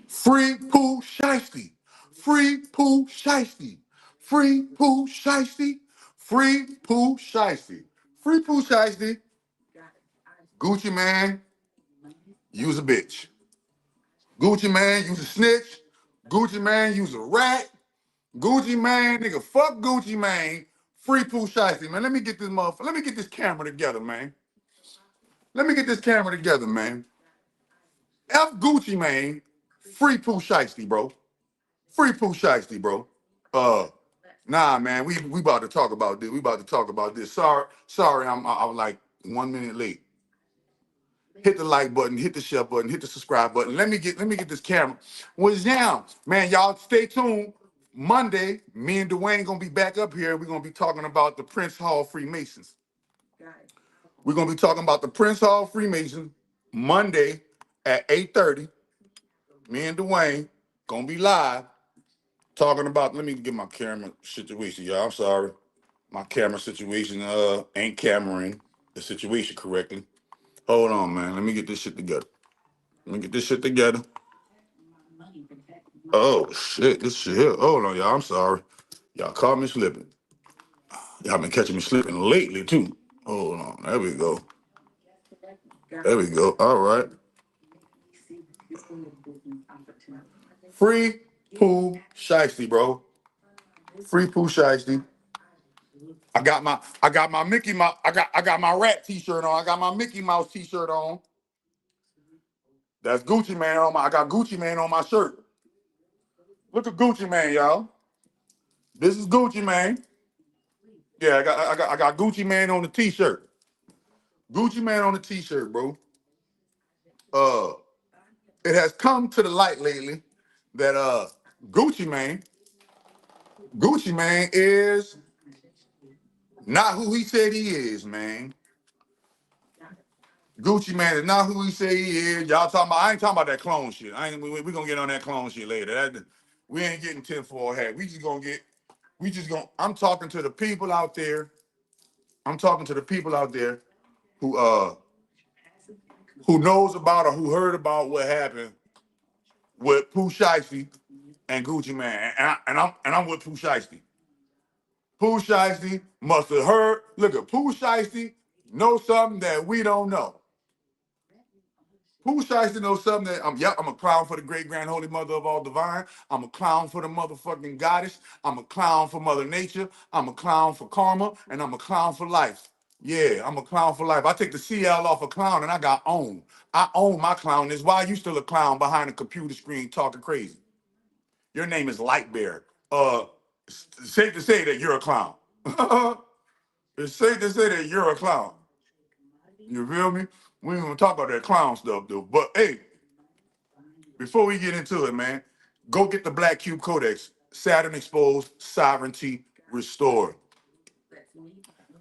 Free Pooh Shiesty. Free Pooh Shiesty. Free Pooh Shiesty. Free Pooh Shiesty. Free Pooh Shiesty. Gucci man, use a bitch. Gucci man, use a snitch. Gucci man, use a rat. Gucci man, nigga, fuck Gucci man. Free Pooh Shiesty, man. Let me get this motherfucker. Let me get this camera together, man. Let me get this camera together, man. F Gucci man. Free Pooh Shiesty, bro. Free Pooh Shiesty, bro. Nah, man. We about to talk about this. We about to talk about this. Sorry, I was like 1 minute late. Hit the like button, hit the share button, hit the subscribe button. Let me get this camera. What's down? Man, y'all stay tuned. Monday, me and Dwayne gonna be back up here. We're gonna be talking about the Prince Hall Freemasons. We're gonna be talking about the Prince Hall Freemasons Monday at 8:30. Me and Dwayne gonna be live talking about. Let me get my camera situation, y'all. I'm sorry. My camera situation ain't cameraing the situation correctly. Hold on, man. Let me get this shit together. Oh shit, this shit here. Hold on, y'all. I'm sorry. Y'all caught me slipping. Y'all been catching me slipping lately too. Hold on. There we go. All right. Free Pooh Shiesty, bro. Free Pooh Shiesty. I got my Mickey Mouse. I got my rat t-shirt on. I got my Mickey Mouse t-shirt on. That's Gucci man on I got Gucci man on my shirt. Look at Gucci man, y'all. This is Gucci man. Yeah, I got Gucci man on the t-shirt. Gucci man on the t-shirt, bro. It has come to the light lately that Gucci man is not who he said he is, man. Gucci man is not who he said he is. Y'all talking about? I ain't talking about that clone shit. We gonna get on that clone shit later. We ain't getting tinfoil hat. I'm talking to the people out there. Who knows about or who heard about what happened with Pooh Shiesty and Gucci man, and I'm with Pooh Shiesty. Pooh Shiesty must have heard. Look at Pooh Shiesty knows something that we don't know. Pooh Shiesty knows something that I'm a clown for the great grand holy mother of all divine. I'm a clown for the motherfucking goddess. I'm a clown for Mother Nature. I'm a clown for karma, and I'm a clown for life. Yeah, I'm a clown for life. I take the CL off a clown and I got owned. I own my clownness. Why are you still a clown behind a computer screen talking crazy? Your name is Lightbearer. It's safe to say that you're a clown. It's safe to say that you're a clown. You feel me? We ain't gonna talk about that clown stuff though. But hey, before we get into it, man, go get the Black Cube Codex. Saturn exposed, sovereignty restored.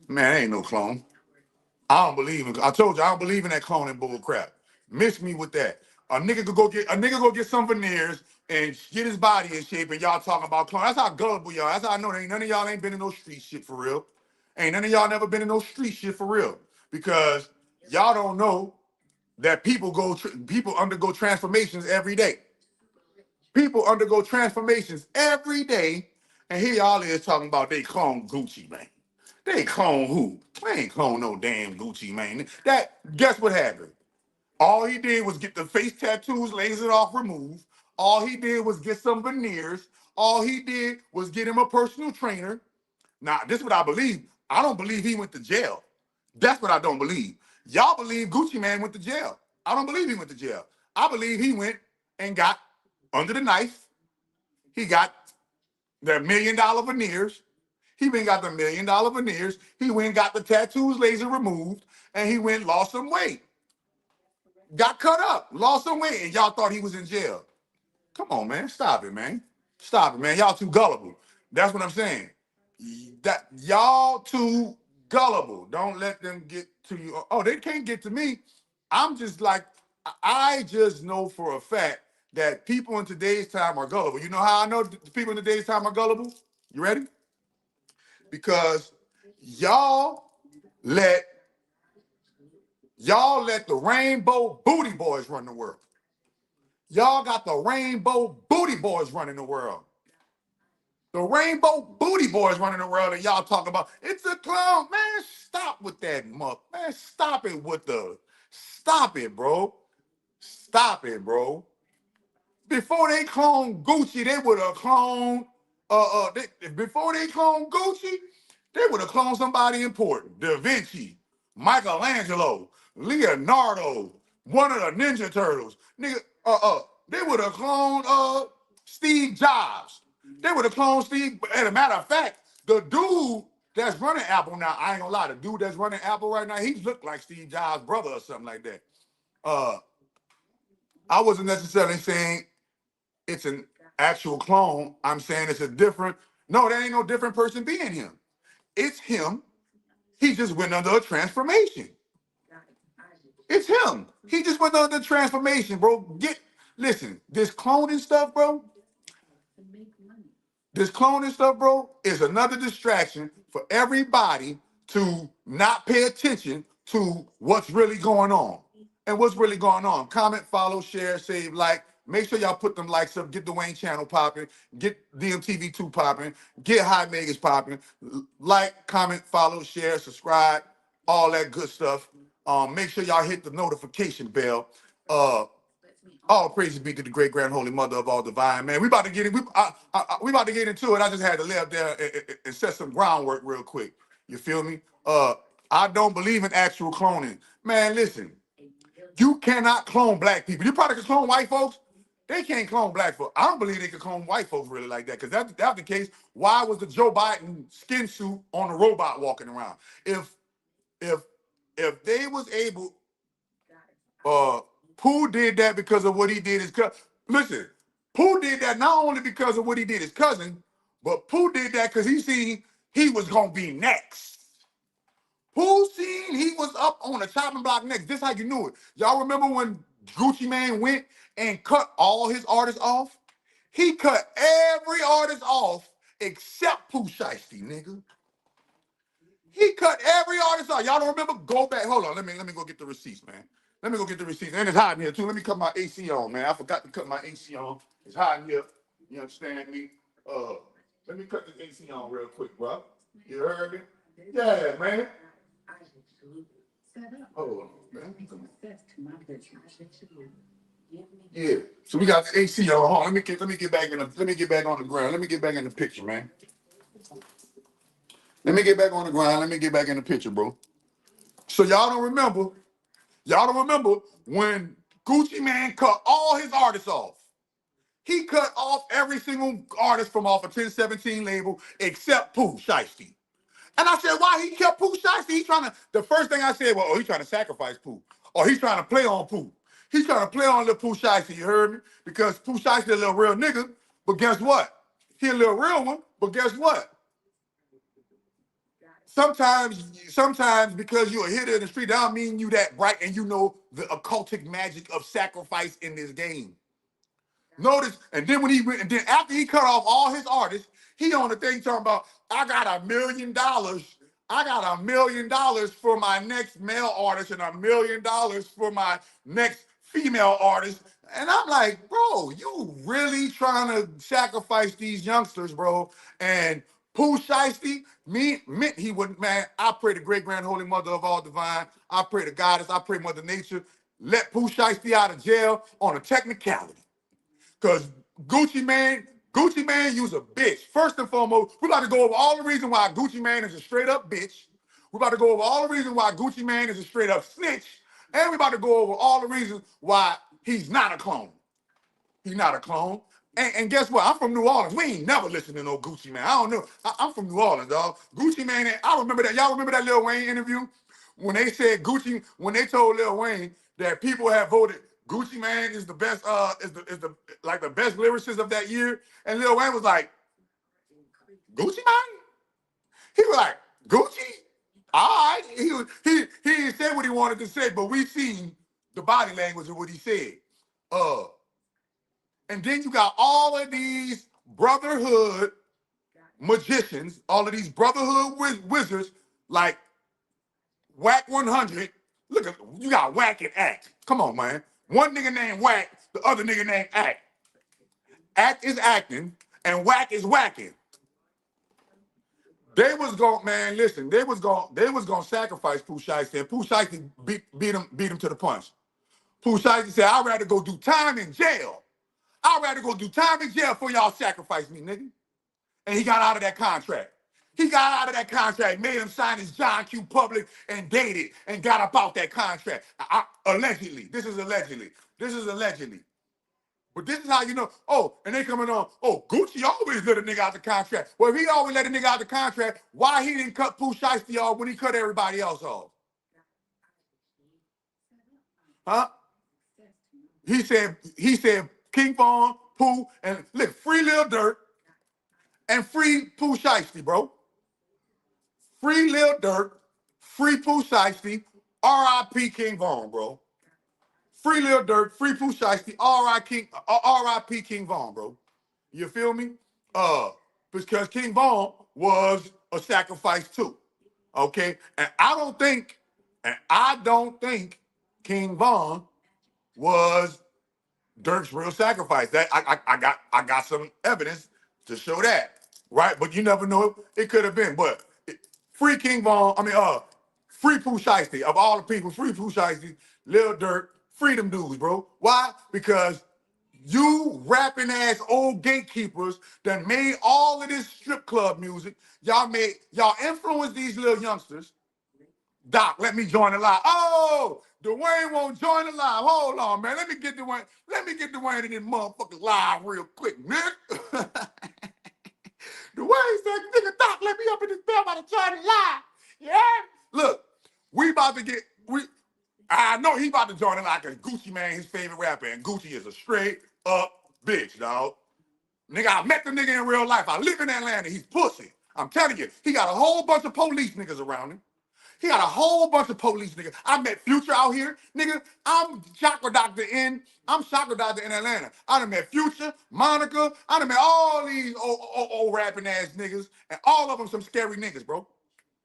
Man, ain't no clone. I don't believe in. I told you I don't believe in that cloning bull crap. Miss me with that. A nigga go get some veneers and get his body in shape, and y'all talking about clone. That's how gullible y'all. That's how I know that none of y'all ain't been in no street shit for real. Ain't none of y'all never been in no street shit for real, because y'all don't know that people undergo transformations every day. People undergo transformations every day, and here y'all is talking about they clone Gucci, man. They clone who? They ain't clone no damn Gucci, man. Guess what happened? All he did was get the face tattoos lasered off, removed. All he did was get some veneers. All he did was get him a personal trainer. Now, this is what I believe. I don't believe he went to jail. That's what I don't believe. Y'all believe Gucci Man went to jail. I don't believe he went to jail. I believe he went and got under the knife. He got the $1 million veneers. He went and got the $1 million veneers. He went and got the tattoos laser removed, and he went and lost some weight. Got cut up, lost some weight, and y'all thought he was in jail. Come on, man. Stop it, man. Stop it, man. Y'all too gullible. That's what I'm saying. That y'all too gullible. Don't let them get to you. Oh, they can't get to me. I'm just like, I just know for a fact that people in today's time are gullible. You know how I know the people in today's time are gullible? You ready? Because y'all let Y'all let the Rainbow Booty Boys run the world. Y'all got the Rainbow Booty Boys running the world. The Rainbow Booty Boys running the world, and y'all talk about it's a clown. Man, stop with that muck. Man, stop it with the. Stop it, bro. Stop it, bro. Before they cloned Gucci, they would have cloned. Before they cloned Gucci, they would have cloned somebody important. Da Vinci, Michelangelo, Leonardo, one of the Ninja Turtles. Nigga, they would have cloned Steve Jobs. They would have cloned Steve. As a matter of fact, the dude that's running Apple now, I ain't gonna lie, the dude that's running Apple right now, he looked like Steve Jobs' brother or something like that. I wasn't necessarily saying it's an actual clone. I'm saying it's a different. No, there ain't no different person being him. It's him. He just went under a transformation. It's him. He just went under transformation, bro. Listen, this cloning stuff, bro. This cloning stuff, bro, is another distraction for everybody to not pay attention to what's really going on. And what's really going on. Comment, follow, share, save, like. Make sure y'all put them likes up. Get the Dwayne channel popping. Get DMTV2 popping. Get High Megas popping. Like, comment, follow, share, subscribe, all that good stuff. Make sure y'all hit the notification bell. All praises be to the great grand holy mother of all divine, man. We about to get it. We about to get into it. I just had to lay up there and set some groundwork real quick. You feel me? I don't believe in actual cloning. Man, listen. You cannot clone black people. You probably can clone white folks. They can't clone black folks. I don't believe they can clone white folks really like that. Because if that's the case, why was the Joe Biden skin suit on a robot walking around? If they was able, Pooh did that because of what he did his cousin. Listen, Pooh did that not only because of what he did his cousin, but Pooh did that because he seen he was gonna be next. Pooh seen he was up on the chopping block next. This how you knew it. Y'all remember when Gucci Mane went and cut all his artists off? He cut every artist off except Pooh Shiesty, nigga. He cut every artist off. Y'all don't remember? Go back. Hold on. Let me go get the receipts, man. Let me go get the receipts. And it's hot in here too. Let me cut my AC on, man. I forgot to cut my AC on. It's hot in here. You understand me? Let me cut the AC on real quick, bro. You heard me? Yeah, man. Hold on, man. Yeah. So we got the AC on. Hold on. Let me get back on the ground. Let me get back in the picture, man. Let me get back on the ground. Let me get back in the picture, bro. So y'all don't remember when Gucci Mane cut all his artists off. He cut off every single artist from off a 1017 label except Pooh Shiesty. And I said, why he kept Pooh Shiesty? He's trying to, the first thing I said, well, he's trying to sacrifice Pooh. Or he's trying to play on Pooh. He's trying to play on little Pooh Shiesty, you heard me? Because Pooh Shiesty a little real nigga, but guess what? He a little real one, but guess what? Sometimes because you're a hitter in the street, that don't mean you that bright and you know the occultic magic of sacrifice in this game. Notice, and then and then after he cut off all his artists, he on the thing talking about, I got $1 million. I got $1 million for my next male artist and $1 million for my next female artist. And I'm like, bro, you really trying to sacrifice these youngsters, bro. And Pooh Shiesty, meant he wouldn't, man. I pray the great grand holy mother of all divine. I pray the goddess. I pray Mother Nature. Let Pooh Shiesty out of jail on a technicality. Because Gucci Mane use a bitch. First and foremost, we're about to go over all the reasons why Gucci Mane is a straight up bitch. We're about to go over all the reasons why Gucci Mane is a straight up snitch. And we're about to go over all the reasons why he's not a clone. He's not a clone. And guess what? I'm from New Orleans. We ain't never listened to no Gucci Mane. I don't know. I'm from New Orleans, dog. Gucci Mane, I remember that. Y'all remember that Lil Wayne interview? When they said when they told Lil Wayne that people had voted Gucci Mane is the best, is the like the best lyricist of that year. And Lil Wayne was like, Gucci Mane? He was like, Gucci? All right. He didn't say what he wanted to say, but we seen the body language of what he said. And then you got all of these brotherhood magicians, all of these brotherhood wizards, like Whack 100, Look at you got Whack and Act. Come on, man. One nigga named Whack, the other nigga named Act. Act is acting, and Whack is whacking. They was going, man. Listen, they was going to sacrifice Pooh Shiesty, and Pooh Shiesty beat him to the punch. Pooh Shiesty said, "I'd rather go do time in jail. I'd rather go do time in jail before y'all sacrifice me, nigga." And he got out of that contract. He got out of that contract, made him sign his John Q. Public and dated and got up out that contract. Allegedly. This is allegedly. But this is how you know, oh, and they coming on, oh, Gucci always let a nigga out the contract. Well, if he always let a nigga out the contract, why he didn't cut Pooh Shiesty off when he cut everybody else off? Huh? He said King Von, Pooh, and look, free Lil Durk and free Pooh Shiesty, bro. Free Lil Durk, free Pooh Shiesty, R.I.P. King Von, bro. Free Lil Durk, free Pooh Shiesty, R.I.P. King Von, bro. You feel me? Because King Von was a sacrifice too. Okay? And I don't think King Von was Durk's real sacrifice. That I got some evidence to show that. Right? But you never know. It could have been. But free King Von, free Pooh Shiesty. Of all the people, free Pooh Shiesty, Lil Durk, freedom dudes, bro. Why? Because you rapping ass old gatekeepers that made all of this strip club music. Y'all influenced these little youngsters. Doc, let me join the live. Oh, Dwayne won't join the live. Hold on, man. Let me get Dwayne in this motherfucking live real quick, nigga. Dwayne said, nigga, Doc, let me up in this bell about to join the live. Yeah? Look, I know he about to join the live because Gucci Mane, his favorite rapper, and Gucci is a straight up bitch, dog. Nigga, I met the nigga in real life. I live in Atlanta. He's pussy. I'm telling you, he got a whole bunch of police niggas around him. He got a whole bunch of police niggas. I met Future out here. Nigga, I'm Chakra Doctor in Atlanta. I done met Future, Monica. I done met all these old rapping ass niggas, and all of them some scary niggas, bro.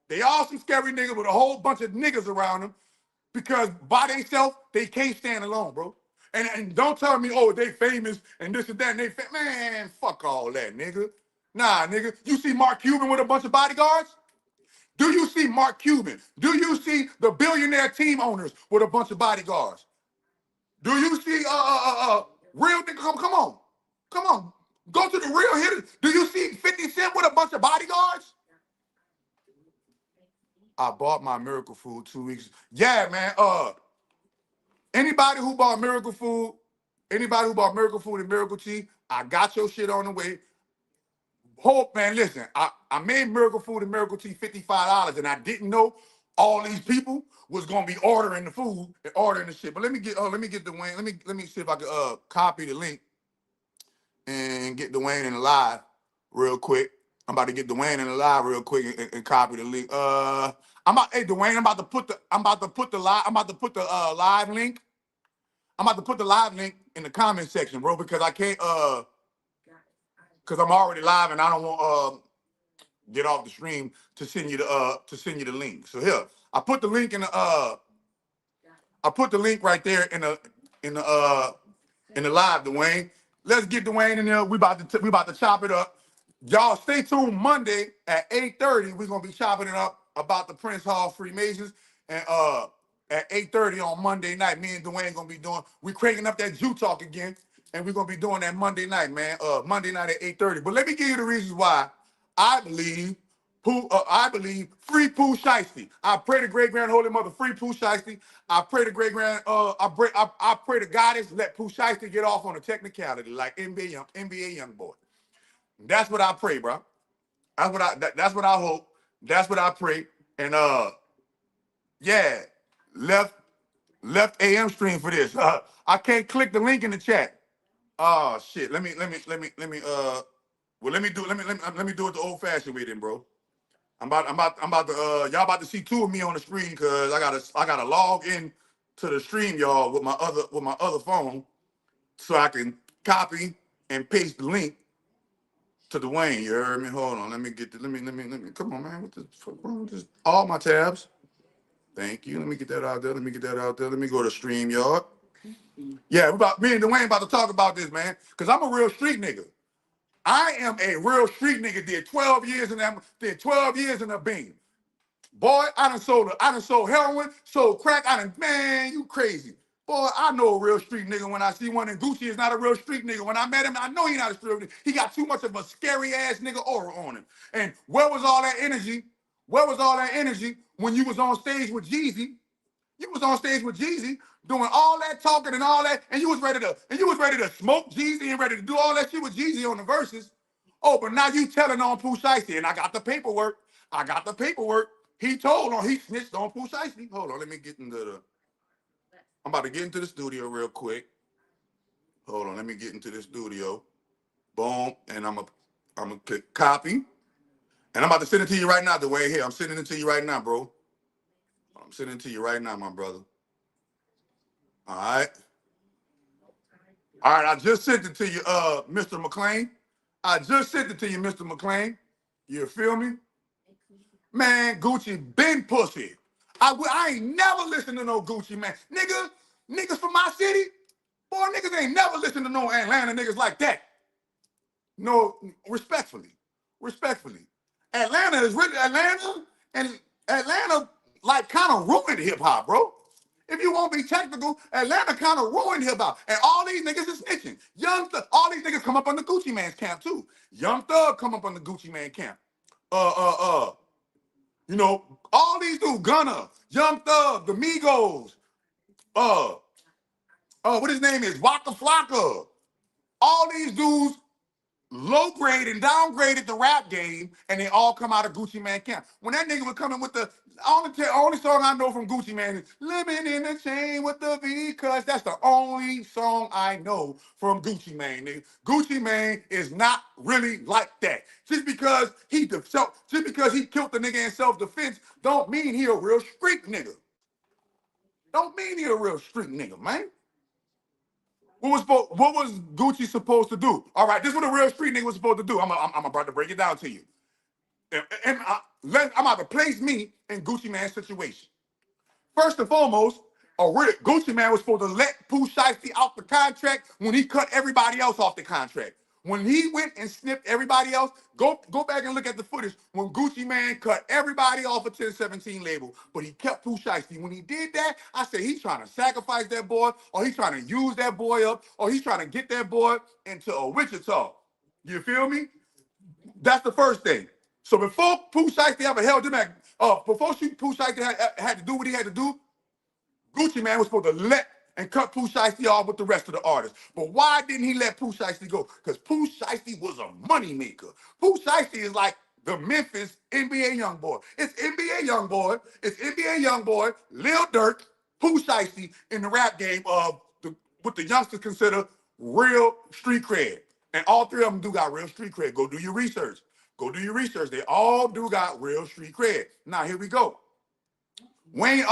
They all some scary niggas with a whole bunch of niggas around them because by themselves, they can't stand alone, bro. And don't tell me, oh, they famous and this and that. And man, fuck all that, nigga. Nah, nigga. You see Mark Cuban with a bunch of bodyguards? Do you see Mark Cuban? Do you see the billionaire team owners with a bunch of bodyguards? Do you see real nigga? Come on. Go to the real hitters. Do you see 50 Cent with a bunch of bodyguards? I bought my Miracle Food 2 weeks. Yeah, man. Anybody who bought Miracle Food and Miracle Tea, I got your shit on the way. Hope, man, listen, I made Miracle Food and Miracle Tea $55, and I didn't know all these people was gonna be ordering the food and ordering the shit. But let me get Dwayne. Let me see if I can copy the link and get Dwayne in the live real quick. I'm about to get Dwayne in the live real quick and copy the link. Hey Dwayne, I'm about to put the live link. I'm about to put the live link in the comment section, bro, because I can't because I'm already live and I don't want get off the stream to send you the link. So here, I put the link right there in the live, Dwayne. Let's get Dwayne in there. We about to chop it up. Y'all stay tuned Monday at 8:30. We're gonna be chopping it up about the Prince Hall Freemasons. And at 8:30 on Monday night, me and Dwayne gonna be we cranking up that Jew talk again. And we're gonna be doing that Monday night, man. Monday night at 8:30. But let me give you the reasons why I believe free Pooh Shiesty. I pray to great grand holy mother, free Pooh Shiesty. I pray to great grand, I pray to goddess, let Pooh Shiesty get off on a technicality like NBA young boy. That's what I pray, bro. That's what I hope. That's what I pray. And yeah, left AM stream for this. I can't click the link in the chat. Oh shit. Let me do it the old fashioned way then, bro. I'm about to y'all about to see two of me on the screen because I gotta log in to the stream, y'all, with my other phone so I can copy and paste the link to Dwayne. You heard me? Hold on. Let me come on, man. What the fuck wrong with this? All my tabs. Thank you. Let me get that out there. Let me get that out there. Let me go to StreamYard. Yeah, me and Dwayne about to talk about this, man, because I'm a real street nigga. I am a real street nigga. Did 12 years in that. Did 12 years in a beam. Boy, I done sold heroin, sold crack. Man, you crazy. Boy, I know a real street nigga when I see one, and Gucci is not a real street nigga. When I met him, I know he's not a street nigga. He got too much of a scary ass nigga aura on him. And where was all that energy? Where was all that energy when you was on stage with Jeezy? You was on stage with Jeezy doing all that talking and all that, and you was ready to smoke Jeezy and ready to do all that shit with Jeezy on the verses. Oh, but now you telling on Pooh Shiesty, and I got the paperwork. He snitched on Pooh Shiesty. Hold on, let me get into the. I'm about to get into the studio real quick. Hold on, let me get into the studio. Boom, and I'm gonna click copy, and I'm about to send it to you right now. The way here, I'm sending it to you right now, bro. I'm sending it to you right now, my brother. All right. All right, I just sent it to you, Mr. McLean. I just sent it to you, Mr. McLean. You feel me? Man, Gucci been pussy. I ain't never listened to no Gucci, man. Niggas from my city, boy, niggas ain't never listened to no Atlanta niggas like that. No, respectfully. Atlanta like kind of ruined hip hop, bro. If you won't be technical, Atlanta kind of ruined hip hop. And all these niggas is snitching. All these niggas come up on the Gucci Man's camp too. Young Thug come up on the Gucci Man camp. You know, all these dudes, Gunna, Young Thug, the Migos, what his name is, Waka Flocka. All these dudes low grade and downgraded the rap game, and they all come out of Gucci Man camp. When that nigga was coming with the only song I know from Gucci Man is "Living in the Chain with the V," cause that's the only song I know from Gucci Man. Nigga. Gucci Man is not really like that. Just because he killed the nigga in self-defense, don't mean he a real street nigga. Man. What was Gucci supposed to do? All right, this is what a real street nigga was supposed to do. I'm about to break it down to you. I'm about to place me in Gucci Man's situation. First and foremost, Gucci Man was supposed to let Pooh Shiesty out the contract when he cut everybody else off the contract. When he went and snipped everybody else, go back and look at the footage when Gucci Man cut everybody off a 1017 label, but he kept Pooh Shiesty. When he did that, I said he's trying to sacrifice that boy, or he's trying to use that boy up, or he's trying to get that boy into a Wichita. You feel me? That's the first thing. So before Pooh Shiesty ever held him back, before Pooh Shiesty had to do what he had to do, Gucci Man was supposed to let and cut Pooh Shiesty off with the rest of the artists. But why didn't he let Pooh Shiesty go? Because Pooh Shiesty was a moneymaker. Pooh Shiesty is like the Memphis NBA Youngboy. It's NBA Youngboy, Lil Durk, Pooh Shiesty in the rap game of what the youngsters consider real street cred. And all three of them do got real street cred. Go do your research. They all do got real street cred. Now, here we go. Wayne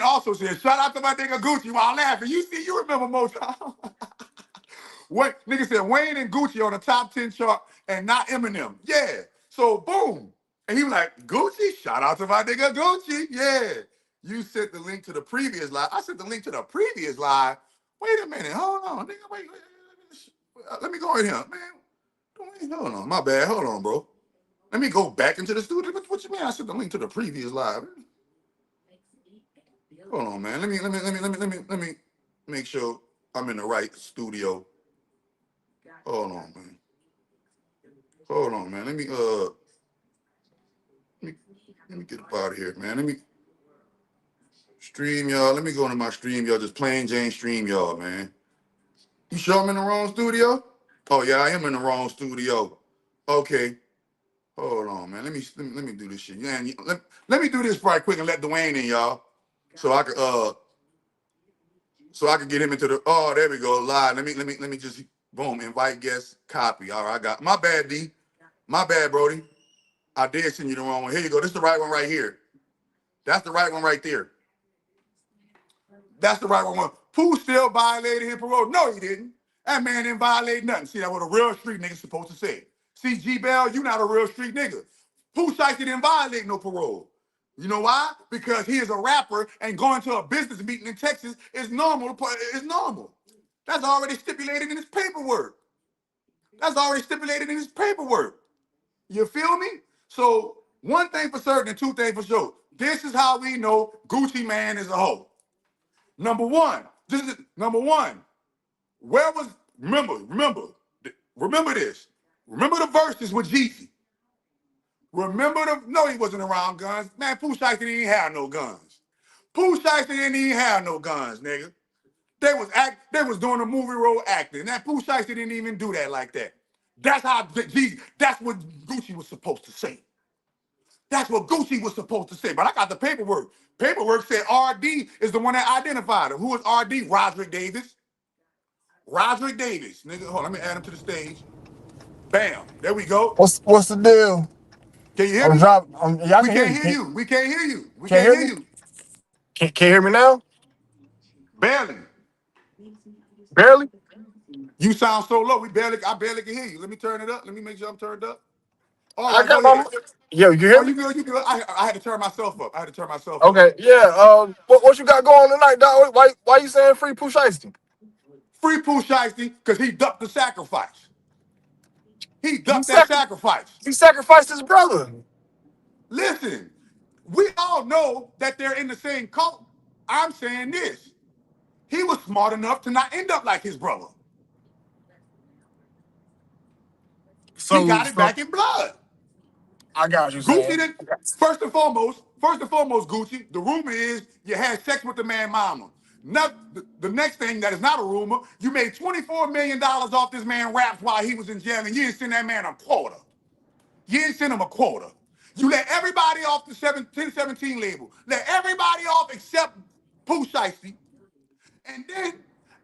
also said, shout out to my nigga Gucci while laughing. You remember Motown. Nigga said Wayne and Gucci on the top 10 chart and not Eminem. Yeah. So boom. And he was like, Gucci, shout out to my nigga Gucci. Yeah. You sent the link to the previous live. I sent the link to the previous live. Wait a minute. Hold on. Nigga, wait. Let me go in here, man. Hold on. My bad. Hold on, bro. Let me go back into the studio. What you mean? I sent the link to the previous live. Hold on, man. Let me make sure I'm in the right studio. Hold on, man. Let me get up out of here, man. Let me stream y'all. Let me go into my stream, y'all. Just plain Jane stream y'all, man. You sure I'm in the wrong studio? Oh yeah, I am in the wrong studio. Okay. Hold on, man. Let me do this shit. Yeah, let me do this right quick and let Dwayne in, y'all. So I could get him into the there we go, live. Let me just boom, invite guests, copy. All right, I got my bad, D. My bad, Brody. I did send you the wrong one. Here you go. This is the right one right here. That's the right one right there. That's the right one. Pooh still violated his parole. No, he didn't. That man didn't violate nothing. See, that's what a real street nigga supposed to say. See, G Bell, you not a real street nigga. Pooh Shiesty didn't violate no parole. You know why? Because he is a rapper and going to a business meeting in Texas is normal. It's normal. That's already stipulated in his paperwork. That's already stipulated in his paperwork. You feel me? So one thing for certain and two things for sure. This is how we know Gucci Man is a hoe. Number one. This is number one. Where was remember this. Remember the verses with Jeezy. Remember the no, he wasn't around guns. Man, Pooh Shiesty didn't even have no guns. Pooh Shiesty didn't even have no guns, nigga. They was doing a movie role acting. That Pooh Shiesty didn't even do that like that. That's how Jeezy, that's what Gucci was supposed to say. That's what Gucci was supposed to say. But I got the paperwork. Paperwork said RD is the one that identified him. Who is RD? Roderick Davis. Roderick Davis. Nigga, hold on, let me add him to the stage. Bam. There we go. What's the deal? Can you hear me? Y'all we can can't hear you. We can't hear you. We Can't can't hear hear me? you. Can you hear me now? Barely. Barely? You sound so low. I barely can hear you. Let me turn it up. Let me make sure I'm turned up. All I right, go got ahead. Yo, you Oh, hear me? you good? You good? I had to turn myself up. Okay, yeah. What you got going tonight, dog? Why you saying free Pooh Shiesty? Free Pooh Shiesty because he ducked the sacrifice. He He ducked that sacrifice. sacrificed his brother. Listen, we all know that they're in the same cult. I'm saying this. He was smart enough to not end up like his brother. He So got it back in blood. I got you Gucci saying. did first and foremost, Gucci, the rumor is you had sex with the man mama. Not, the next thing that is not a rumor, you made $24 million off this man raps while he was in jail, and you didn't send that man a quarter. You didn't send him a quarter. You let everybody off the 1017 label. Let everybody off except Pooh Shiesty. And then,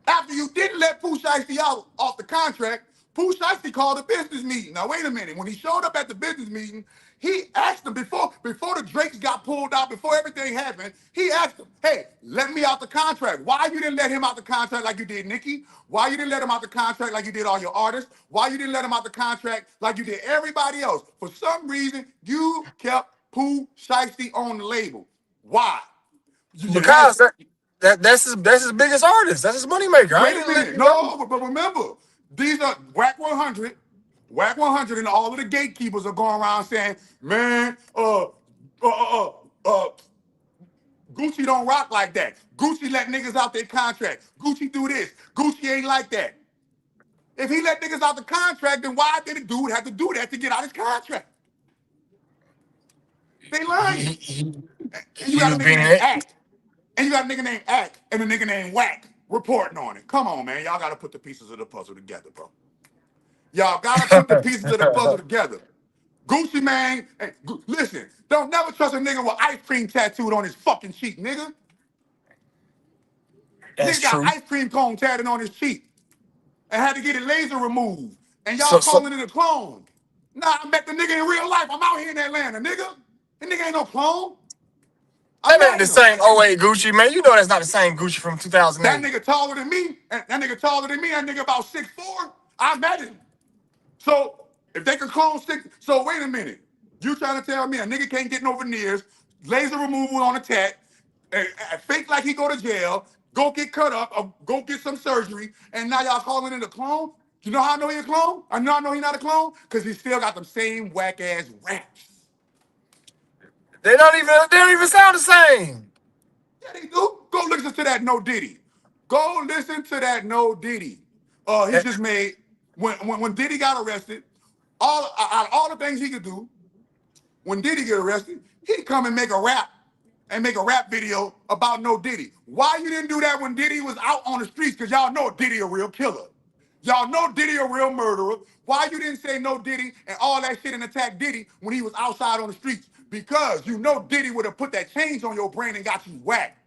after you didn't let Pooh Shiesty out off the contract, Pooh Shiesty called a business meeting. Now, wait a minute. When he showed up at the business meeting, he asked them before the Drakes got pulled out, before everything happened, he asked them, hey, let me out the contract. Why you didn't let him out the contract like you did Nicki? Why you didn't let him out the contract like you did all your artists? Why you didn't let him out the contract like you did everybody else? For some reason, you kept Pooh Shiesty on the label. Why? Because that's his biggest artist. That's his moneymaker. I Wait ain't a gonna let minute. you know. No, but remember, these are Whack 100. Whack 100 and all of the gatekeepers are going around saying, man, Gucci don't rock like that. Gucci let niggas out their contract. Gucci do this. Gucci ain't like that. If he let niggas out the contract, then why did the dude have to do that to get out his contract? They lying. And you He got a was nigga being named Act. And you got a nigga named Act and a nigga named Whack reporting on it. Come on, man. Y'all got to put the pieces of the puzzle together, bro. Y'all gotta put the pieces of the puzzle together. Gucci man, listen, don't never trust a nigga with ice cream tattooed on his fucking cheek, nigga. That's Nigga got true. ice cream cone tattooed on his cheek and had to get it laser removed. And y'all So calling it a clone. Nah, I met the nigga in real life. I'm out here in Atlanta, nigga. That nigga ain't no clone. I that ain't met the him. same '08 Gucci, man. You know that's not the same Gucci from That 2008. nigga taller than me. That nigga about 6'4". I met him. So if they could clone stick, so wait a minute. You trying to tell me a nigga can't get no veneers, laser removal on a tat, fake like he go to jail, go get cut up, or go get some surgery, and now y'all calling it a clone? You know how I know he a clone? I know he not a clone? Because he still got them same whack ass raps. They don't even sound the same. Yeah, they do. Go listen to that No Diddy. Go listen to that No Diddy. He just made when Diddy got arrested. All the things he could do when Diddy get arrested, he'd come and make a rap video about No Diddy. Why you didn't do that when Diddy was out on the streets? Because y'all know Diddy a real killer. Y'all know Diddy a real murderer. Why you didn't say No Diddy and all that shit and attack Diddy when he was outside on the streets? Because you know Diddy would have put that change on your brain and got you whacked.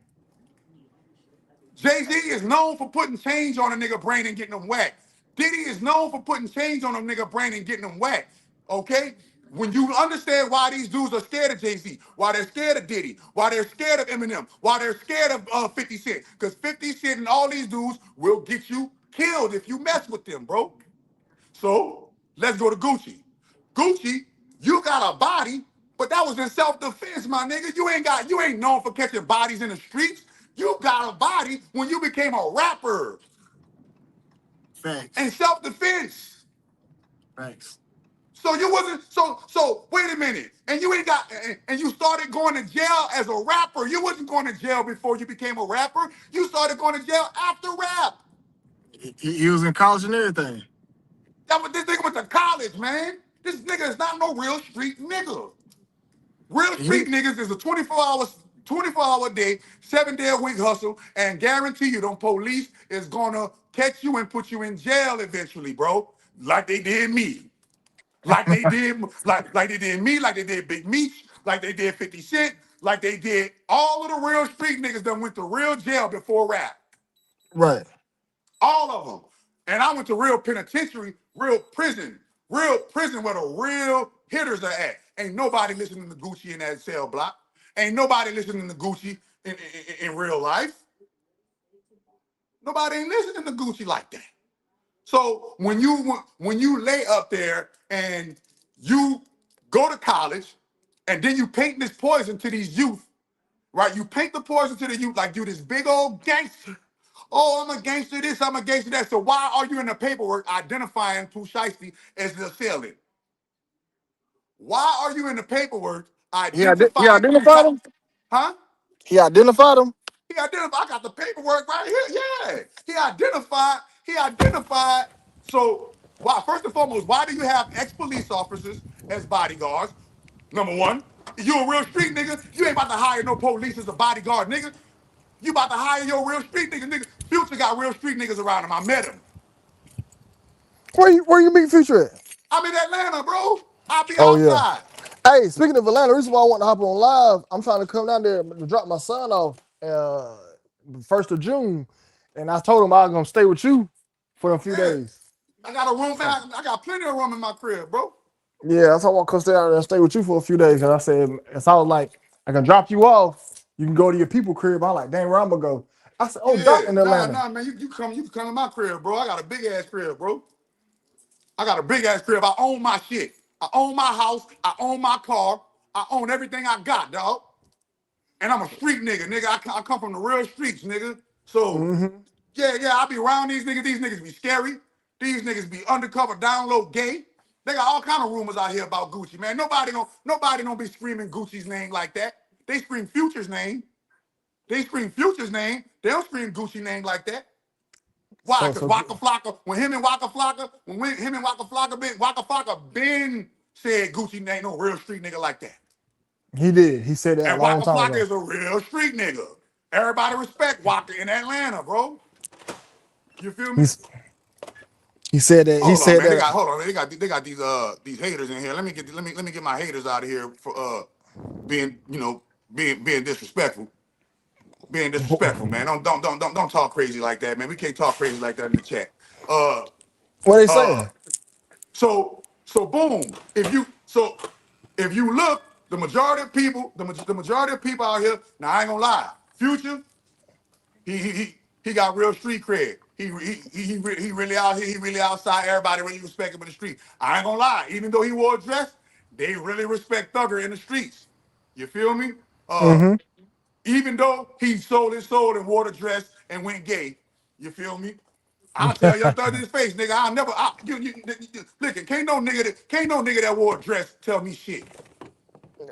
Jay-Z is known for putting change on a nigga brain and getting them whacked. Diddy is known for putting change on a nigga brain and getting them whacked. Okay? When you understand why these dudes are scared of Jay-Z, why they're scared of Diddy, why they're scared of Eminem, why they're scared of 50 Cent, because 50 Cent and all these dudes will get you killed if you mess with them, bro. So let's go to Gucci. Gucci, you got a body, But that was in self-defense, my nigga. You ain't known for catching bodies in the streets. You got a body when you became a rapper. Facts. In self-defense. Thanks. So you wasn't so wait a minute. And you ain't got and you started going to jail as a rapper. You wasn't going to jail before you became a rapper. You started going to jail after rap. He was in college and everything. That was this nigga went to college, man. This nigga is not no real street nigga. Real He, street niggas is a 24-hour day, 7-day a week hustle, and guarantee you, them police is gonna catch you and put you in jail eventually, bro. Like they did me. Like they did, like they did me, like they did Big Meech, like they did 50 Cent, like they did all of the real street niggas that went to real jail before rap. right. All of them. And I went to real penitentiary, real prison where the real hitters are at. Ain't nobody listening to Gucci in that cell block. Ain't nobody listening to Gucci in real life. Nobody ain't listening to Gucci like that. So when you lay up there and you go to college and then you paint this poison to these youth, right? You paint the poison to the youth like you this big old gangster. Oh, I'm a gangster this, I'm a gangster that. So why are you in the paperwork identifying Pooh Shiesty as the assailant? Why are you in the paperwork He identifying Pooh identified Shiesty? him. Huh? He identified him. He identified. I got the paperwork right here. Yeah. He identified. He identified. So why? First and foremost, why do you have ex-police officers as bodyguards? Number one, you a real street nigga. You ain't about to hire no police as a bodyguard, nigga. You about to hire your real street nigga. Nigga, Future got real street niggas around him. I met him. Where you meet Future at? I'm in Atlanta, bro. I'll be Oh yeah. outside. Hey, speaking of Atlanta, the reason why I want to hop on live, I'm trying to come down there to drop my son off 1st of June. And I told him I was gonna stay with you for a few Yeah. days. I got a room. I got plenty of room in my crib, bro. Yeah, that's why I want to come stay out there and stay with you for a few days. And I said, so I was like, I can drop you off. You can go to your people crib. I'm like, dang, where I'm gonna go? I said, oh, Doc Yeah. in Atlanta. Nah, man. You come to my crib, bro. I got a big ass crib, bro. I got a big ass crib. I own my shit. I own my house. I own my car. I own everything I got, dog. And I'm a street nigga, nigga. I come from the real streets, nigga. So, Mm-hmm. yeah, I be around these niggas. These niggas be scary. These niggas be undercover, download gay. They got all kind of rumors out here about Gucci, man. Nobody don't be screaming Gucci's name like that. They scream Future's name. They scream Future's name. They don't scream Gucci name like that. Why? So, Because so Waka Flocka, when him and Waka Flocka, Waka Flocka been said Gucci ain't no real street nigga like that. he did. He said that a And long Waka time Flocka ago. is a real street nigga. Everybody respect Waka in Atlanta, bro. You feel me? He's he said that. He Hold on, said man. that. Hold on. They got these haters in here. Let me get my haters out of here for being being disrespectful. Being disrespectful, man. Don't talk crazy like that, man. We can't talk crazy like that in the chat. Uh What they uh saying? So boom. If you look, the majority of people, the majority of people out here. Now I ain't gonna lie. Future, he got real street cred. He really out here. He really outside. Everybody really respect him in the street. I ain't gonna lie. Even though he wore a dress, they really respect Thugger in the streets. You feel me? Mm-hmm. Even though he sold his soul and wore the dress and went gay. You feel me? I'll tell Young Thug in his face, nigga. I'll never. Listen, can't no nigga that wore a dress tell me shit.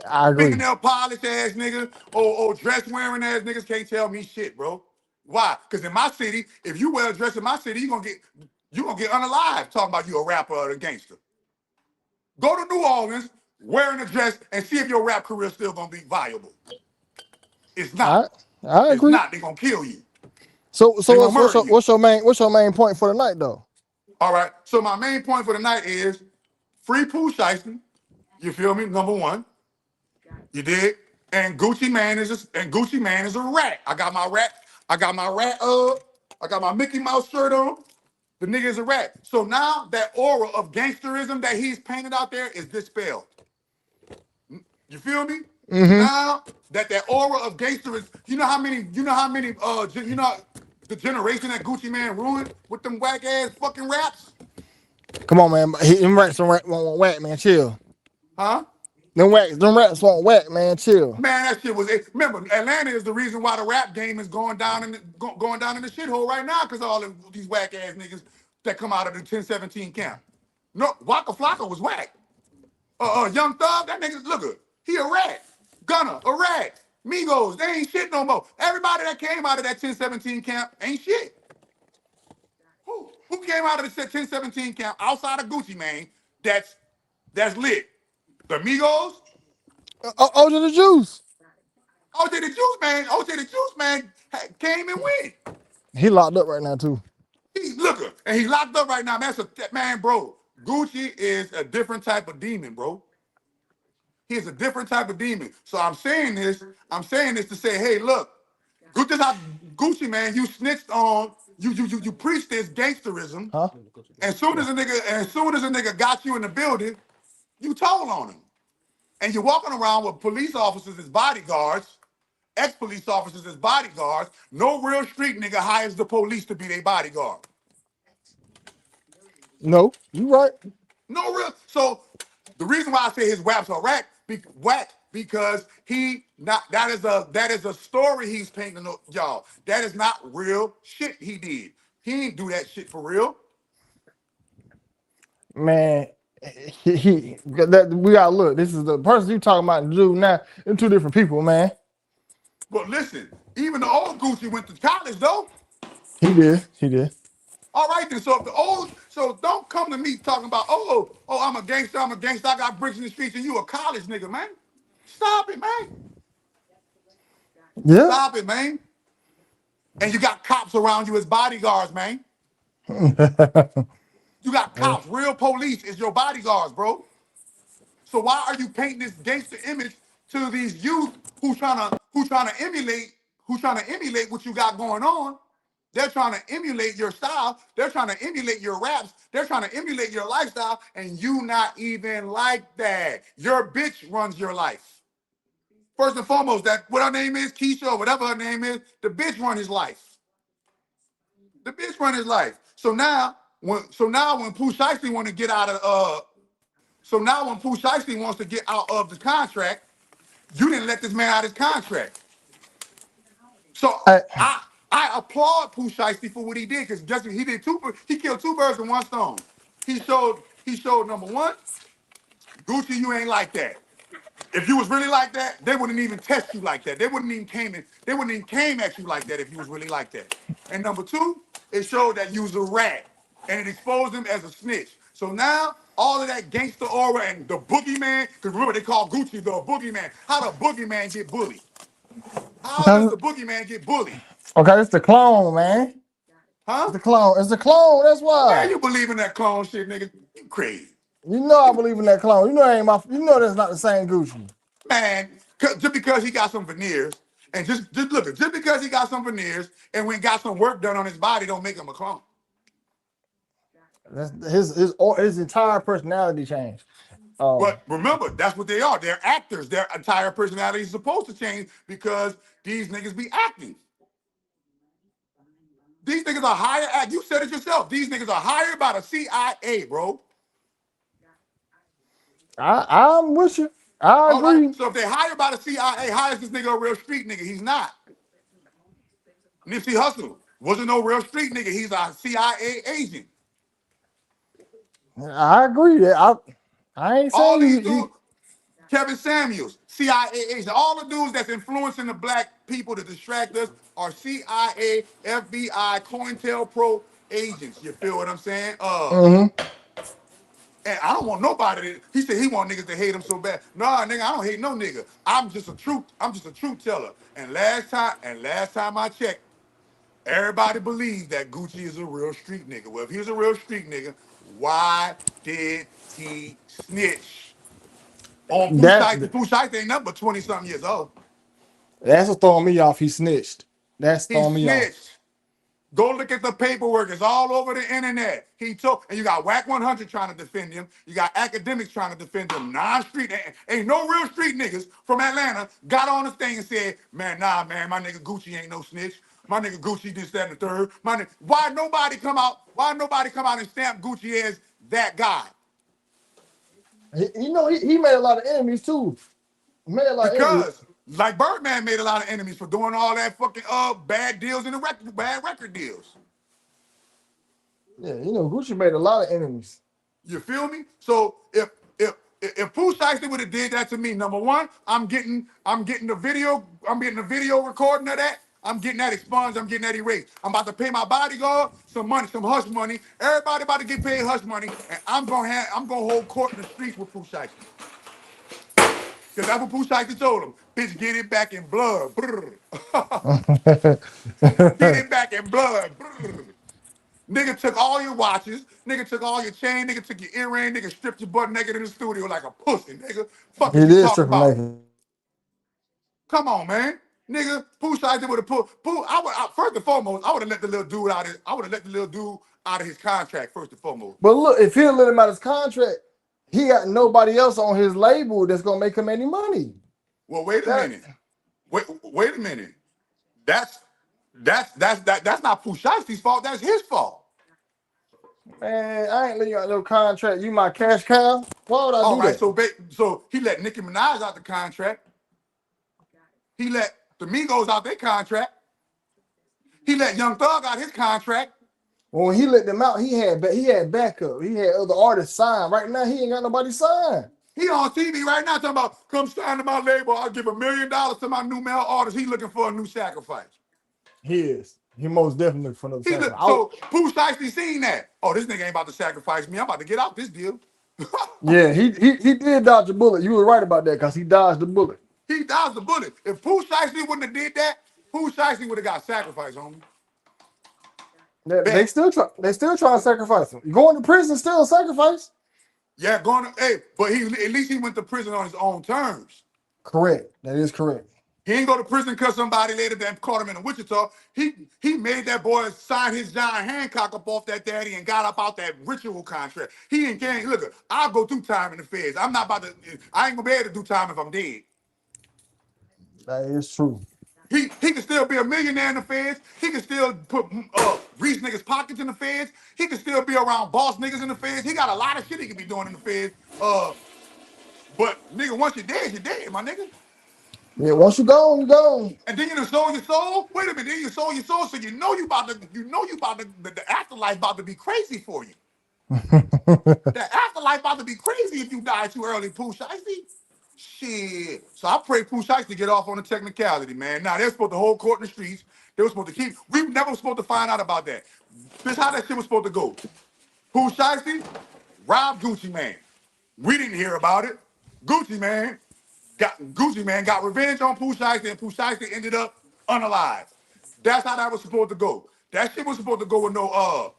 I agree. Fingernail polish ass nigga, or dress wearing ass niggas can't tell me shit, bro. Why? Because in my city, if you wear a dress in my city, you gonna get unalive talking about you a rapper or a gangster. Go to New Orleans wearing a dress and see if your rap career still gonna be viable. It's not. I I It's agree. not. They gonna kill you. So They gonna murder you. what's your main point for the night though? All right. So my main point for the night is free Pooh Shiesty. You feel me? Number one. You dig? And Gucci Man is a rat. I got my rat. I got my Mickey Mouse shirt on. The nigga is a rat. So now that aura of gangsterism that he's painted out there is dispelled. You feel me? Mm-hmm. Now that aura of gangsterism, the generation that Gucci Man ruined with them whack ass fucking raps? Come on, man. Him rats won't whack, man. Chill. Huh? Them rats won't whack, man. Chill. Man, that shit was it. Remember, Atlanta is the reason why the rap game is going down in going down in the shithole right now because all of these whack ass niggas that come out of the 1017 camp. No, Waka Flocka was whack. Young Thug, that nigga, look good. He a rat. Gunna, a rat. Migos, they ain't shit no more. Everybody that came out of that 1017 camp ain't shit. Who came out of the 1017 camp outside of Gucci Mane that's lit? The Migos? OJ the Juice. OJ the Juice Man came and went. He locked up right now too. And he locked up right now. Man, bro. Gucci is a different type of demon, bro. He is a different type of demon. So I'm saying this to say, hey, look, Gucci man, you snitched on, you preached this gangsterism. Huh? As soon as a nigga got you in the building, you told on him. And you're walking around with police officers as bodyguards, ex-police officers as bodyguards. No real street nigga hires the police to be their bodyguard. No, you right. No real. So the reason why I say his raps are whack because that is a story he's painting, y'all. That is not real shit he did. He ain't do that shit for real. Man, we gotta look. This is the person you talking about, the dude now. They're two different people, man. But listen, even the old Gucci went to college though. He did. All right then. So don't come to me talking about I'm a gangster, I got bricks in the streets, and you a college nigga, man. Stop it, man. Yeah. Stop it, man. And you got cops around you as bodyguards, man. You got cops, real police is your bodyguards, bro. So why are you painting this gangster image to these youth who trying to emulate what you got going on? They're trying to emulate your style. They're trying to emulate your raps. They're trying to emulate your lifestyle, and you not even like that. Your bitch runs your life. First and foremost, that what her name is, Keisha or whatever her name is, the bitch run his life. The bitch run his life. So now when Pooh Shiesty want to get out of when Pooh Shiesty wants to get out of the contract, you didn't let this man out of his contract. So I applaud Pooh Shiesty for what he did because he killed two birds with one stone. He showed number one, Gucci, you ain't like that. If you was really like that, they wouldn't even test you like that. They wouldn't even came at you like that if you was really like that. And number two, it showed that you was a rat. And it exposed him as a snitch. So now, all of that gangster aura and the boogeyman, because remember they call Gucci the boogeyman. How the boogeyman get bullied? How does the boogeyman get bullied? Okay, it's the clone, man. Huh? It's the clone. It's the clone. That's why. Man, you believe in that clone shit, nigga? You crazy. You know I believe in that clone. You know that's not the same Gucci. Man, just because he got some veneers, and just because he got some veneers and when got some work done on his body, don't make him a clone. That's his entire personality changed. But remember, that's what they are. They're actors. Their entire personality is supposed to change because these niggas be acting. These niggas are hired. You said it yourself. These niggas are hired by the CIA, bro. I'm with you. I agree. Right. So if they hired by the CIA, hires this nigga a real street nigga. He's not. Nipsey Hussle wasn't no real street nigga. He's a CIA agent. I agree. I ain't All these saying dudes, Kevin Samuels, CIA agent. All the dudes that's influencing the black people to distract us are CIA, FBI, COINTELPRO agents. You feel what I'm saying? And I don't want nobody he said he want niggas to hate him so bad. Nah, nigga, I don't hate no nigga. I'm just a truth teller. And last time I checked, everybody believes that Gucci is a real street nigga. Well, if he was a real street nigga, why did he snitch on Pooh Shiesty? Pooh Shiesty ain't nothing but 20-something years old. That's what's throwing me off. He snitched. That's throwing me off. Go look at the paperwork. It's all over the internet. And you got Whack 100 trying to defend him. You got academics trying to defend him. Non-street, ain't no real street niggas from Atlanta got on this thing and said, man, nah, man, my nigga Gucci ain't no snitch. My nigga Gucci this, that, and the third. Why nobody come out and stamp Gucci as that guy? He made a lot of enemies too. He made a lot of enemies. Because like Birdman made a lot of enemies for doing all that fucking bad deals and the bad record deals. Yeah, Gucci made a lot of enemies. You feel me? So if Pooh Shiesty would have did that to me, number one, I'm getting the video recording of that. I'm getting that expunged. I'm getting that erased. I'm about to pay my bodyguard some money, some hush money. Everybody about to get paid hush money, and I'm gonna hold court in the streets with Pooh Shiesty. Cause that's what Pooh Shiesty told him. Bitch, get it back in blood. Get it back in blood. Nigga took all your watches, nigga took all your chain, nigga took your earring, nigga stripped your butt naked in the studio like a pussy, nigga. Fuck He is you did talking strip him about? naked. Come on, man. Nigga, Pooh Shiesty would have put Pooh. First and foremost, I would have let the little dude out of his contract first and foremost. But look, if he'll let him out his contract, he got nobody else on his label that's gonna make him any money. Well, wait a minute. Wait a minute. That's not Pooh Shiesty's fault. That's his fault. Man, I ain't letting you out no contract. You my cash cow. Why would I All do right, that? so he let Nicki Minaj out the contract. He let the Migos out their contract. He let Young Thug out his contract. When he let them out, he had backup. He had other artists signed. Right now, he ain't got nobody signed. He on TV right now talking about, come sign to my label. I'll give $1 million to my new male artist. He looking for a new sacrifice. He is. He most definitely for another sacrifice. So Pooh Shiesty seen that. Oh, this nigga ain't about to sacrifice me. I'm about to get out this deal. Yeah, he did dodge a bullet. You were right about that because he dodged the bullet. He dodged the bullet. If Pooh Shiesty wouldn't have did that, Pooh Shiesty would have got sacrificed, homie. They still try to sacrifice him. Going to prison still a sacrifice. Yeah, but at least he went to prison on his own terms. Correct. That is correct. He ain't go to prison because somebody later than caught him in Wichita. He made that boy sign his John Hancock up off that daddy and got up out that ritual contract. He ain't can't look. I'll go through time in the feds. I ain't gonna be able to do time if I'm dead. That is true. He can still be a millionaire in the feds. He can still put Reese niggas' pockets in the feds. He can still be around boss niggas in the feds. He got a lot of shit he can be doing in the feds. But nigga, once you're dead, my nigga. Yeah, once you gone, you gone. And then you done sold your soul. Wait a minute, then you sold your soul, so the afterlife about to be crazy for you. The afterlife about to be crazy if you die too early, Pooh Shiesty. Shit. So I pray Pooh Shiesty get off on the technicality, man. Now they're supposed to hold court in the streets. They were supposed to keep. We never was supposed to find out about that. This is how that shit was supposed to go. Pooh Shiesty robbed Gucci Mane. We didn't hear about it. Gucci Mane got revenge on Pooh Shiesty, and Pooh Shiesty ended up unalive. That's how that was supposed to go. That shit was supposed to go with no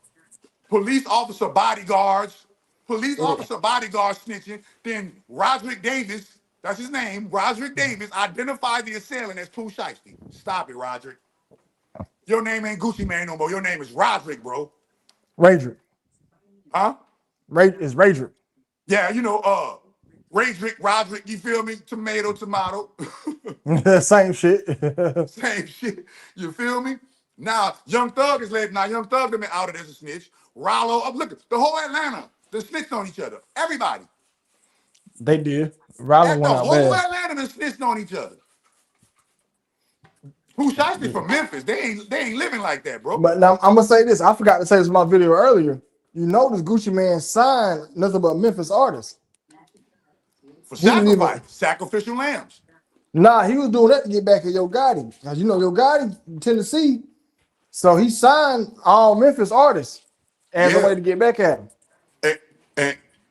police officer bodyguards snitching. Then Roderick Davis, that's his name, Roderick Davis, identified the assailant as Pooh Shiesty. Stop it, Roderick. Your name ain't Gucci Mane no more. Your name is Roderick, bro. Radrick. Huh? It's Radrick. Yeah, Roderick, you feel me? Tomato. Same shit. Same shit. You feel me? Now, Young Thug is late. Now, Young Thug been outed as a snitch. Rollo, look, the whole Atlanta, they snitched on each other. Everybody. They did. Rollo went out The whole bad. Atlanta been snitched on each other. Pooh Shiesty from Memphis. They ain't living like that, bro. But now I'm gonna say this. I forgot to say this in my video earlier. You notice Gucci Mane signed nothing but Memphis artists. For sacrifice, sacrificial lambs. Nah, he was doing that to get back at Yo Gotti. Cause you know Yo Gotti, Tennessee. So he signed all Memphis artists as a way to get back at him.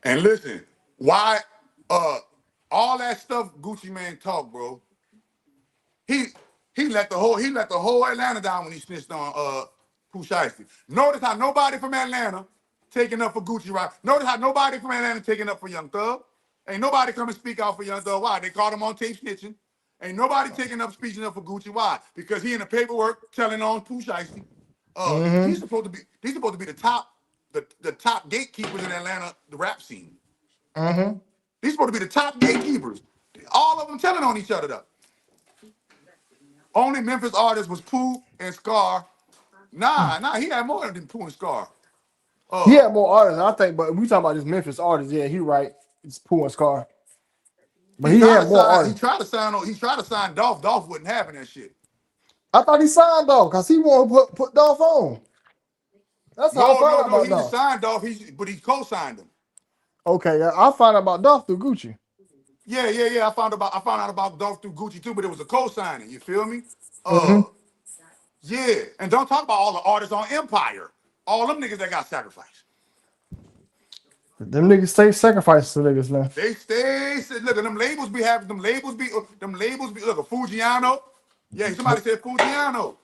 And listen, why all that stuff Gucci Mane talk, bro. He let the whole Atlanta down when he snitched on Pooh Shiesty. Notice how nobody from Atlanta taking up for Gucci, right? Notice how nobody from Atlanta taking up for Young Thug. Ain't nobody come and speak out for Young Thug. Why? They caught him on tape snitching. Ain't nobody taking up speaking up for Gucci. Why? Because he in the paperwork telling on Pooh Shiesty. He's supposed to be the top gatekeepers in Atlanta, the rap scene. He's supposed to be the top gatekeepers. All of them telling on each other though. Only Memphis artist was Pooh and Scar. Nah, he had more than Pooh and Scar. He had more artists, I think, but we talking about this Memphis artist. Yeah, he right. It's Pooh and Scar. But He he tried had to more sign. artists. He tried to sign Dolph. Dolph wouldn't having that shit. I thought he signed Dolph because he wanted to put Dolph on. That's how I found out No. about He just Dolph. signed Dolph. But he co-signed him. Okay, I found out about Dolph through Gucci. Yeah. I found out about Dolph through Gucci too, but it was a co-signing. You feel me? Mm-hmm. Yeah. And don't talk about all the artists on Empire. All them niggas that got sacrificed. Them niggas stay sacrifices to niggas, man. They stay. Look, them labels be having them labels be. Look, a Fujiano. Yeah, somebody said Fujiano.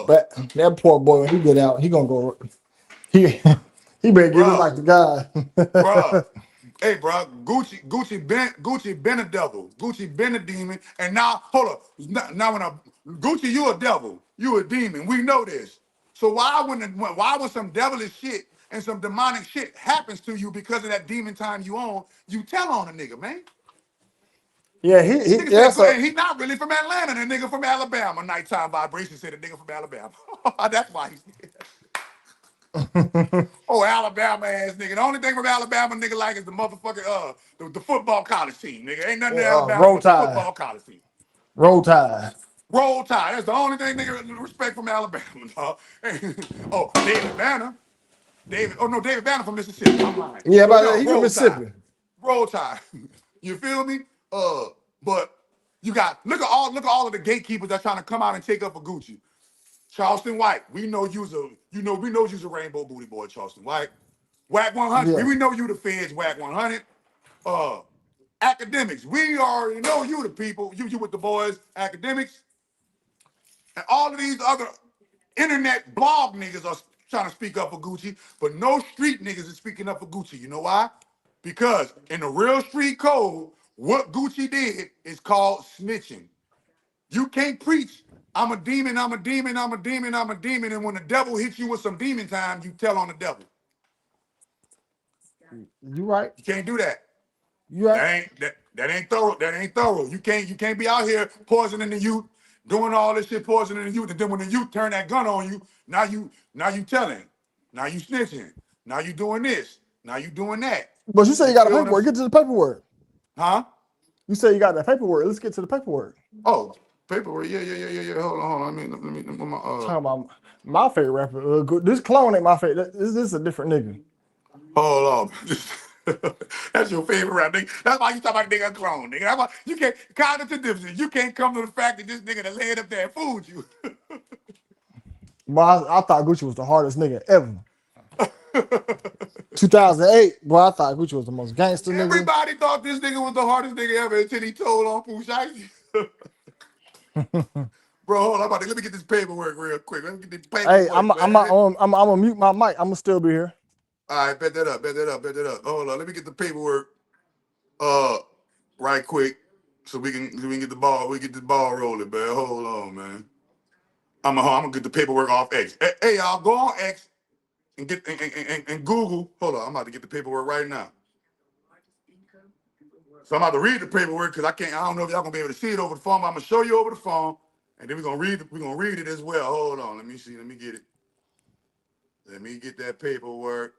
But that poor boy, when he get out, he gonna go. He he better get his life to God. Bruh. Hey, bro, Gucci been a devil. Gucci been a demon. And now, hold up. Now Gucci, you a devil. You a demon. We know this. So why when some devilish shit and some demonic shit happens to you because of that demon time you on, you tell on a nigga, man? Yeah, Nigga yeah. said, So and he not really from Atlanta. The nigga from Alabama. Nighttime vibration said a nigga from Alabama. That's why he's oh, Alabama ass nigga. The only thing from Alabama nigga like is the motherfucking the football college team, nigga. Ain't nothing in Alabama Roll but the Tide, football college team. Roll Tide. Roll Tide. That's the only thing nigga respect from Alabama, dog. Oh, David Banner. David Banner from Mississippi. I'm lying. Yeah, But but no, he from Roll Tide. Mississippi. Roll Tide. You feel me? But you got look at all of the gatekeepers that trying to come out and take up for Gucci. Charleston White, we know you's a rainbow booty boy, Charleston White. Whack 100, Yeah, we know you the feds, Whack 100. Academics, we already know you the people, you with the boys, academics. And all of these other internet blog niggas are trying to speak up for Gucci, but no street niggas is speaking up for Gucci. You know why? Because in the real street code, what Gucci did is called snitching. You can't preach, I'm a demon, I'm a demon, I'm a demon, I'm a demon, and when the devil hits you with some demon time, you tell on the devil. you right. You can't do that. You right. That ain't thorough. That ain't thorough. You can't be out here poisoning the youth, doing all this shit, poisoning the youth, and then when the youth turn that gun on you, now you telling, now you snitching, now you doing this, now you doing that. But you say you You got the feel what I'm paperwork. saying? Get to the paperwork. Huh? You say you got the paperwork. Let's get to the paperwork. Oh, paperwork. Yeah. Hold on. Let me. Talking about my favorite rapper. This clone ain't my favorite. This is a different nigga. Hold on. That's your favorite rap, nigga. That's why you talk about nigga clone, nigga. That's why you can't counter the difference. You can't come to the fact that this nigga that laid up there and fooled you. But I thought Gucci was the hardest nigga ever. 2008, boy, I thought Gucci was the most gangster nigga. Everybody thought this nigga was the hardest nigga ever until he told on Pooh Shiesty. Bro, hold on. Let me get this paperwork real quick. Let me get this Hey, paperwork, man. I'm gonna mute my mic. I'm gonna still be here. All right, bet that up. Hold on. Let me get the paperwork right quick so we can get this ball rolling, man. Hold on, man. I'm gonna get the paperwork off X. Hey, y'all, go on X and get and Google. Hold on, I'm about to get the paperwork right now. So I'm about to read the paperwork because I don't know if y'all gonna be able to see it over the phone, but I'm gonna show you over the phone, and then we're gonna read it as well. Hold on, let me see, let me get it. Let me get that paperwork.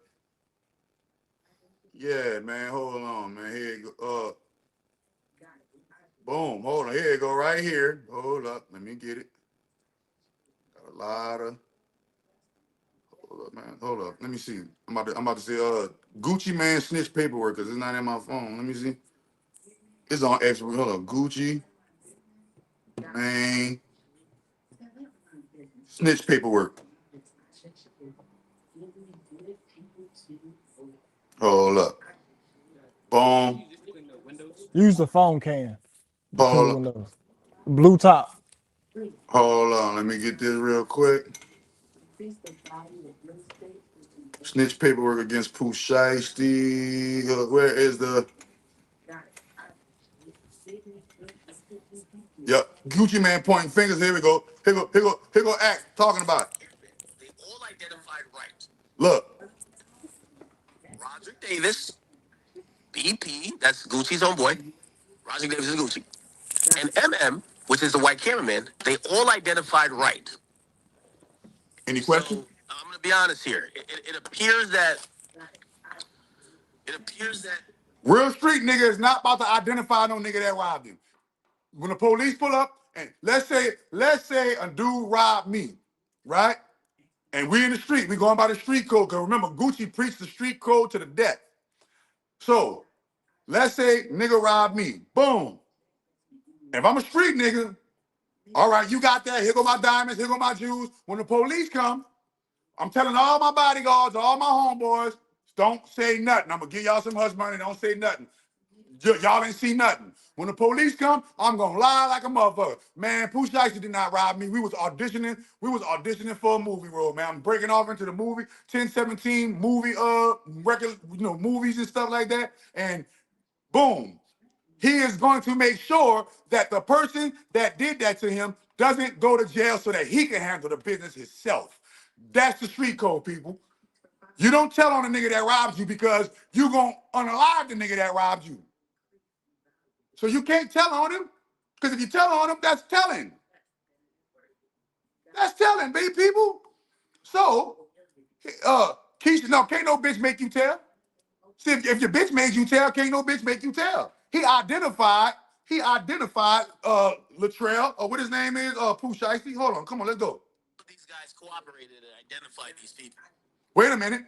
Yeah, man, hold on, man. Here you go. Boom, hold on. Here you go, right here. Hold up, let me get it. Got a lot of. Hold up, man. Hold up. Let me see. I'm about to say Gucci man snitch paperwork because it's not in my phone. Let me see. It's on X. Hold up. Gucci man snitch paperwork. Hold up. Boom. Use the phone can between Hold the up. windows. Blue top. Hold on. Let me get this real quick. Snitch paperwork against Pooh Shiesty. Where is the? Yep. Gucci man pointing fingers. Here we go. Here go Act talking about it. They all identified right. Look. Roger Davis, BP, that's Gucci's homeboy. Roger Davis is Gucci. And MM, which is the white cameraman, they all identified right. Any questions? So, I'm gonna be honest here. It appears that Real street nigga is not about to identify no nigga that robbed him. When the police pull up, and let's say a dude robbed me, right? And we in the street, we going by the street code, because remember, Gucci preached the street code to the death. So, let's say nigga robbed me, boom. If I'm a street nigga, all right, you got that, here go my diamonds, here go my jewels. When the police come, I'm telling all my bodyguards, all my homeboys, don't say nothing. I'm gonna give y'all some hush money, don't say nothing. Y'all ain't see nothing. When the police come, I'm gonna lie like a motherfucker. Man, Pooh Shiesty did not rob me. We was auditioning for a movie role, man. I'm breaking off into the movie, 1017 movie, record, movies and stuff like that. And boom, he is going to make sure that the person that did that to him doesn't go to jail so that he can handle the business himself. That's the street code, people. You don't tell on the nigga that robs you because you gonna unalive the nigga that robbed you. So you can't tell on him, because if you tell on him, that's telling. That's telling, baby people. So, Keisha, no, can't no bitch make you tell. See, if your bitch made you tell, can't no bitch make you tell. He identified Latrell, or what his name is, Pooh Shiesty. Hold on, come on, let's go. These guys cooperated and identified these people. Wait a minute.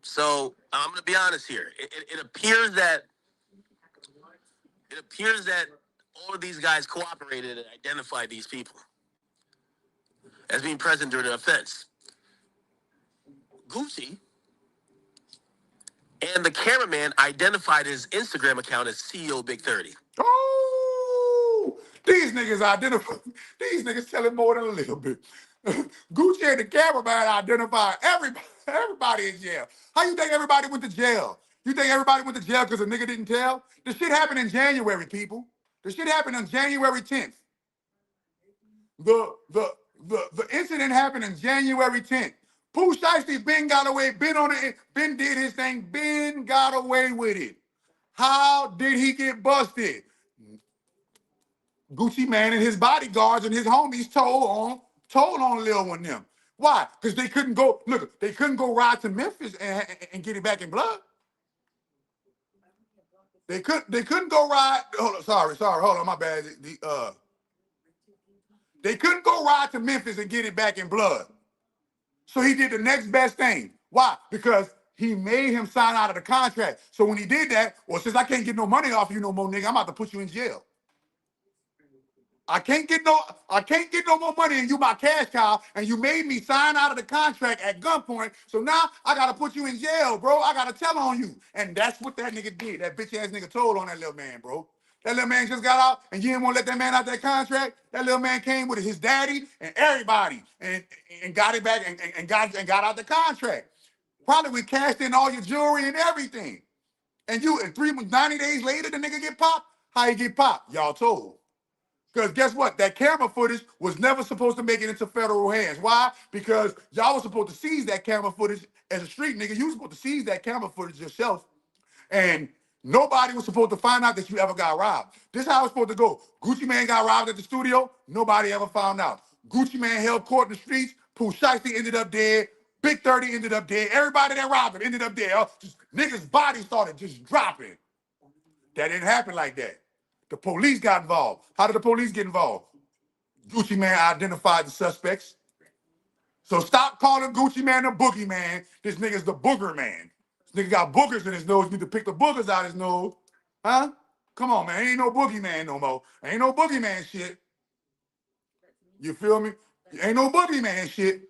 So I'm gonna be honest here. It appears that all of these guys cooperated and identified these people as being present during the offense. Gucci and the cameraman identified his Instagram account as CEO Big 30. Oh, these niggas identify. These niggas telling more than a little bit. Gucci and the cameraman identified everybody in jail. How you think everybody went to jail? You think everybody went to jail because a nigga didn't tell? The shit happened in January, people. The shit happened on January 10th. The incident happened on January 10th. Pooh Shiesty Ben got away, Ben did his thing, Ben got away with it. How did he get busted? Gucci Man and his bodyguards and his homies told on Lil one them. Why? Because they couldn't go ride to Memphis and get it back in blood. They couldn't go ride. Hold on, sorry, hold on, my bad. They couldn't go ride to Memphis and get it back in blood. So he did the next best thing. Why? Because he made him sign out of the contract. So when he did that, well, since I can't get no money off you no more, nigga, I'm about to put you in jail. I can't get no more money and you my cash cow, and you made me sign out of the contract at gunpoint. So now I gotta put you in jail, bro. I gotta tell on you. And that's what that nigga did. That bitch ass nigga told on that little man, bro. That little man just got out and you didn't want to let that man out that contract. That little man came with his daddy and everybody and got it back and got out the contract. Probably we cashed in all your jewelry and everything. And 90 days later, the nigga get popped. How he get popped? Y'all told. Because guess what? That camera footage was never supposed to make it into federal hands. Why? Because y'all was supposed to seize that camera footage as a street nigga. You was supposed to seize that camera footage yourself. And nobody was supposed to find out that you ever got robbed. This is how it's supposed to go. Gucci Man got robbed at the studio. Nobody ever found out. Gucci Man held court in the streets. Pooh Shiesty ended up dead. Big 30 ended up dead. Everybody that robbed him ended up dead. Niggas' bodies started just dropping. That didn't happen like that. The police got involved. How did the police get involved? Gucci Man identified the suspects. So stop calling Gucci Man the boogie man. This nigga's the booger man. This nigga got boogers in his nose. You need to pick the boogers out his nose. Huh? Come on, man. Ain't no boogie man no more. Ain't no boogie man shit. You feel me? Ain't no boogie man shit.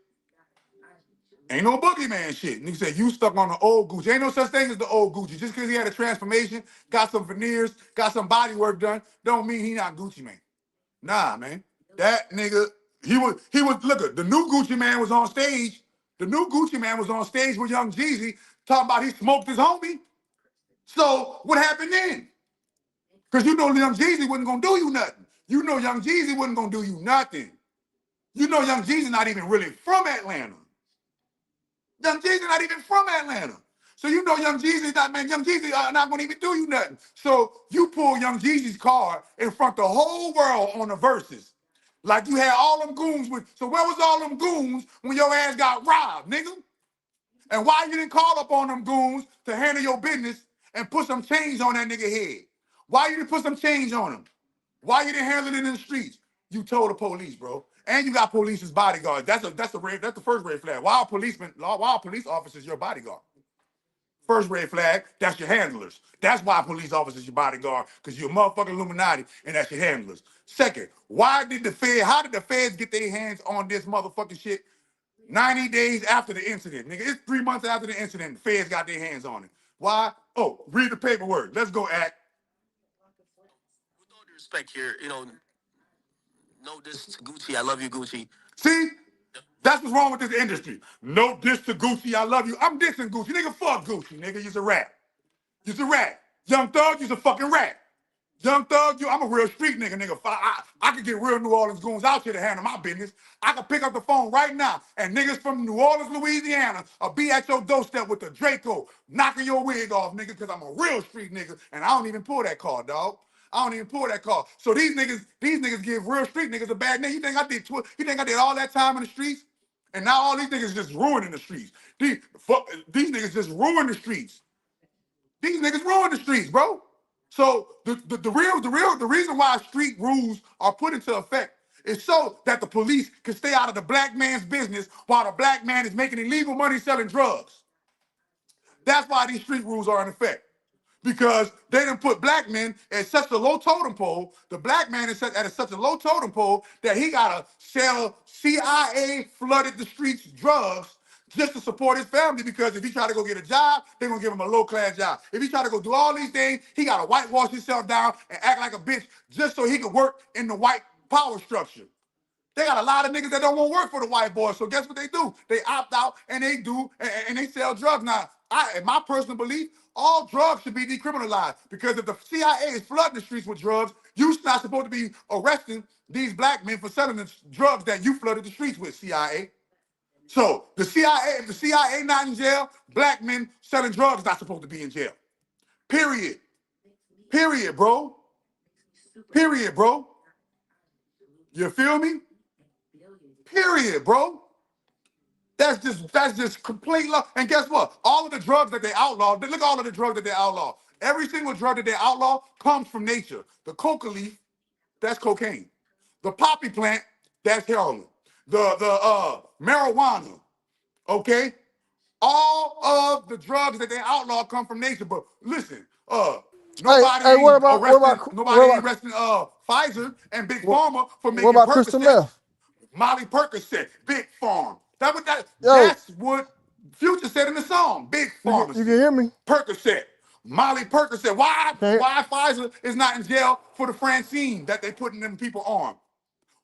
Ain't no boogeyman shit. Nigga said, you stuck on the old Gucci. Ain't no such thing as the old Gucci. Just because he had a transformation, got some veneers, got some body work done, don't mean he not Gucci Man. Nah, man. That nigga, he was, look, the new Gucci Man was on stage. The new Gucci Man was on stage with Young Jeezy talking about he smoked his homie. So what happened then? Because you know Young Jeezy wasn't going to do you nothing. You know Young Jeezy wasn't going to do you nothing. You know Young Jeezy not even really from Atlanta. Young Jeezy not even from Atlanta. So you know Young Jeezy not going to even do you nothing. So you pull Young Jeezy's card in front of the whole world on the verses. Like you had all them goons with. So where was all them goons when your ass got robbed, nigga? And why you didn't call up on them goons to handle your business and put some change on that nigga head? Why you didn't put some change on him? Why you didn't handle it in the streets? You told the police, bro. And you got police as bodyguards. That's the first red flag. Why are police officers your bodyguard? First red flag, that's your handlers. That's why police officers your bodyguard, because you're a motherfucking Illuminati, and that's your handlers. Second, how did the feds get their hands on this motherfucking shit 90 days after the incident? Nigga, it's 3 months after the incident, the feds got their hands on it. Why? Oh, read the paperwork. Let's go, Act. With all due respect here, no diss to Gucci. I love you, Gucci. See? That's what's wrong with this industry. No diss to Gucci, I love you. I'm dissing Gucci. Nigga, fuck Gucci, nigga. You's a rat. You's a rat. Young Thug, you's a fucking rat. Young Thug, I'm a real street nigga. I could get real New Orleans goons out here to handle my business. I could pick up the phone right now, and niggas from New Orleans, Louisiana, will be at your doorstep with the Draco, knocking your wig off, nigga, because I'm a real street nigga, and I don't even pull that car, dog. I don't even pull that car. So these niggas give real street niggas a bad name. You think I did all that time in the streets? And now all these niggas just ruining the streets. These niggas just ruin the streets. These niggas ruin the streets, bro. So the reason why street rules are put into effect is so that the police can stay out of the black man's business while the black man is making illegal money selling drugs. That's why these street rules are in effect. Because they done put black men at such a low totem pole, the black man is at such a low totem pole that he gotta sell CIA flooded the streets drugs just to support his family, because if he try to go get a job, they're gonna give him a low-class job. If he try to go do all these things, he gotta whitewash himself down and act like a bitch just so he can work in the white power structure. They got a lot of niggas that don't want to work for the white boys, so guess what they do? They opt out and they do, and they sell drugs. Now, in my personal belief, all drugs should be decriminalized, because if the CIA is flooding the streets with drugs, you're not supposed to be arresting these black men for selling the drugs that you flooded the streets with, CIA. So if the CIA not in jail, black men selling drugs not supposed to be in jail. Period. Period, bro. Period, bro. You feel me? Period, bro. That's just complete love. And guess what? All of the drugs that they outlaw, look at all of the drugs that they outlaw. Every single drug that they outlaw comes from nature. The coca leaf, that's cocaine. The poppy plant, that's heroin. The marijuana, okay? All of the drugs that they outlaw come from nature. But listen, nobody ain't arresting Pfizer and Big Pharma for making Percocet. Molly Percocet, Big Farm. That's what Future said in the song. Big Pharmacy. You can hear me? Percocet. Molly Percocet. Why Pfizer is not in jail for the Francine that they putting them people on?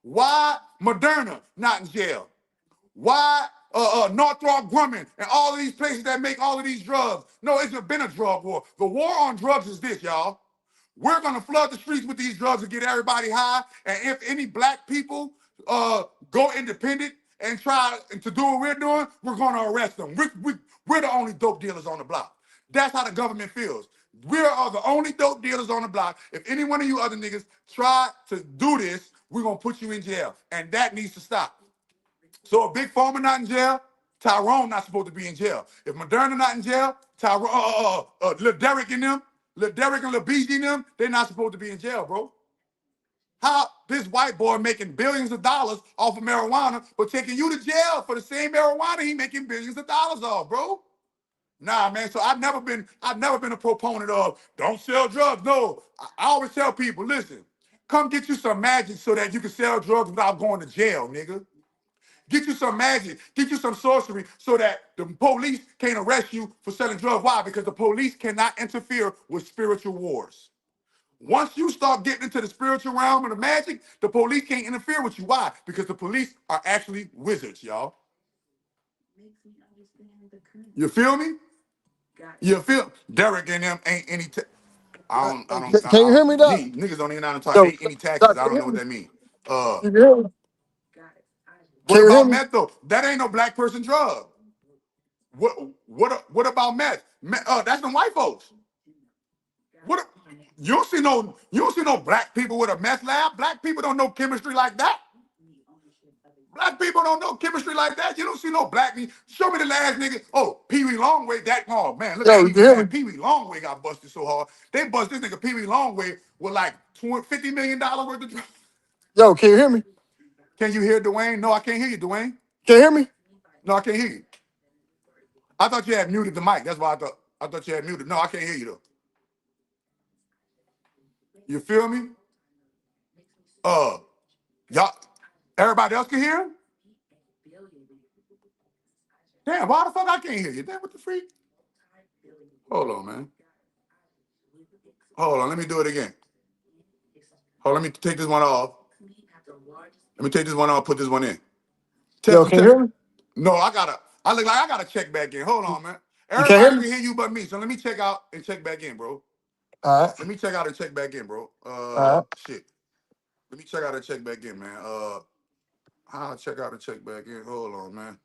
Why Moderna not in jail? Why Northrop Grumman and all of these places that make all of these drugs? No, it's been a drug war. The war on drugs is this, y'all. We're going to flood the streets with these drugs to get everybody high. And if any black people go independent and try to do what we're doing, we're going to arrest them. We're the only dope dealers on the block. That's how the government feels. We are the only dope dealers on the block. If any one of you other niggas try to do this, we're going to put you in jail. And that needs to stop. So if Big Pharma not in jail, Tyrone not supposed to be in jail. If Moderna not in jail, Lil Derek and them, Lil Derek and Lil BG and them, they're not supposed to be in jail, bro. How this white boy making billions of dollars off of marijuana, but taking you to jail for the same marijuana he making billions of dollars off, bro? Nah, man. So I've never been a proponent of don't sell drugs. No, I always tell people, listen, come get you some magic so that you can sell drugs without going to jail, nigga. Get you some magic, get you some sorcery so that the police can't arrest you for selling drugs. Why? Because the police cannot interfere with spiritual wars. Once you start getting into the spiritual realm and the magic, the police can't interfere with you. Why? Because the police are actually wizards, y'all. You feel me? You feel Derek and them ain't any. Can you hear me, Doc? Niggas don't even know how to talk. Ain't any taxes. I don't know what that means. What about meth though? That ain't no black person drug. What about meth? That's them white folks. You don't see no black people with a meth lab. Black people don't know chemistry like that. Black people don't know chemistry like that. You don't see no black people. Show me the last nigga. Oh, Pee Wee Longway. That man, look at Pee Wee. Man, Pee Wee Longway got busted so hard. They bust this nigga Pee Wee Longway with like $50 million worth of drugs. Yo, can you hear me? Can you hear Dwayne? No, I can't hear you, Dwayne. Can you hear me? No, I can't hear you. I thought you had muted the mic. That's why I thought you had muted. No, I can't hear you though. You feel me? Y'all, everybody else can hear him? Damn, why the fuck I can't hear you? Damn, what the freak? Hold on, man. Hold on, let me do it again. Hold on, let me take this one off. Let me take this one off, put this one in. Yo, can you hear me? No, I look like I gotta check back in. Hold on, man. Everybody can hear you but me. So let me check out and check back in, bro. All right. Let me check out and check back in, bro. Shit. Let me check out and check back in, man. I'll check out and check back in. Hold on, man.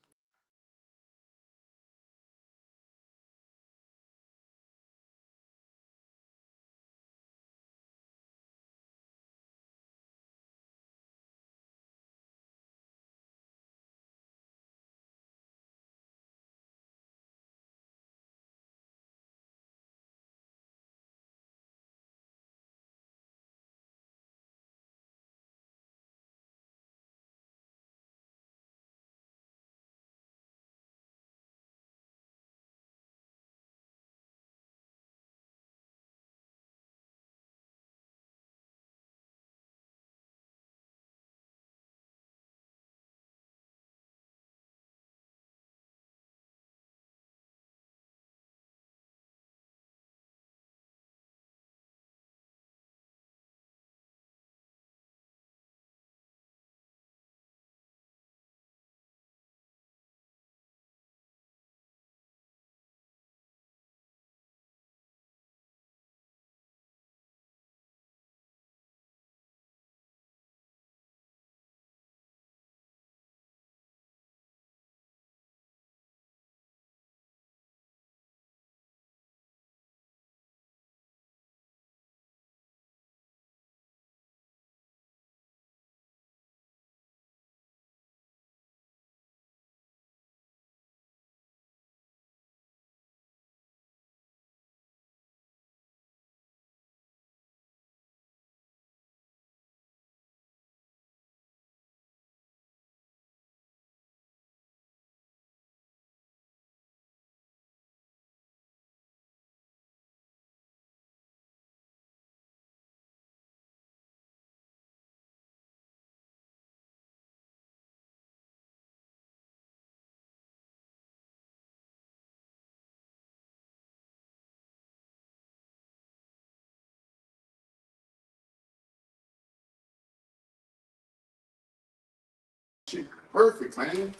Perfect, man.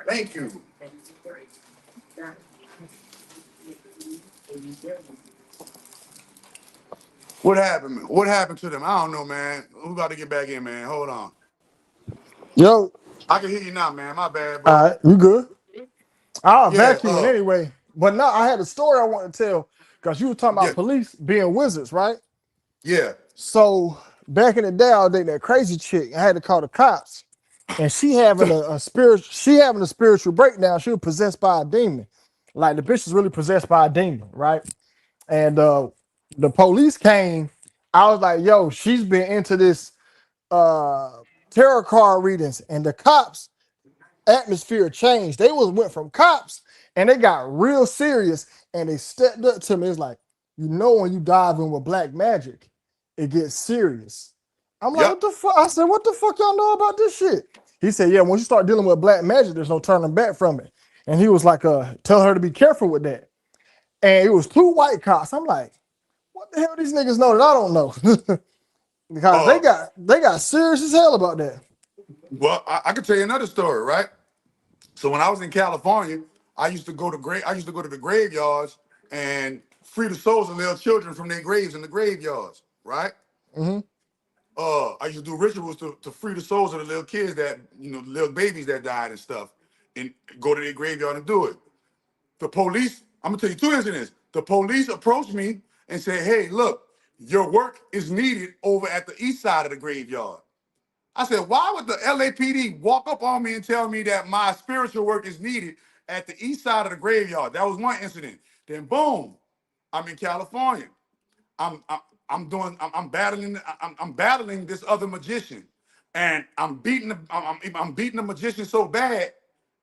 Thank you. What happened? What happened to them? I don't know, man. We got to get back in, man. Hold on. Yo. I can hear you now, man. My bad, bro. All right, you good? I was Yeah. vacuuming anyway. But now I had a story I want to tell because you were talking about police being wizards, right? Yeah. So back in the day, I was dating that crazy chick. I had to call the cops, and she having a spiritual breakdown. She was possessed by a demon. Like the bitch is really possessed by a demon, right? And the police came. I was like, yo, she's been into this tarot card readings, and the cops atmosphere changed. They went from cops and they got real serious, and they stepped up to me. It's like, you know, when you dive in with black magic, it gets serious. I'm like, what the fuck? I said, what the fuck y'all know about this shit? He said, yeah, once you start dealing with black magic, there's no turning back from it. And he was like, tell her to be careful with that. And it was 2 white cops. I'm like, what the hell these niggas know that I don't know? Because they got serious as hell about that. Well, I can tell you another story, right? So when I was in California, I used to go to the graveyards and free the souls of little children from their graves in the graveyards, right? Mm-hmm. I used to do rituals to free the souls of the little kids that, little babies that died and stuff, and go to their graveyard and do it. The police, I'm gonna tell you 2 incidents. The police approached me and said, hey, look, your work is needed over at the east side of the graveyard. I said, why would the LAPD walk up on me and tell me that my spiritual work is needed at the east side of the graveyard? That was one incident. Then boom, I'm in California. I'm battling this other magician, and I'm beating the magician so bad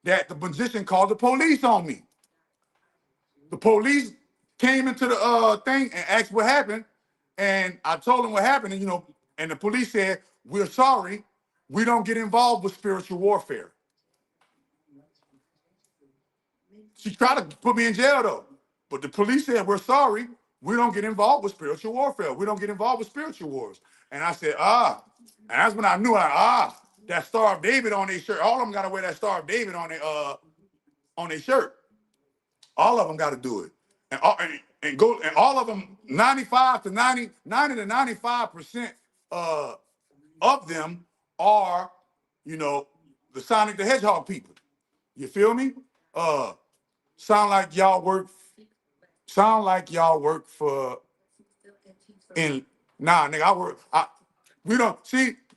that the magician called the police on me. The police came into the thing and asked what happened, and I told them what happened, and and the police said, "We're sorry, we don't get involved with spiritual warfare." She tried to put me in jail though, but the police said, "We're sorry, we don't get involved with spiritual warfare. We don't get involved with spiritual wars." And I said, and that's when I knew that Star of David on their shirt. All of them got to wear that Star of David on their shirt. All of them got to do it, and all of them 90 to 95% of them are, the Sonic the Hedgehog people. You feel me? Sound like y'all work for nigga,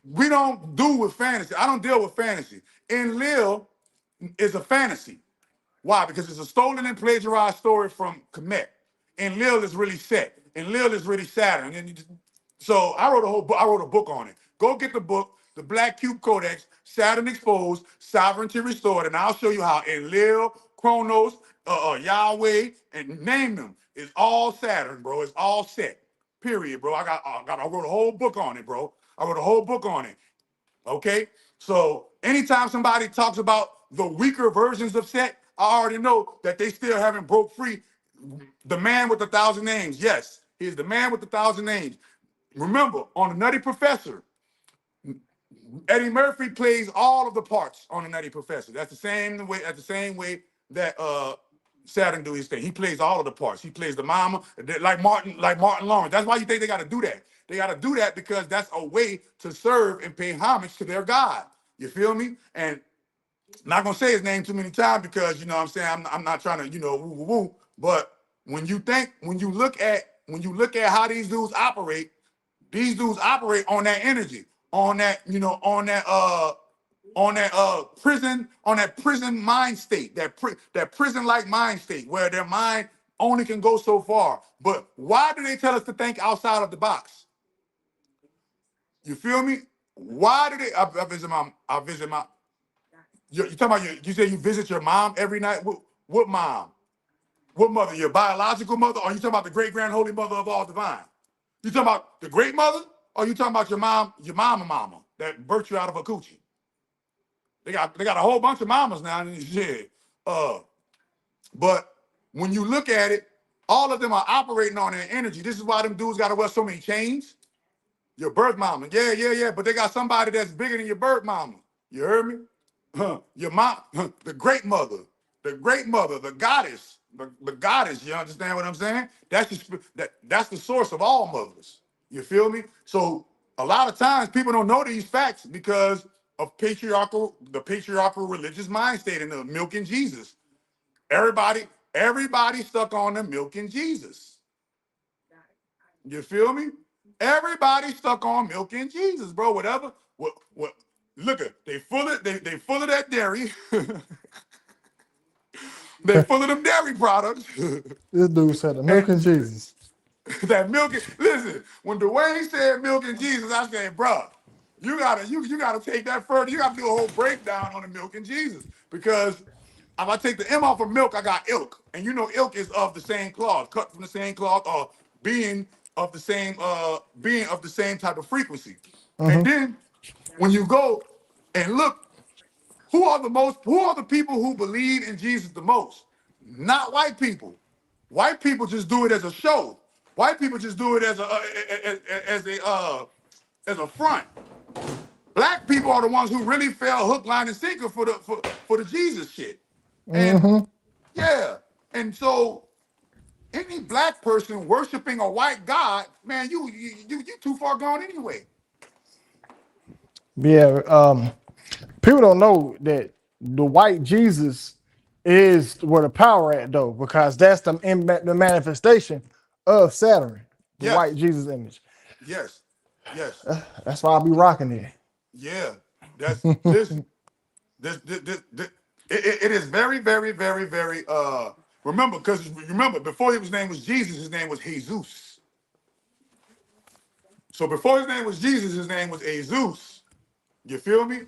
we don't do with fantasy. I don't deal with fantasy. Enlil is a fantasy. Why? Because it's a stolen and plagiarized story from Kemet. Enlil is really Set. Enlil is really Saturn. So I wrote a book on it. Go get the book, The Black Cube Codex, Saturn Exposed, Sovereignty Restored, and I'll show you how Enlil, Chronos, Yahweh, and name them. It's all Saturn, bro. It's all Set. Period, bro. I wrote a whole book on it, bro. I wrote a whole book on it. Okay? So anytime somebody talks about the weaker versions of Set, I already know that they still haven't broke free. The man with 1,000 names. Yes, he's the man with 1,000 names. Remember, on the Nutty Professor, Eddie Murphy plays all of the parts on the Nutty Professor. That's the same way that Saturn do his thing. He plays all of the parts. He plays the mama, like Martin Lawrence. That's why you think they got to do that. They got to do that because that's a way to serve and pay homage to their God. You feel me? And I'm not gonna say his name too many times because what I'm saying, I'm not trying to woo. But when you look at how these dudes operate on that energy, on that prison mind state, that prison-like mind state where their mind only can go so far. But why do they tell us to think outside of the box? You feel me? Why do they? I visit my. You talking about you say you visit your mom every night? What mom? What mother? Your biological mother? Or you talking about the great grand holy mother of all divine? You talking about the great mother? Or you talking about your mama that birthed you out of a coochie? They got a whole bunch of mamas now in this shit. But when you look at it, all of them are operating on their energy. This is why them dudes got to wear so many chains. Your birth mama, yeah. But they got somebody that's bigger than your birth mama. You heard me? Your mom, the great mother, the goddess, the goddess. You understand what I'm saying? That's the source of all mothers. You feel me? So a lot of times people don't know these facts because of the patriarchal religious mind state and the milking Jesus. Everybody stuck on the milking Jesus. You feel me? Everybody stuck on milking Jesus, bro. Whatever. What? Look at they full of that dairy. They full of them dairy products. This dude said the milk and Jesus. That milk. Listen, when Dwayne said milk and Jesus, I said, bro, you gotta take that further. You gotta do a whole breakdown on the milk and Jesus because if I take the M off of milk, I got ilk, and ilk is of the same cloth, cut from the same cloth, or being of the same type of frequency. And then when you go and look, who are the people who believe in Jesus the most? Not white people. White people just do it as a show. White people just do it as a front. Black people are the ones who really fell hook, line, and sinker for the Jesus shit. And yeah, and so any black person worshiping a white god, man, you too far gone anyway. Yeah, people don't know that the white Jesus is where the power at though, because that's the manifestation of Saturn, the Yes. white Jesus image. Yes. That's why I'll be rocking it. Yeah, that's listen. It is very, very, very, very. Remember, because remember, before his name was Jesus, his name was Jesus. So before his name was Jesus, his name was Jesus. You feel me?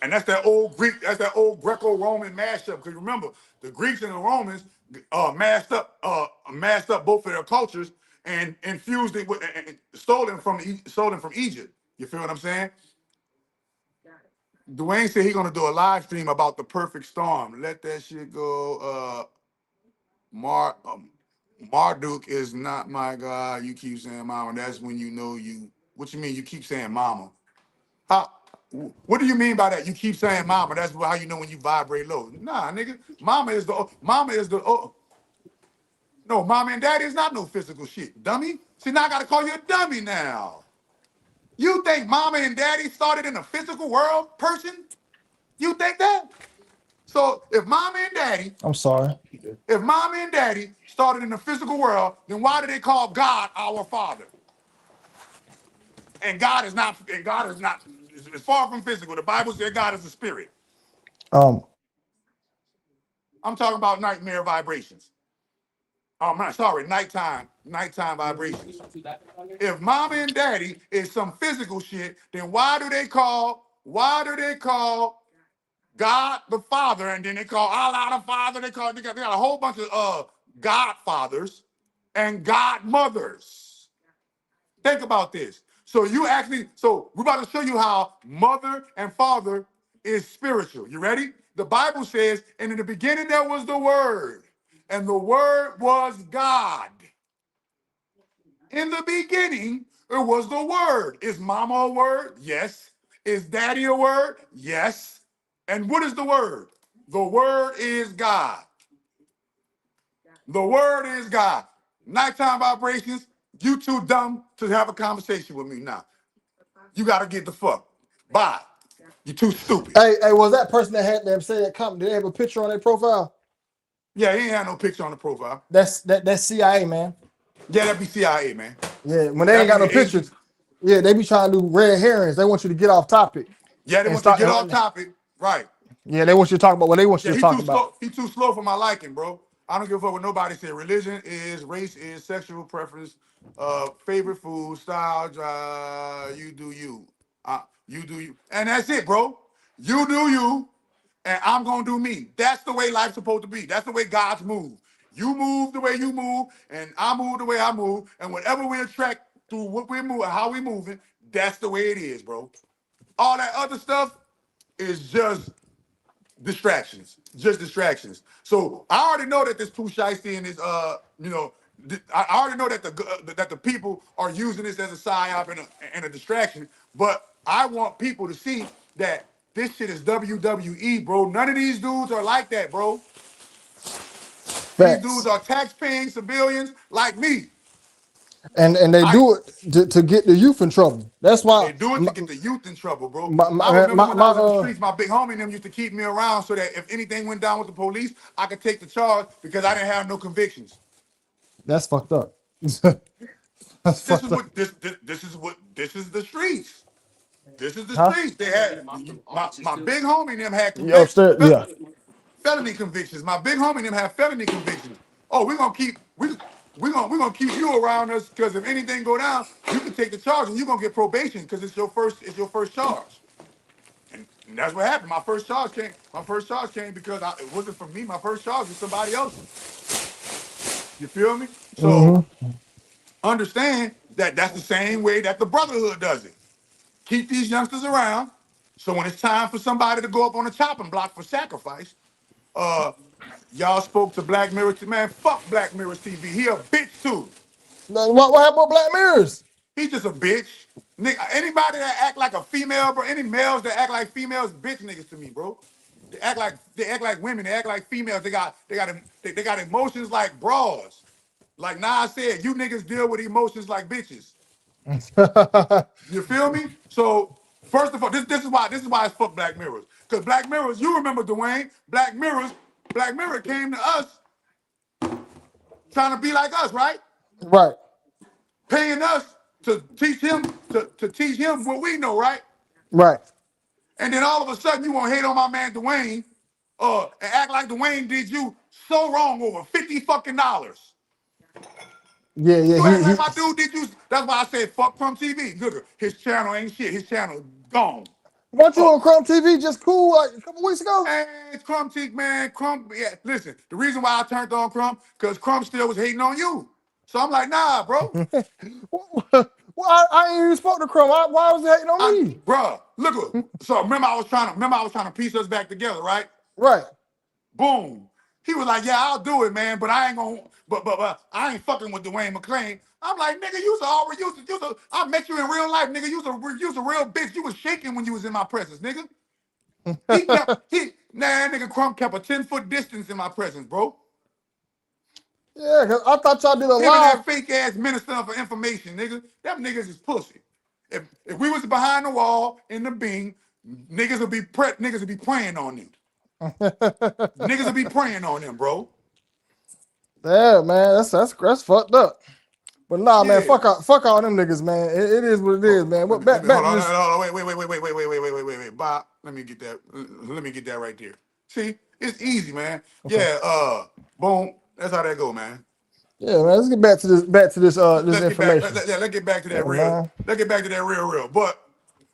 And that's that old Greek, that's that old Greco-Roman mashup. Because remember, the Greeks and the Romans masked up both of their cultures and infused it with and stolen from Egypt. You feel what I'm saying? Dwayne said he's gonna do a live stream about the perfect storm. Let that shit go. Marduk is not my God. You keep saying mama. That's when you know you. What you mean? You keep saying mama. How? What do you mean by that? You keep saying mama. That's how you know when you vibrate low. Nah, nigga. Mama is the. Oh, no, mama and daddy is not no physical shit, dummy. See, now I gotta call you a dummy now. You think mama and daddy started in a physical world, person? You think that? So if mama and daddy, I'm sorry. if mama and daddy started in the physical world, then why do they call God our Father? And God is not. And God is not. It's far from physical. The Bible says God is a spirit. Um, I'm talking about nightmare vibrations. Oh man, sorry, nighttime vibrations. If mama and daddy is some physical shit, then why do they call God the Father, and then they call Allah the Father? They got a whole bunch of godfathers and godmothers. Think about this. So we're about to show you how mother and father is spiritual. You ready? The Bible says, and in the beginning there was the Word, and the Word was God. In the beginning, it was the Word. Is mama a word? Yes. Is daddy a word? Yes. And what is the Word? The Word is God. The Word is God. Nighttime vibrations, you too dumb to have a conversation with me now. You got to get the fuck. Bye. You too stupid. hey, was that person that had them say that comment? Did they have a picture on their profile? Yeah, he ain't had no picture on the profile. That's CIA, man. Yeah, that be CIA, man. Yeah, when they That ain't be got no the picture, agents. yeah, they be trying to do red herrings. They want you to get off topic Yeah, they and want you to start. get off topic. Right. Yeah, they want you to talk about what they want you Yeah, to he talk too about. slow. He too slow for my liking, bro. I don't give a fuck what nobody said. Religion is, race is, sexual preference, favorite food, style, you do you. You do you. And that's it, bro. You do you, and I'm gonna do me. That's the way life's supposed to be. That's the way God's move. You move the way you move, and I move the way I move, and whatever we attract through what we're moving, how we moving, that's the way it is, bro. All that other stuff is just distractions. So I already know that this Pooh Shiesty and this, I already know that the people are using this as a psyop and a distraction. But I want people to see that this shit is WWE, bro. None of these dudes are like that, bro. These dudes Facts. are tax-paying civilians like me. And they I do it to get the youth in trouble. That's why They do it to get the youth in trouble, bro. my I my, remember my, when I my was in the streets, my big homie and them used to keep me around so that if anything went down with the police, I could take the charge because I didn't have no convictions. that's fucked up. That's This is fucked up. what this is the streets. This is the Huh? streets. They had my big homie and them had You upstairs? Yeah. felony convictions. My big homie and them have felony convictions. Oh, we're gonna keep you around us because if anything go down, you can take the charge and you're gonna get probation because it's your first charge. And that's what happened. My first charge came because it wasn't for me. My first charge was somebody else's. You feel me? So Mm-hmm. understand that that's the same way that the brotherhood does it. Keep these youngsters around. So when it's time for somebody to go up on the chopping block for sacrifice, uh, y'all spoke to Black Mirror. Man, fuck Black Mirror TV. He a bitch too. What happened with Black Mirrors? He's just a bitch. Anybody that act like a female, bro, any males that act like females, bitch niggas to me, bro. They act like women. They act like females. They got emotions like bras. Like Nas said, you niggas deal with emotions like bitches. You feel me? So first of all, this is why it's fuck Black Mirrors. Because Black Mirrors, you remember Dwayne? Black Mirror came to us trying to be like us, right? Right. Paying us to teach him what we know, right? Right. And then all of a sudden you want to hate on my man Dwayne, and act like Dwayne did you so wrong over $50 fucking. Yeah, You act he like my dude did you. That's why I said fuck Crumb TV. Look, his channel ain't shit. His channel gone. weren't you Fuck. on Chrome TV just cool like a couple weeks ago? Man, Crumb TV, man, Crumb. Yeah, listen. The reason why I turned on Crumb because Crumb still was hating on you. So I'm like, nah, bro. Well, I ain't even spoke to Chrome. Why was he hating on me? Bruh, look. So remember I was trying to piece us back together, right? Right. Boom. He was like, yeah, I'll do it, man, but I ain't gonna, but I ain't fucking with Dwayne McClain. I'm like, nigga, I met you in real life, nigga. You was a real bitch. You was shaking when you was in my presence, nigga. Nigga Crump kept a 10-foot distance in my presence, bro. Yeah, because I thought y'all did a Him and live. that fake ass minister for information, nigga. Them niggas is pussy. If we was behind the wall in the Bing, niggas would be praying on them. Niggas would be praying on them, bro. Yeah, man, that's fucked up. But nah, man, Yeah. fuck all them niggas, man. It is what it is, man. What back Hold to on, this? hold on, wait, Bob. Let me get that. Let me get that right there. See, it's easy, man. Okay. Yeah, boom. That's how that go, man. Yeah, man. Let's get back to this this Let's get back. information. Let's get back to that Yeah, real. man. Let's get back to that real. But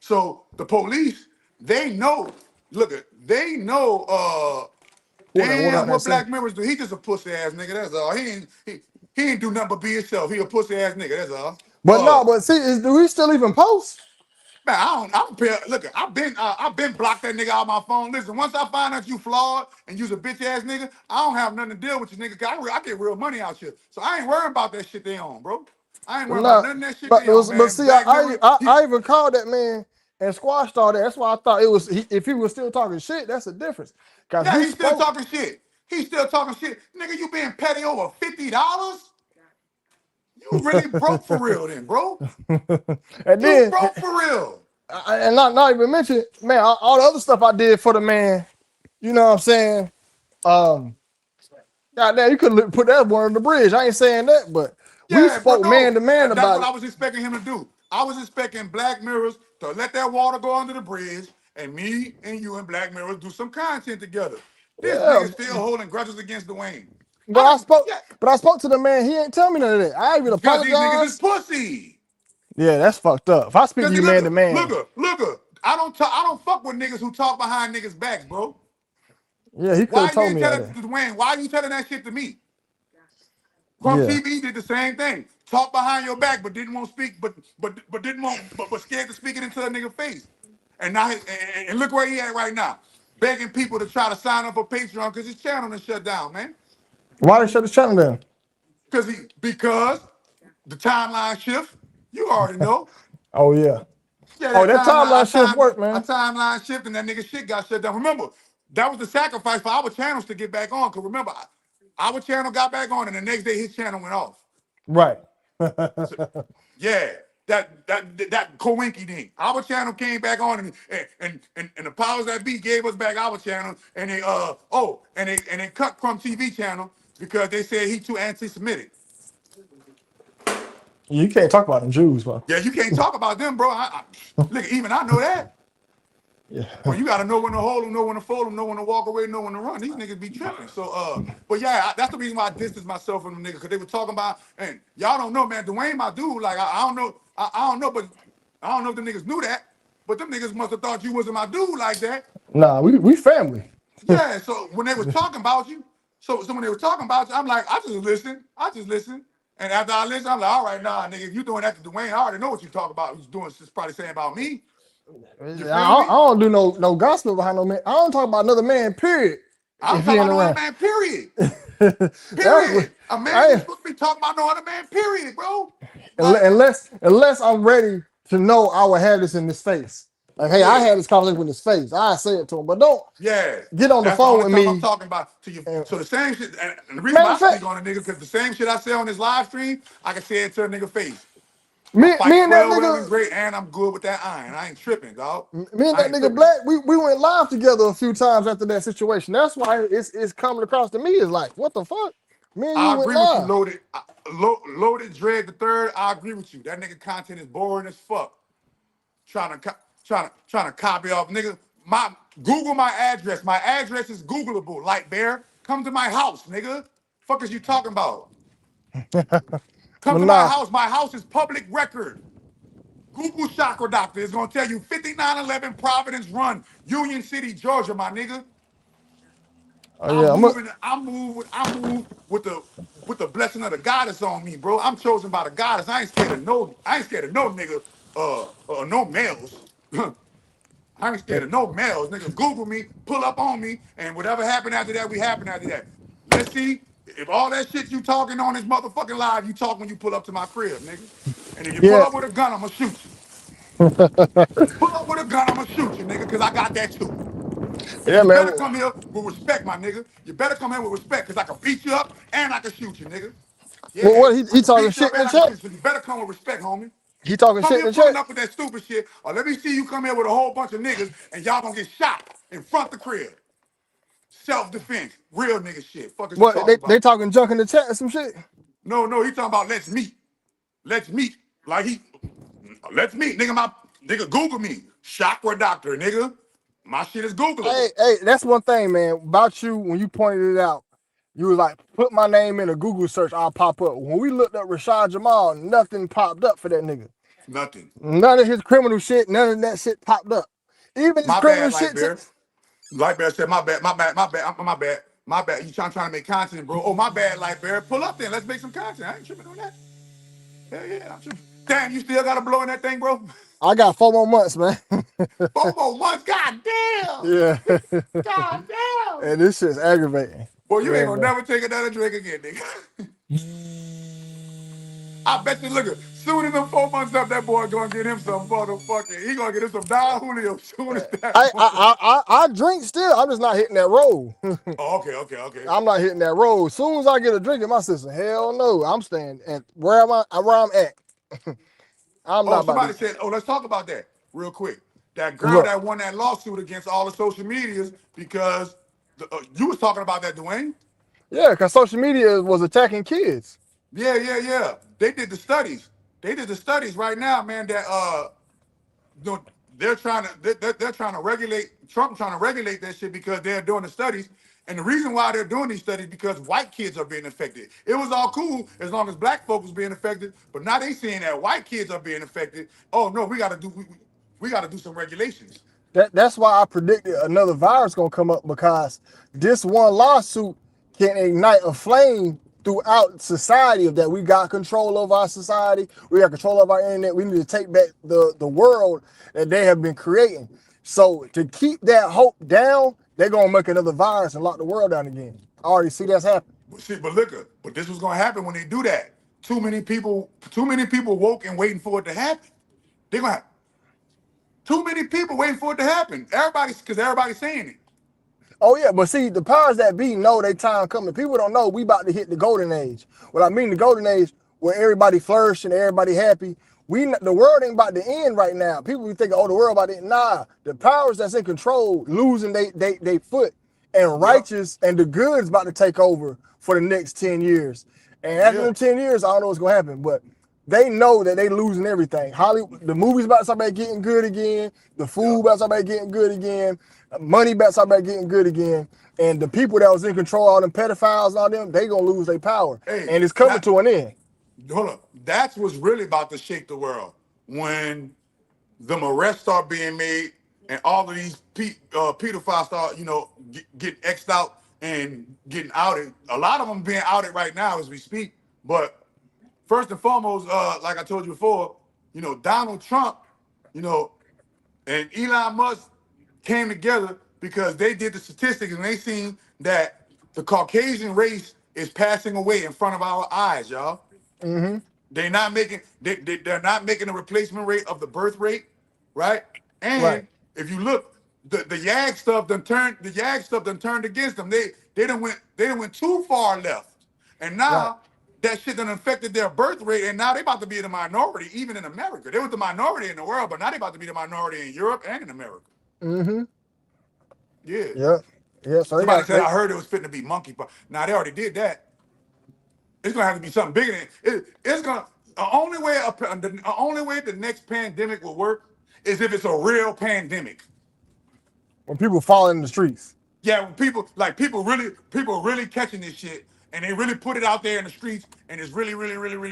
so the police, they know. Look at, they know. Pour that water out Damn, that what sink. Black Mirrors do? He just a pussy ass nigga. That's all. He ain't do nothing but be himself. He a pussy ass nigga. That's all. But no, but see, do he still even post? Man, look, I've been blocked that nigga out my phone. Listen, once I find out you flawed and you's a bitch ass nigga, I don't have nothing to deal with you nigga. 'Cause I get real money out here. So I ain't worrying about that shit they on, bro. I ain't But worrying about no, none of that shit but they on, man. see, Black Mirror, I even called that man and squashed all that. That's why I thought it was if he was still talking shit, that's a difference. Cause yeah, he he's still spoke. talking shit. He's still talking shit. Nigga, you being petty over $50? You really broke for real then, bro. And You then broke for real. and not even mention, man, all the other stuff I did for the man. You know what I'm saying? Um, goddamn, you could put that one on the bridge. I ain't saying that, but we Yeah, bro, spoke man no. to man That's about what it. I was expecting him to do. I was expecting Black Mirrors to let that water go under the bridge and me and you and Black Mirrors do some content together. This Yeah, nigga still holding grudges against Dwayne. but Yeah, I spoke to the man. He ain't tell me none of that. I even because these niggas is apologized. pussy. Yeah, that's fucked up. If I speak to Because you man to man, look her. I don't fuck with niggas who talk behind niggas' backs, bro. yeah, he could have Why you told ain't me all telling it that. to Dwayne? Why you telling that shit to me? Crump Yeah. TV did the same thing. Talk behind your back, but didn't want to speak, but didn't want, but scared to speak it into a nigga face. And now, and look where he at right now, begging people to try to sign up for Patreon because his channel is shut down, man. Why they shut his channel down? Because the timeline shift. You already know. Oh yeah. Yeah, Oh, that that timeline, timeline shift work, a man. timeline shift, and that nigga shit got shut down. Remember, that was the sacrifice for our channels to get back on. Cause remember, our channel got back on, and the next day his channel went off. Right. So, yeah, that coinky thing. Our channel came back on, and the powers that be gave us back our channel, and they cut Crumb TV channel because they said he too anti-Semitic. You can't talk about them Jews, bro. Yeah, you can't talk about them, bro. Look, even I know that. Yeah. Well, you gotta know when to hold them, know when to fold them, know when to walk away, know when to run. These niggas be tripping. So, but yeah, that's the reason why I distanced myself from them niggas, because they were talking about, and y'all don't know, man, Dwayne, my dude, like, I don't know, I don't know, but I don't know if them niggas knew that, but them niggas must have thought you wasn't my dude like that. Nah, we family. Yeah, so when they was talking about you, so when they were talking about you, I'm like, I just listen. And after I listen, I'm like, all right, nah, nigga, if you doing that to Dwayne, I already know what you talk about. He's doing, just probably saying about me. You feel I me? don't do no gospel behind no man. I don't talk about another man, period. I'm If he talking ain't about no other around. man, period. That, Period. A man I ain't supposed to be talking about no other man, period, bro. Like, unless I'm ready to know I will have this in this face. Like, hey, I yeah, had this conversation with his face. I say it to him, but don't yeah. get on the That's the phone only with time I'm me. talking about to you. And, So the same shit, and the reason matter why of I speak fact, on a nigga, because the same shit I say on this live stream, I can say it to a nigga face. I me fight and that 12 well and nigga, great, and I'm good with that iron. I ain't tripping, dog. me and I that ain't nigga tripping. Black, we went live together a few times after that situation. That's why it's coming across to me. It's like, what the fuck? Me and you I went agree with you, live. Loaded. Loaded Dread the third. I agree with you. That nigga content is boring as fuck. trying to copy off, nigga. Google my address. My address is Googleable. Light Bear, come to my house, nigga. Fuck is you talking about? Come But to my nah, house. My house is public record. Google Chakra Doctor. It's gonna tell you 5911 Providence Run, Union City, Georgia, my nigga. oh yeah, I move with the blessing of the goddess on me, bro. I'm chosen by the goddess. I ain't scared of no nigga, no males. I ain't scared of no males. Nigga, Google me, pull up on me, and whatever happened after that, we happen after that. Let's see if all that shit you talking on this motherfucking live, you talk when you pull up to my crib, nigga. And if you pull yeah, up with a gun, I'ma shoot you. Pull up with a gun, I'ma shoot you, nigga, because I got that too. And yeah, you better man. come here with respect, my nigga. You better come here with respect, because I can beat you up and I can shoot you, nigga. Yeah, What I he can talking beat you shit up in the and I can chat? shoot you. So you better come with respect, homie. He talking Come shit in here the pulling chat? up with that stupid shit, or let me see you come here with a whole bunch of niggas and y'all gonna get shot in front the crib. Self-defense, real nigga shit. Fuck is you What talking they about? talking junk in the chat or some shit? No, he talking about let's meet. Let's meet. Like let's meet, nigga. Nigga, Google me. Chakra Doctor, nigga. My shit is Googleable. Hey, that's one thing, man, about you when you pointed it out. You was like, put my name in a Google search, I'll pop up. When we looked up Rashad Jamal, nothing popped up for that nigga. Nothing. None of his criminal shit, none of that shit popped up. Even his My criminal bad, Light shit. Bear. Light Bear said, my bad. My bad. You trying to make content, bro. Oh, my bad, Light Bear. Pull up then. Let's make some content. I ain't tripping on that. Hell yeah, I'm tripping. Damn, you still got to blow in that thing, bro? I got 4 more months, man. 4 more months? God damn. Yeah. God damn. And this shit's aggravating. Boy, you Yeah, ain't gonna man. never take another drink again, nigga. I bet you, look, soon as them 4 months up, that boy gonna get him some motherfucking, he gonna get him some Don Julio soon as that I drink still. I'm just not hitting that roll. Oh, okay. I'm not hitting that roll. As soon as I get a drink in my system, hell no. I'm staying at where I'm at. I'm not Oh, about somebody to. said, oh, let's talk about that real quick. That girl Look, that won that lawsuit against all the social medias because you was talking about that, Dwayne. yeah, because social media was attacking kids. Yeah. They did the studies. Right now, man. That you know, they're trying to regulate Trump trying to regulate that shit because they're doing the studies. And the reason why they're doing these studies because white kids are being affected. It was all cool as long as black folks was being affected, but now they seeing that white kids are being affected. Oh no, we got to do some regulations. That's why I predicted another virus gonna come up, because this one lawsuit can ignite a flame throughout society of that we got control of our society, we got control of our internet, we need to take back the world that they have been creating. So to keep that hope down, they're gonna make another virus and lock the world down again. I already see that's happening. But this was gonna happen when they do that. Too many people woke and waiting for it to happen. They're gonna have too many people waiting for it to happen. Everybody's saying it. Oh yeah, but see, the powers that be know they time coming. People don't know we about to hit the golden age. What I mean, the golden age where everybody flourishing, everybody happy. The world ain't about to end right now. People be thinking, oh, the world about to end. Nah, the powers that's in control losing they foot, and Yep. righteous and the good is about to take over for the next 10 years. And after Yeah. them 10 years, I don't know what's gonna happen, but they know that they losing everything. Hollywood, the movies about somebody getting good again, the food Yep. about somebody getting good again, money about somebody getting good again, and the people that was in control, all them pedophiles and all them, they gonna lose their power, Hey, and it's coming to an end. hold up. That's what's really about to shake the world when them arrests start being made and all of these pedophiles start, getting X'd out and getting outed. A lot of them being outed right now as we speak. But first and foremost, like I told you before, Donald Trump, you know, and Elon Musk came together because they did the statistics and they seen that the Caucasian race is passing away in front of our eyes, y'all. Mm-hmm. They're not making they're not making a replacement rate of the birth rate, right? Right. And if you look, the Yag stuff done turned against them. They done went too far left, and Right. now that shit done affected their birth rate, and now they about to be the minority even in America. They was the minority in the world, but now they about to be the minority in Europe and in America. Mm-hmm. Yeah. Yeah. Yeah. So Somebody said I heard it was fitting to be monkeypox. Now they already did that. It's gonna have to be something bigger than it. It's gonna the only way the next pandemic will work is if it's a real pandemic. When people fall in the streets. Yeah, when people really catching this shit and they really put it out there in the streets and it's really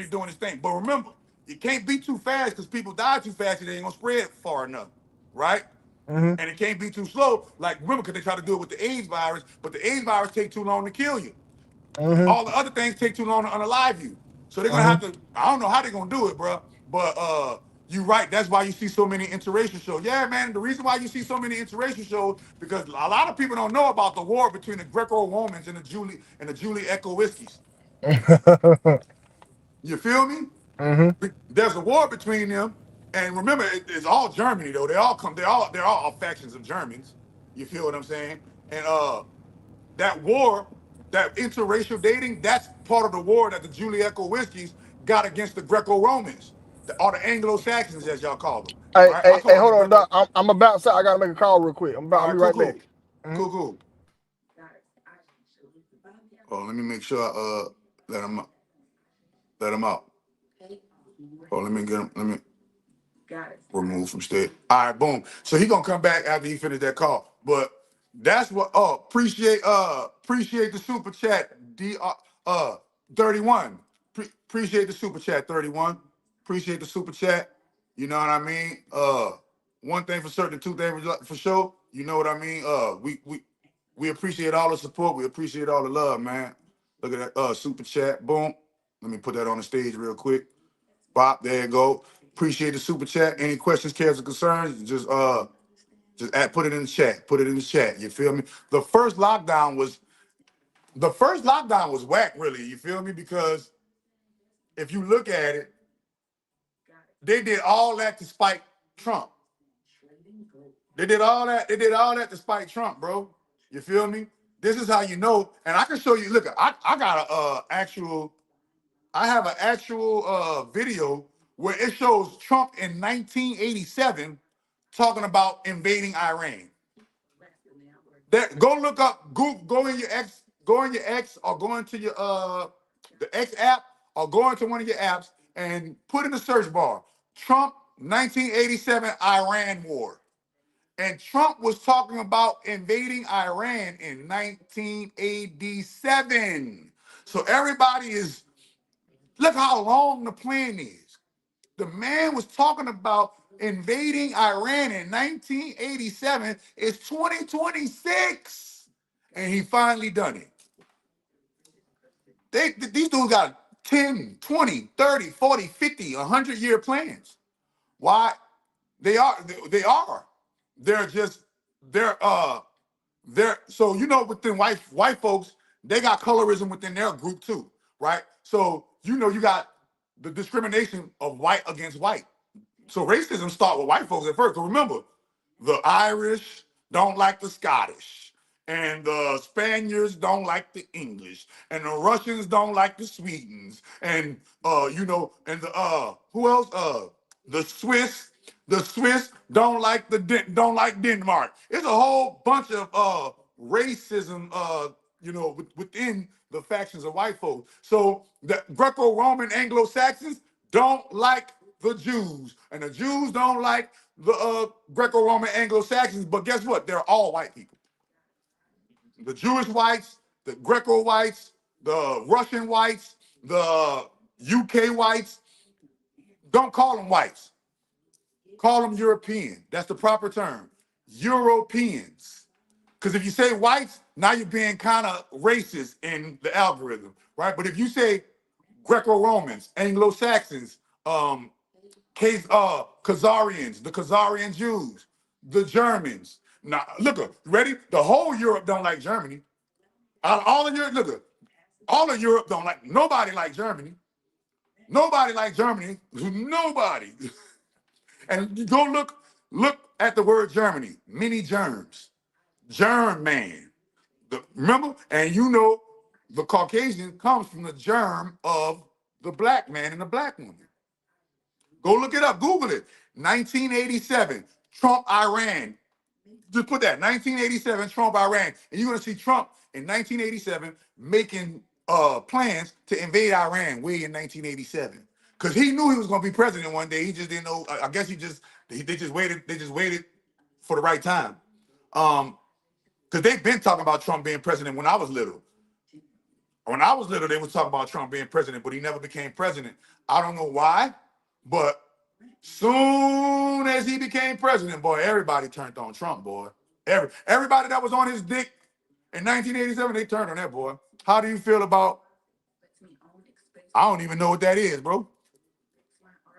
doing its thing. But remember, you can't be too fast because people die too fast and they ain't gonna spread far enough, right? And it can't be too slow. Like remember, because they try to do it with the AIDS virus, but the AIDS virus take too long to kill you. All the other things take too long to unalive you. So they're gonna have to. I don't know how they're gonna do it, bro. But you're right. That's why you see so many interracial shows. Yeah, man. The reason why you see so many interracial shows because a lot of people don't know about the war between the Greco-Romans and the Julie Echo-Whiskies. You feel me? There's a war between them, and remember, it's all Germany though. They all come. They're all factions of Germans. You feel what I'm saying? And that war, that interracial dating, that's part of the war that the Julie Echo-Whiskies got against the Greco-Romans, or the Anglo-Saxons, as y'all call them. Hey, Right? I hey, call them hold the on, Greco. Doc. I'm about to say I gotta make a call real quick. I'll All be right, right cool. back. Cool. Oh, let me make sure I let him out. Oh, let me get him. Let me remove from state. All right, boom. So he gonna come back after he finished that call. But that's what. Oh, appreciate the super chat. 31. Appreciate the super chat. 31. Appreciate the super chat. You know what I mean? One thing for certain, two things for sure. You know what I mean? We appreciate all the support. We appreciate all the love, man. Look at that super chat. Boom. Let me put that on the stage real quick. Bop, there you go. Appreciate the super chat. Any questions, cares, or concerns? Just put it in the chat. Put it in the chat. You feel me? The first lockdown was whack, really. You feel me? Because if you look at it, they did all that to spite Trump. They did all that to spite Trump, bro. You feel me? This is how you know. And I can show you. Look, I got I have an actual video where it shows Trump in 1987 talking about invading Iran. Go look up, go in your X, or go into your the X app, or go into one of your apps and put in the search bar Trump 1987 Iran war. And Trump was talking about invading Iran in 1987. So everybody is, look how long the plan is. The man was talking about invading Iran in 1987. It's 2026. And he finally done it. These dudes got 10, 20, 30, 40, 50, 100-year plans. Why? They are. They're just, so you know, within white folks, they got colorism within their group too, right? So you know, you got the discrimination of white against white. So racism start with white folks at first. So remember, the Irish don't like the Scottish, and the Spaniards don't like the English, and the Russians don't like the Swedes, and you know, and the who else? The Swiss. The Swiss don't like Denmark. It's a whole bunch of racism, you know, within the factions of white folks. So the Greco-Roman Anglo-Saxons don't like the Jews, and the Jews don't like the Greco-Roman Anglo-Saxons. But guess what? They're all white people. The Jewish whites, the Greco whites, the Russian whites, the UK whites. Don't call them whites. Call them European. That's the proper term. Europeans. Because if you say whites, now you're being kind of racist in the algorithm, right? But if you say Greco-Romans, Anglo-Saxons, Khazarians, the Khazarian Jews, the Germans. Now, look, ready? The whole Europe don't like Germany. All of Europe, look, all of Europe don't like, nobody like Germany. Nobody like Germany. Nobody. And you go look at the word Germany. Many germs. Germ man. Remember? And you know the Caucasian comes from the germ of the black man and the black woman. Go look it up. Google it. 1987, Trump, Iran. Just put that, 1987, Trump, Iran. And you're going to see Trump in 1987 making plans to invade Iran way in 1987. Because he knew he was gonna be president one day. He just didn't know. I guess they just waited for the right time. Because they've been talking about Trump being president when I was little. When I was little, they was talking about Trump being president, but he never became president. I don't know why, but soon as he became president, boy, everybody turned on Trump, boy. Everybody that was on his dick in 1987, they turned on that boy. How do you feel about? I don't even know what that is, bro.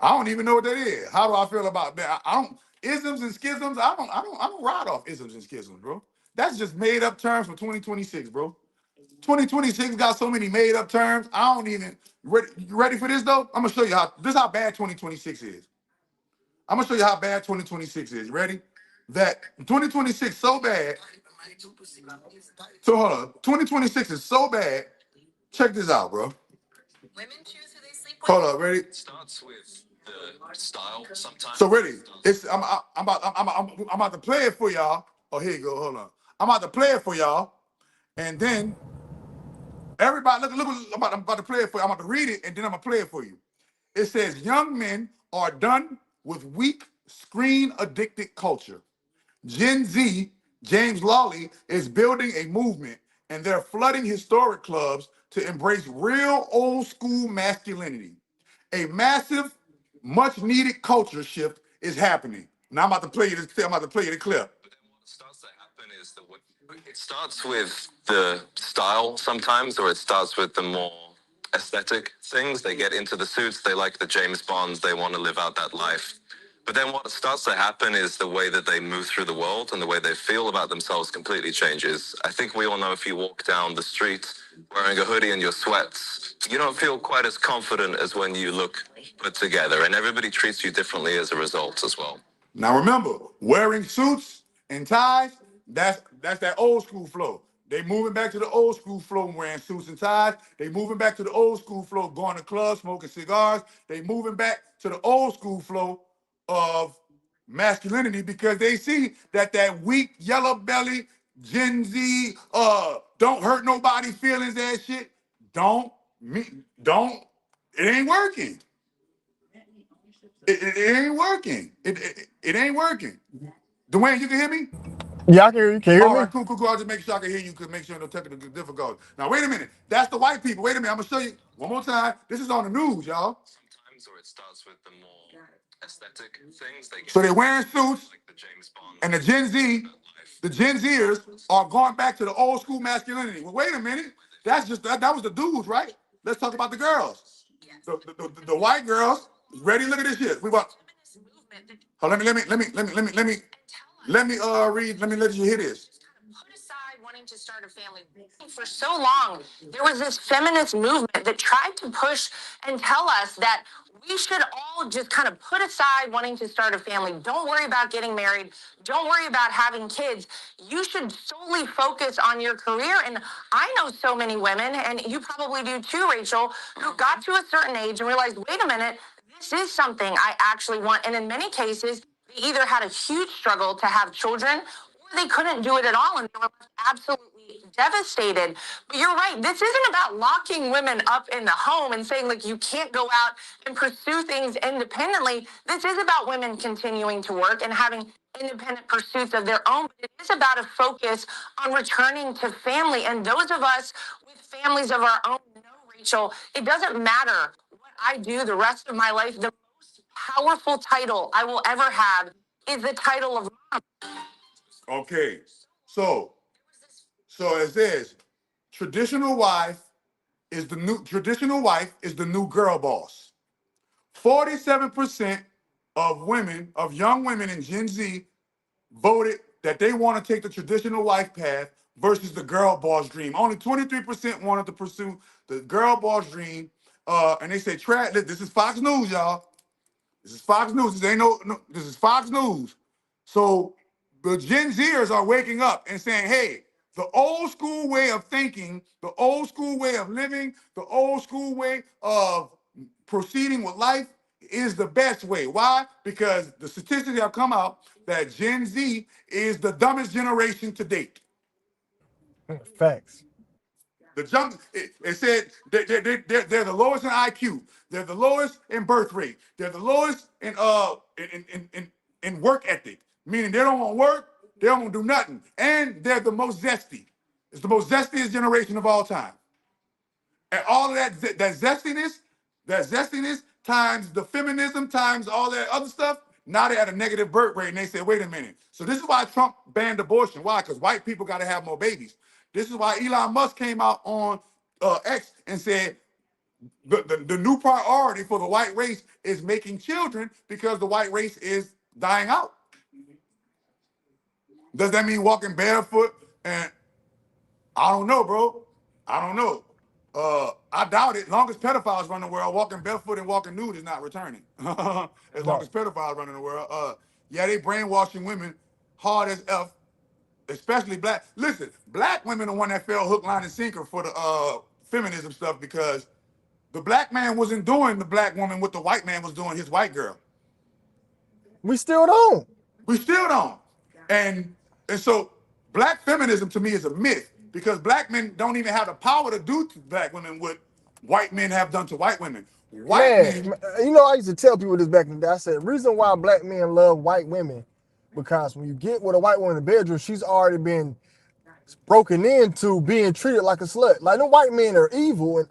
I don't even know what that is. How do I feel about that? I don't isms and schisms. I don't ride off isms and schisms, bro. That's just made up terms for 2026, bro. 2026 got so many made up terms. I don't even you ready for this though? I'm gonna show you how bad 2026 is. I'm gonna show you how bad 2026 is. You ready? That 2026 so bad. So hold on. 2026 is so bad. Check this out, bro. Women choose who they sleep with. Hold up, ready? It starts with the style sometimes. So ready? I'm about to play it for y'all. Oh, here you go. Hold on. I'm about to play it for y'all, and then everybody look. I'm about to play it for you. I'm about to read it, and then I'm gonna play it for you. It says, young men are done with weak, screen-addicted culture. Gen Z, James Lawley, is building a movement, and they're flooding historic clubs to embrace real old-school masculinity. A massive, much-needed culture shift is happening. Now I'm about to play you this. I'm about to play you the clip. But then what starts to happen is it starts with the style sometimes, or it starts with the more aesthetic things. They get into the suits, they like the James Bonds, they want to live out that life. But then what starts to happen is the way that they move through the world and the way they feel about themselves completely changes. I think we all know if you walk down the street wearing a hoodie and your sweats, you don't feel quite as confident as when you look put together, and everybody treats you differently as a result as well. Now remember, wearing suits and ties, that's that old school flow. They moving back to the old school flow, wearing suits and ties. They moving back to the old school flow, going to clubs, smoking cigars. They moving back to the old school flow of masculinity because they see that weak yellow belly Gen Z don't hurt nobody feelings that shit don't it ain't working. It ain't working. It ain't working. Dwayne, you can hear me? Yeah, I can hear you. Can you hear All me? right, cool. I'll just make sure I can hear you. Make sure no technical difficulty. Now, wait a minute. That's the white people. Wait a minute. I'm gonna show you one more time. This is on the news, y'all. Sometimes, or it starts with the more aesthetic things. So they're wearing suits, like the James Bond, and the Gen Zers are going back to the old school masculinity. Well, wait a minute. That's just that was the dudes, right? Let's talk about the girls. The white girls. Ready? Look at this shit. We want. Oh, let me read. Let me let you hear this. Put aside wanting to start a family. For so long, there was this feminist movement that tried to push and tell us that we should all just kind of put aside wanting to start a family. Don't worry about getting married. Don't worry about having kids. You should solely focus on your career. And I know so many women, and you probably do too, Rachel, who got to a certain age and realized, wait a minute, this is something I actually want. And in many cases, they either had a huge struggle to have children or they couldn't do it at all. And they were absolutely devastated. But you're right. This isn't about locking women up in the home and saying, like, you can't go out and pursue things independently. This is about women continuing to work and having independent pursuits of their own. But it is about a focus on returning to family. And those of us with families of our own know, Rachel, it doesn't matter what I do the rest of my life. The most powerful title I will ever have is the title of mom. Okay, so it says traditional wife is the new girl boss. 47% of young women in Gen Z voted that they want to take the traditional wife path versus the girl boss dream. Only 23% wanted to pursue the girl boss dream. And they say, this is Fox News, y'all. This is Fox News. This is Fox News. So the Gen Zers are waking up and saying, hey, the old school way of thinking, the old school way of living, the old school way of proceeding with life is the best way. Why? Because the statistics have come out that Gen Z is the dumbest generation to date. Facts. It said they're the lowest in IQ. They're the lowest in birth rate. They're the lowest in work ethic, meaning they don't want to work, they don't want to do nothing, and they're the most zesty. It's the most zestiest generation of all time. And all of that zestiness times the feminism times all that other stuff. Now they're at a negative birth rate, and they say, "Wait a minute." So this is why Trump banned abortion. Why? Because white people got to have more babies. This is why Elon Musk came out on X and said the new priority for the white race is making children because the white race is dying out. Does that mean walking barefoot? And I don't know, bro. I don't know. I doubt it. Longest pedophiles run the world, walking barefoot and walking nude is not returning. As long as pedophiles running the world. Yeah, they brainwashing women hard as F, especially black. Listen, black women are the one that fell hook, line, and sinker for the feminism stuff because the black man wasn't doing the black woman what the white man was doing his white girl. We still don't. We still don't. And so black feminism to me is a myth because black men don't even have the power to do to black women what white men have done to white women. White men, You know, I used to tell people this back in the day. I said, the reason why black men love white women, because when you get with a white woman in the bedroom, she's already been broken into being treated like a slut. Like the white men are evil, and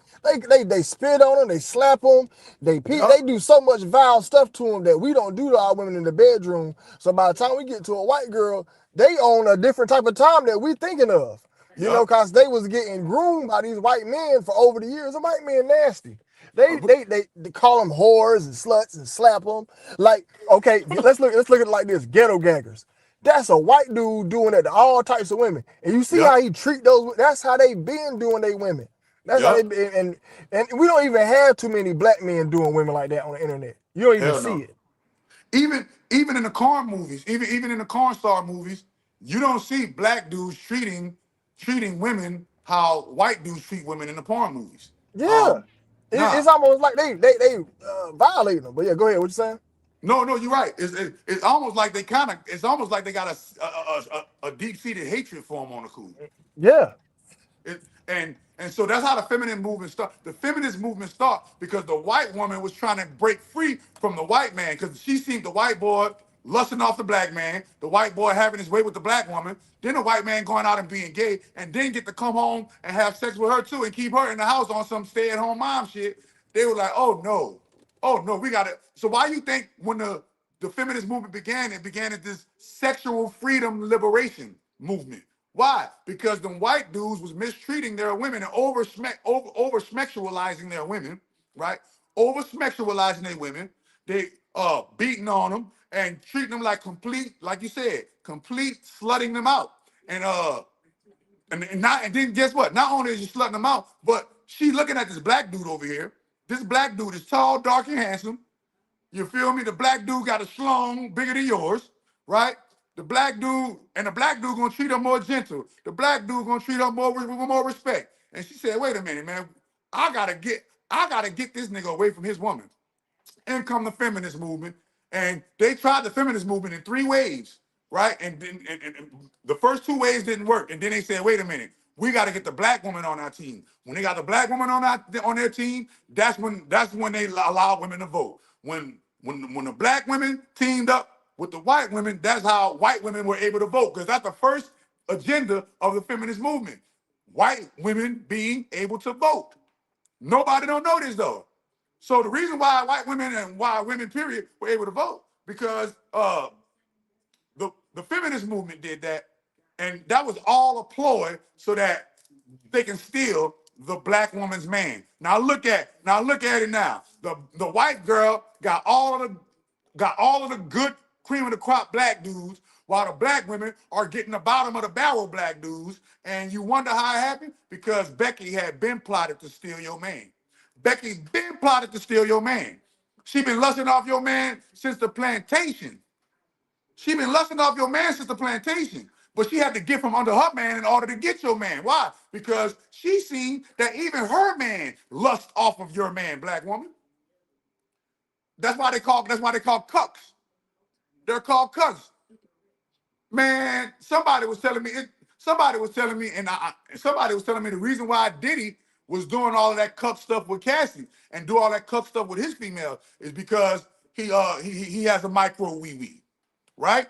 they spit on them, they slap them, they do so much vile stuff to them that we don't do to our women in the bedroom. So by the time we get to a white girl, they own a different type of time that we thinking of. You know, because they was getting groomed by these white men for over the years. The white men nasty. They call them whores and sluts and slap them. Like, okay, let's look at it like this: ghetto gaggers. That's a white dude doing that to all types of women, and you see how he treat those. That's how they been doing they women. That's how they been, and we don't even have too many black men doing women like that on the internet. You don't even see it. Even in the corn movies, even in the corn star movies, you don't see black dudes treating women how white dudes treat women in the porn movies. Yeah, it's almost like they violating them. But yeah, go ahead. What you saying? No, you're right. It's almost like they it's almost like they got a deep-seated hatred for them on the cool. Yeah. And so that's how the feminine movement start. The feminist movement start because the white woman was trying to break free from the white man because she seen the white boy lusting off the black man, the white boy having his way with the black woman, then the white man going out and being gay, and then get to come home and have sex with her too and keep her in the house on some stay-at-home mom shit. They were like, oh no, we got it. So why you think when the feminist movement began, it began as this sexual freedom liberation movement? Why? Because the white dudes was mistreating their women and over smexualizing their women, right? Over smexualizing their women. They beating on them and treating them like complete, like you said, complete slutting them out. And then guess what? Not only is she slutting them out, but she looking at this black dude over here. This black dude is tall, dark, and handsome. You feel me? The black dude got a schlong bigger than yours, right? The black dude gonna treat her more gentle. The black dude gonna treat her with more respect. And she said, wait a minute, man, I gotta get this nigga away from his woman. In come the feminist movement. And they tried the feminist movement in 3 waves, right? And the first 2 waves didn't work. And then they said, wait a minute, we got to get the black woman on our team. When they got the black woman on their team, that's when they allow women to vote. When the black women teamed up with the white women, that's how white women were able to vote. Because that's the first agenda of the feminist movement. White women being able to vote. Nobody don't know this though. So the reason why white women and why women, period, were able to vote because the feminist movement did that, and that was all a ploy so that they can steal the black woman's man. Now look at it now. The white girl got all of the good cream of the crop black dudes, while the black women are getting the bottom of the barrel black dudes. And you wonder how it happened? Because Becky had been plotted to steal your man. Becky's been plotted to steal your man. She been lusting off your man since the plantation. But she had to get from under her man in order to get your man. Why? Because she seen that even her man lust off of your man, black woman. That's why they call cucks. They're called cucks. Man, somebody was telling me somebody was telling me, somebody was telling me the reason why Diddy was doing all of that cuck stuff with Cassie and do all that cuck stuff with his female is because he has a micro wee wee, right?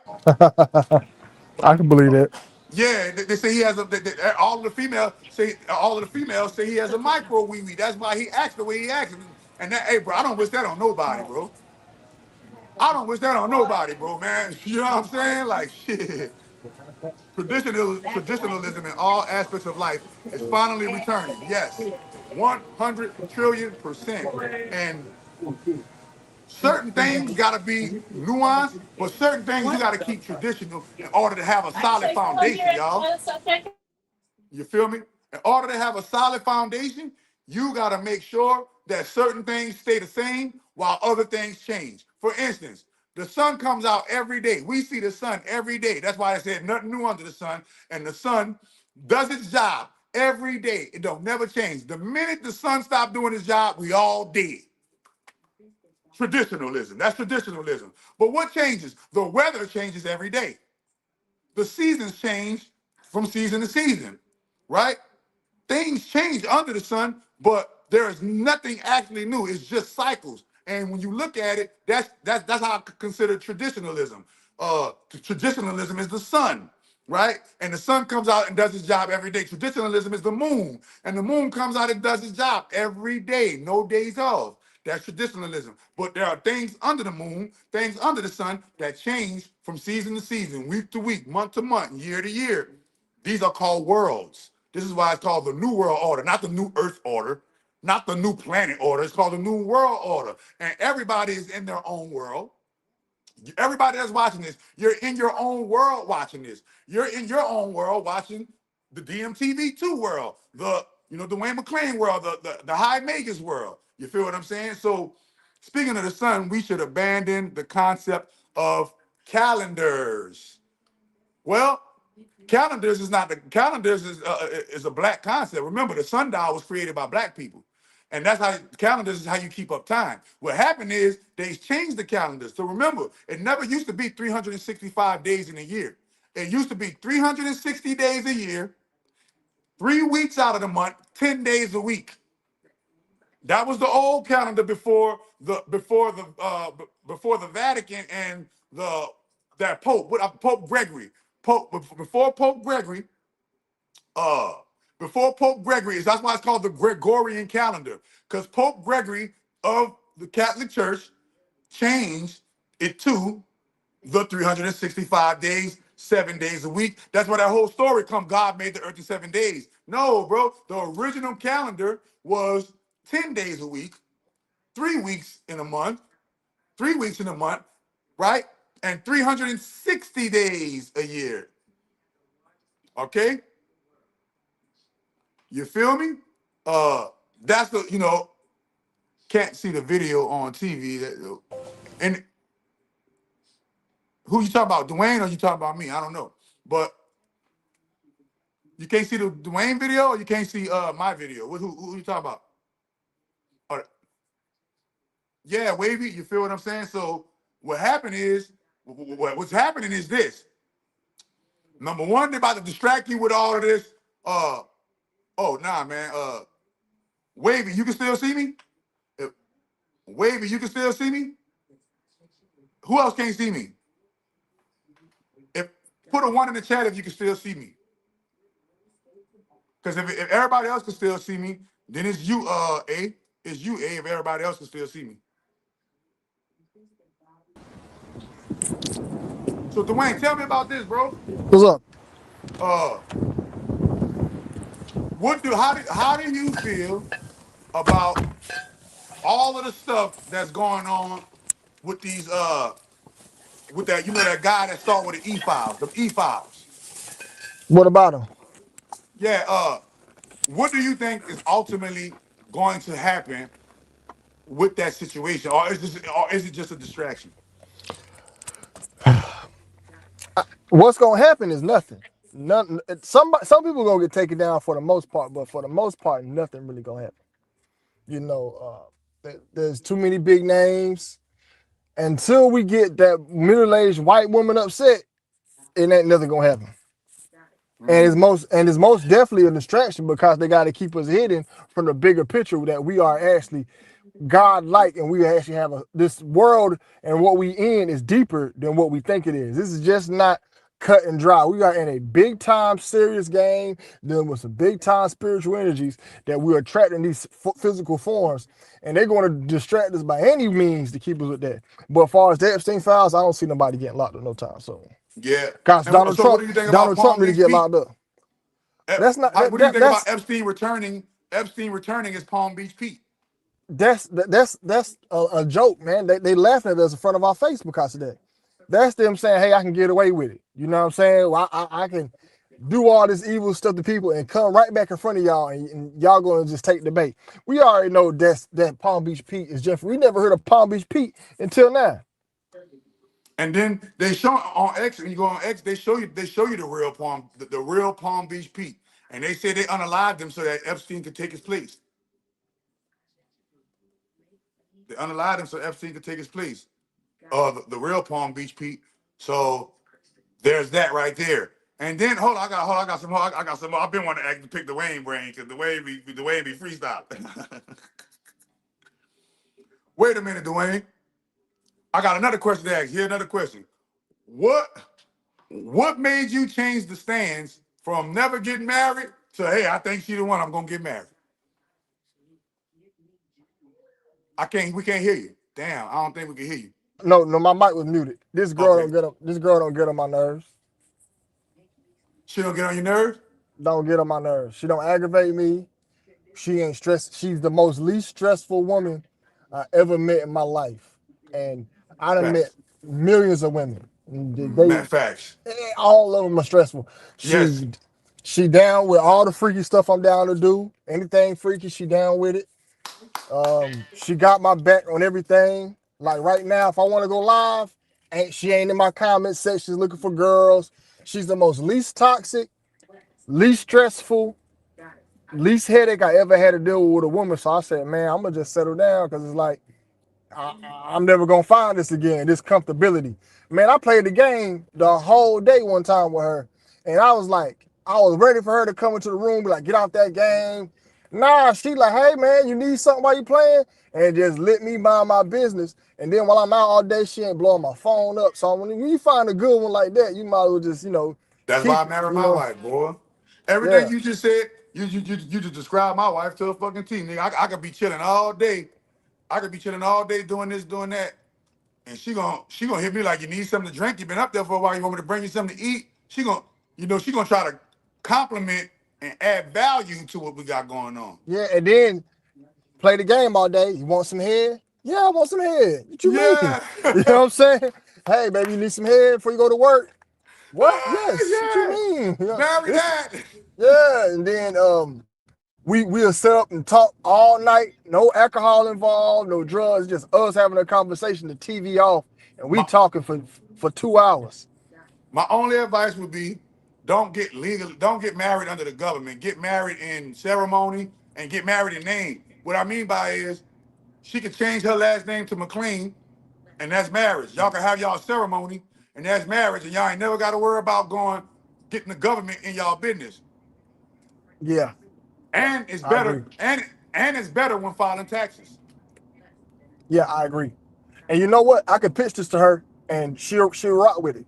I can believe that. Yeah, they say he has a. All of the females say he has a micro wee wee. That's why he acts the way he acts. And that, hey, bro, I don't wish that on nobody, bro. I don't wish that on nobody, bro, man. You know what I'm saying? Like shit. Traditionalism in all aspects of life is finally returning. Yes, 100 trillion%. And certain things got to be nuanced, but certain things you got to keep traditional in order to have a solid foundation, y'all. You feel me? In order to have a solid foundation, you got to make sure that certain things stay the same while other things change. For instance, the sun comes out every day. We see the sun every day. That's why I said nothing new under the sun. And the sun does its job every day. It don't never change. The minute the sun stopped doing its job, we all dead. Traditionalism. That's traditionalism. But what changes? The weather changes every day. The seasons change from season to season, right? Things change under the sun, but there is nothing actually new. It's just cycles. And when you look at it, that's how I consider traditionalism. Traditionalism is the sun, right? And the sun comes out and does its job every day. Traditionalism is the moon, and the moon comes out and does its job every day, no days off. That's traditionalism. But there are things under the moon, things under the sun that change from season to season, week to week, month to month, year to year. These are called worlds. This is why it's called the New World Order, not the New Earth Order, not the New Planet Order. It's called the New World Order. And everybody is in their own world. Everybody that's watching this, you're in your own world watching this. You're in your own world watching the DMTV2 world, the Dwayne McClain world, the High Magus world. You feel what I'm saying? So speaking of the sun, we should abandon the concept of calendars. Well, calendars is a black concept. Remember, the sundial was created by black people. And that's how calendars is how you keep up time. What happened is they changed the calendars. So remember, it never used to be 365 days in a year. It used to be 360 days a year, 3 weeks out of the month, 10 days a week. That was the old calendar before the Vatican and that Pope, Pope Gregory. Before Pope Gregory, uh before Pope Gregory, that's why it's called the Gregorian calendar, because Pope Gregory of the Catholic Church changed it to the 365 days, 7 days a week. That's where that whole story comes. God made the earth in 7 days. No, bro. The original calendar was 10 days a week, 3 weeks in a month, 3 weeks in a month, right? And 360 days a year. Okay? You feel me? That's can't see the video on TV. And who you talking about, Dwayne, or you talking about me? I don't know. But you can't see the Dwayne video, or you can't see my video. Who you talking about? Or, yeah, Wavy. You feel what I'm saying? So what's happening is this. Number one, they're about to distract you with all of this. Oh nah, man. Wavy, you can still see me? Wavy, you can still see me? Who else can't see me? If Put a one in the chat if you can still see me. Because if everybody else can still see me, then it's you, A. It's you, A, if everybody else can still see me. So Dwayne, tell me about this, bro. What's up? Uh how do you feel about all of the stuff that's going on with these with that that guy that started with the E files, the E files? What about him? Yeah, what do you think is ultimately going to happen with that situation, or is it just a distraction? What's gonna happen is nothing. Nothing. Some people gonna get taken down for the most part, but for the most part, nothing really gonna happen. There's too many big names. Until we get that middle-aged white woman upset, it ain't nothing gonna happen. it's most definitely a distraction because they got to keep us hidden from the bigger picture that we are actually God-like, and we actually have this world, and what we in is deeper than what we think it is. This is just not cut and dry. We are in a big time serious game dealing with some big time spiritual energies that we're attracting these physical forms, and they're going to distract us by any means to keep us with that. But as far as the Epstein files, I don't see nobody getting locked up no time soon. Yeah. Because And so what do you think about Donald Trump Palm need to Beach get Pete? locked up. That's not What do you think about that's Epstein returning? Epstein returning as Palm Beach Pete. that's a joke, man. They laughing at us in front of our face because of that. That's them saying, "Hey, I can get away with it." You know what I'm saying? Well, I can do all this evil stuff to people and come right back in front of y'all, and y'all gonna just take the bait. We already know that Palm Beach Pete is Jeffrey. We never heard of Palm Beach Pete until now. And then they show on X, and you go on X, they show you the real Palm Beach Pete, and they say they unalived him so that Epstein could take his place. They unalived him so Epstein could take his place. The real Palm Beach Pete. So there's that right there. And then I got some more. I got some more. I've been wanting to pick Dwayne brain because Dwayne be freestyle. Wait a minute, Dwayne. I got another question to ask. Here, another question. What made you change the stance from never getting married to, hey, I think she's the one, I'm gonna get married? We can't hear you. Damn, I don't think we can hear you. No, my mic was muted. This girl Okay. don't get up. This girl don't get on my nerves. She don't get on your nerves? Don't get on my nerves. She don't aggravate me. She ain't stressed. She's the most least stressful woman I ever met in my life, and I done met Facts. millions of women. Facts. All of them are stressful. Yes. She down with all the freaky stuff I'm down to do. Anything freaky, she down with it. She got my back on everything. Like right now, if I want to go live, she ain't in my comment section looking for girls. She's the most least toxic, least stressful, least headache I ever had to deal with a woman. So I said, man, I'm gonna just settle down because it's like I'm never gonna find this again. This comfortability, man. I played the game the whole day one time with her, and I was ready for her to come into the room, be like, get off that game. Nah, she like, hey man, you need something while you playing, and just let me mind my business. And then while I'm out all day, she ain't blowing my phone up. So when you find a good one like that, you might as well just That's why keep I it. married my wife, boy. Everything Yeah. you just said, you just described my wife to a fucking T, nigga. I could be chilling all day. I could be chilling all day doing this, doing that. And she gonna hit me like, you need something to drink. You've been up there for a while. You want me to bring you something to eat? She gonna try to compliment and add value to what we got going on. Yeah, and then play the game all day. You want some head? Yeah, I want some head. What you mean? Yeah. You know what I'm saying? Hey, baby, you need some head before you go to work? What? Yes. What you Yeah. mean? Marry that. Yeah, and then we'll sit up and talk all night. No alcohol involved, no drugs, just us having a conversation, the TV off, and we My, talking for 2 hours. my only advice would be don't get married under the government. Get married in ceremony and get married in name. What I mean by is she could change her last name to McLean, and that's marriage. Y'all can have y'all ceremony, and that's marriage, and y'all ain't never got to worry about getting the government in y'all business. Yeah, yeah, And it's I better, agree. and it's better when filing taxes. Yeah, I agree. And you know what? I could pitch this to her, and she'll rock with it.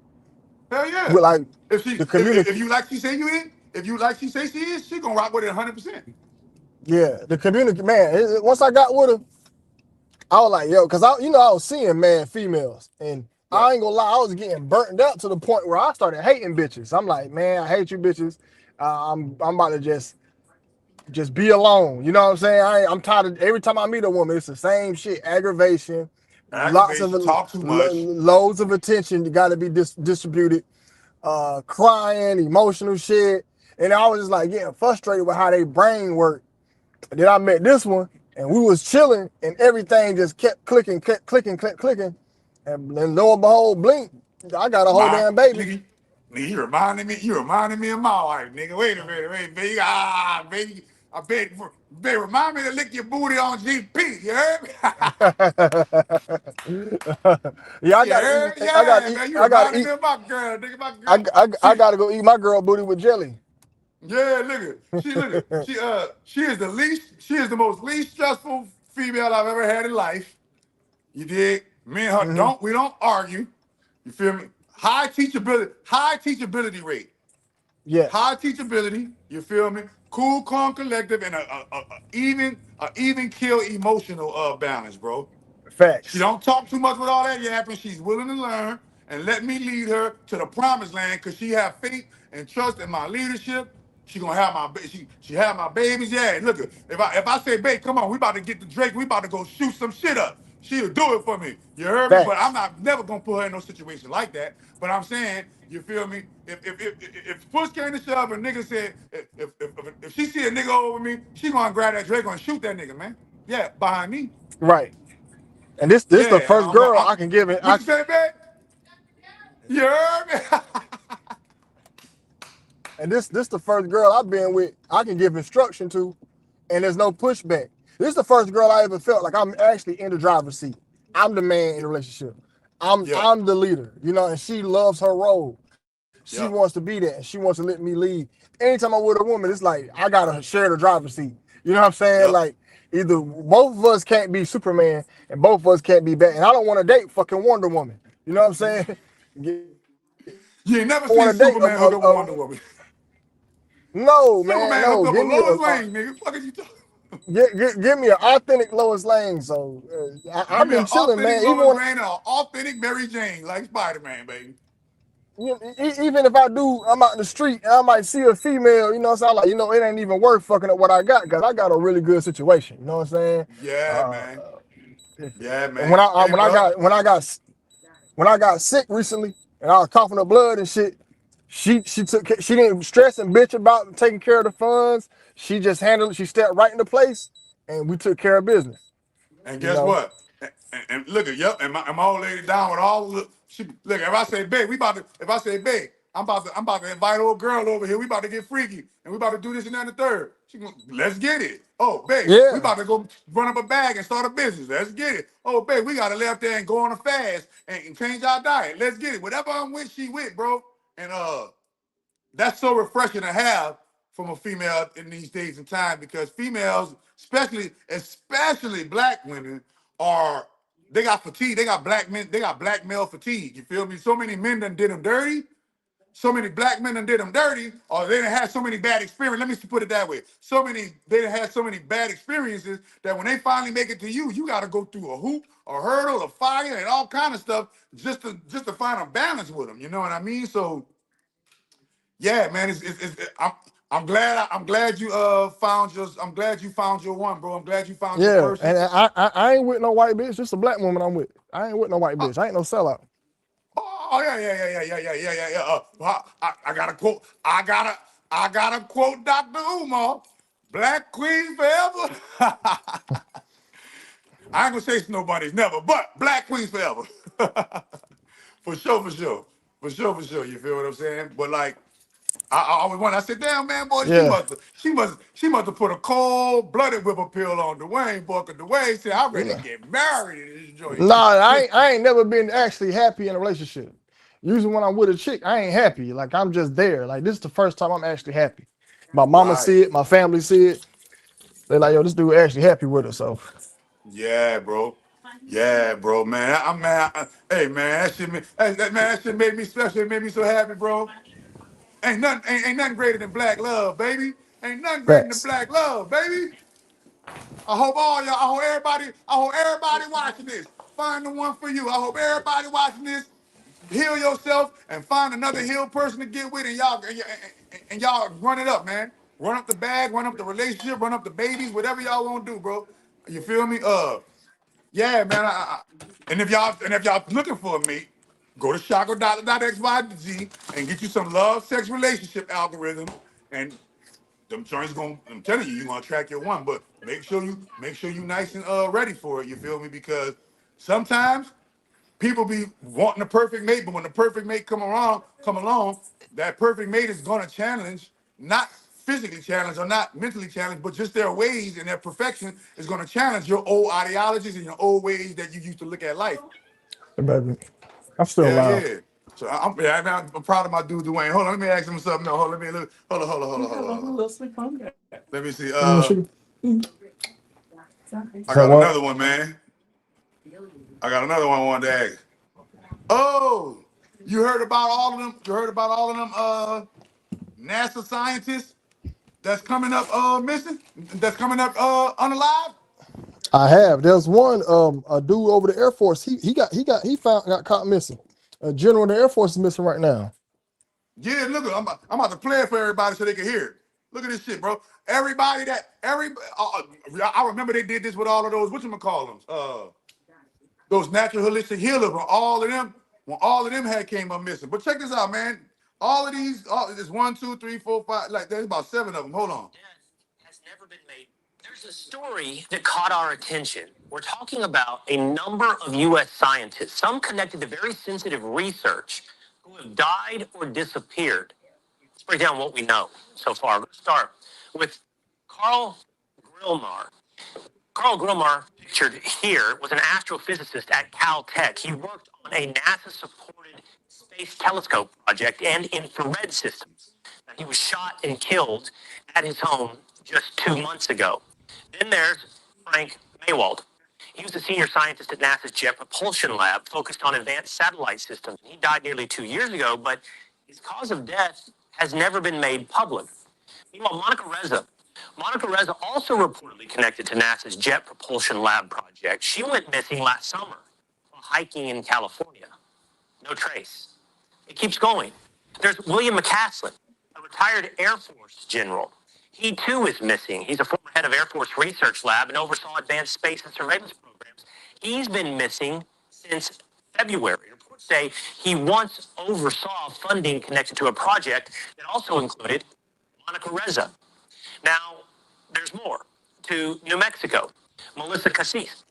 Hell yeah. With like the If community. you like she say you in, if you like she say she is, she gonna rock with it 100%. Yeah, the community, man. Once I got with her, I was like, yo, because I was seeing mad females, and Right. I ain't gonna lie, I was getting burnt out to the point where I started hating bitches. I'm like, man, I hate you bitches. I'm about to just be alone. You know what I'm saying? I'm tired of every time I meet a woman, it's the same shit, aggravation, Aggravation, talk too much. loads of attention got to be distributed, crying, emotional shit, and I was just like getting frustrated with how they brain work. And then I met this one, and we was chilling, and everything just kept clicking, clicking. And then lo and behold, blink, I got a whole My damn baby. nigga, you reminded me of my wife, nigga. Wait a minute, baby. Baby, I bet, remind me to lick your booty on GP. You heard me? Yeah, You heard me? Yeah, man. You reminded me of my girl, nigga. My girl. I gotta go eat my girl booty with jelly. Yeah, look at she is the most least stressful female I've ever had in life. You dig? Me and her we don't argue. You feel me? High teachability rate. Yes. High teachability, you feel me? Cool, calm, collective, and a even kill emotional balance, bro. She Facts. don't talk too much with all that yapping. She's willing to learn and let me lead her to the promised land because she have faith and trust in my leadership. She gonna have she have my babies. Yeah, and look, if I say, babe, come on, we about to get the Drake, we about to go shoot some shit up. She'll do it for me. You heard me? But I'm Facts. not never gonna put her in no situation like that. But I'm saying, you feel me? If push came to shove and nigga said, if she see a nigga over me, she gonna grab that Drake and shoot that nigga, man. Yeah, behind me. Right. And this the Yeah, first girl I can give it. what you say, babe? You heard me? And this the first girl I've been with I can give instruction to, and there's no pushback. This is the first girl I ever felt like I'm actually in the driver's seat. I'm the man in the relationship. Yeah, I'm the leader, you know, and she loves her role. She yeah, wants to be there, and she wants to let me lead. Anytime I'm with a woman, it's like I gotta share the driver's seat. You know what I'm saying? yep. Like either both of us can't be Superman and both of us can't be Batman. I don't want to date fucking Wonder Woman. You know what I'm saying? You ain't I never want seen to date Superman hook up with Wonder Woman. no man, Superman no. hooked up Give with me Lois Lane, nigga. Fuck is you talking? give me an authentic Lois Lane. So Give I've me an been chilling, authentic man. Lois Lane and an authentic Mary Jane, like Spider-Man, baby. Even if I do, I'm out in the street and I might see a female, you know, so I'm like, it ain't even worth fucking up what I got because I got a really good situation. You know what I'm saying? Yeah, Uh, man. Yeah, and when man. I Hey, when I bro. got when I got when I got sick recently and I was coughing up blood and shit, she didn't stress and bitch about taking care of the funds. She just handled it. She stepped right into place and we took care of business. And You guess know? what? And look at yep, and my old lady down with all the look. If I say, babe, if I say, babe, I'm about to invite old girl over here. We about to get freaky, and we about to do this and that and the third. She go, let's get it. Oh, babe, we Yeah. about to go run up a bag and start a business. Let's get it. Oh, babe, we gotta lay up there and go on a fast and change our diet. Let's get it. Whatever I'm with, she with, bro. And that's so refreshing to have from a female in these days and time because females, especially black women, they got fatigue. They got black men. They got black male fatigue. You feel me? So many men done did them dirty. So many black men done did them dirty, or they done had so many bad experiences. Let me put it that way. They done had so many bad experiences that when they finally make it to you, you got to go through a hoop, a hurdle, a fire, and all kind of stuff just to find a balance with them. You know what I mean? So yeah, man, I'm glad you found your one, bro. I'm glad you found your Yeah. person. And I ain't with no white bitch, just a black woman I'm with. I ain't with no white Uh, bitch. I ain't no sellout. oh yeah. I got to quote. I gotta quote Dr. Umar. Black Queen forever. I ain't gonna say nobody's never, but Black Queens forever. For sure, for sure. For sure, for sure. You feel what I'm saying? But like I always wondered. I said, "Damn, man, boy, Yeah. she must have put a cold-blooded whipper pill on Dwayne. Boy, 'cause Dwayne said, "I'm ready to Nah, get married in this joint." I ain't never been actually happy in a relationship. Usually when I'm with a chick, I ain't happy. Like I'm just there. Like this is the first time I'm actually happy. My mama Right? see it, my family see it. They're like, yo, this dude actually happy with us. So Yeah, bro. Yeah, bro, man. Hey, man, that shit made me special. It made me so happy, bro. Ain't nothing greater than black love, baby. Ain't nothing greater than facts. black love, baby. I hope everybody watching this. Find the one for you. I hope everybody watching this. Heal yourself and find another healed person to get with, and y'all run it up, man. Run up the bag, run up the relationship, run up the babies, whatever y'all want to do, bro. You feel me? Yeah, man. And if y'all looking for a mate, go to chakra.xyz and get you some love, sex, relationship algorithms, and them joints I'm telling you, you're gonna attract your one, but make sure you nice and ready for it. You feel me? Because sometimes people be wanting a perfect mate, but when the perfect mate come along, that perfect mate is gonna challenge not physically challenged or not mentally challenged, but just their ways and their perfection is going to challenge your old ideologies and your old ways that you used to look at life. Hey, baby, I'm still Yeah, alive. yeah. So I'm proud of my dude Dwayne. Hold on, let me ask him something. No, hold on, let me look. Hold on. Let me see. I So got what? another one, man. I got another one I wanted to ask. Oh, you heard about all of them? You heard about all of them NASA scientists that's coming up missing? That's coming up unalive? I have. There's one a dude over the Air Force. He got caught missing. A general in the Air Force is missing right now. Yeah, look, I'm about to play it for everybody so they can hear it. Look at this shit, bro. I remember they did this with all of those, whatchamacallums, those natural holistic healers when all of them had came up missing. But check this out, man. All of these, there's 1, 2, 3, 4, 5, like there's about 7 of them. Hold on. Has never been made. There's a story that caught our attention. We're talking about a number of U.S. scientists, some connected to very sensitive research, who have died or disappeared. Let's break down what we know so far. Let's start with Carl Grillmar. Carl Grillmar, pictured here, was an astrophysicist at Caltech. He worked on a NASA-supported space telescope project and infrared systems. Now, he was shot and killed at his home just 2 months ago. Then there's Frank Maywald. He was a senior scientist at NASA's Jet Propulsion Lab, focused on advanced satellite systems. He died nearly 2 years ago, but his cause of death has never been made public. Meanwhile, Monica Reza, also reportedly connected to NASA's Jet Propulsion Lab project. She went missing last summer while hiking in California. No trace. It keeps going. There's William McCaslin, a retired Air Force general. He too is missing. He's a former head of Air Force Research Lab and oversaw advanced space and surveillance programs. He's been missing since February. Reports say he once oversaw funding connected to a project that also included Monica Reza. Now, there's more. To New Mexico, Melissa Cassis.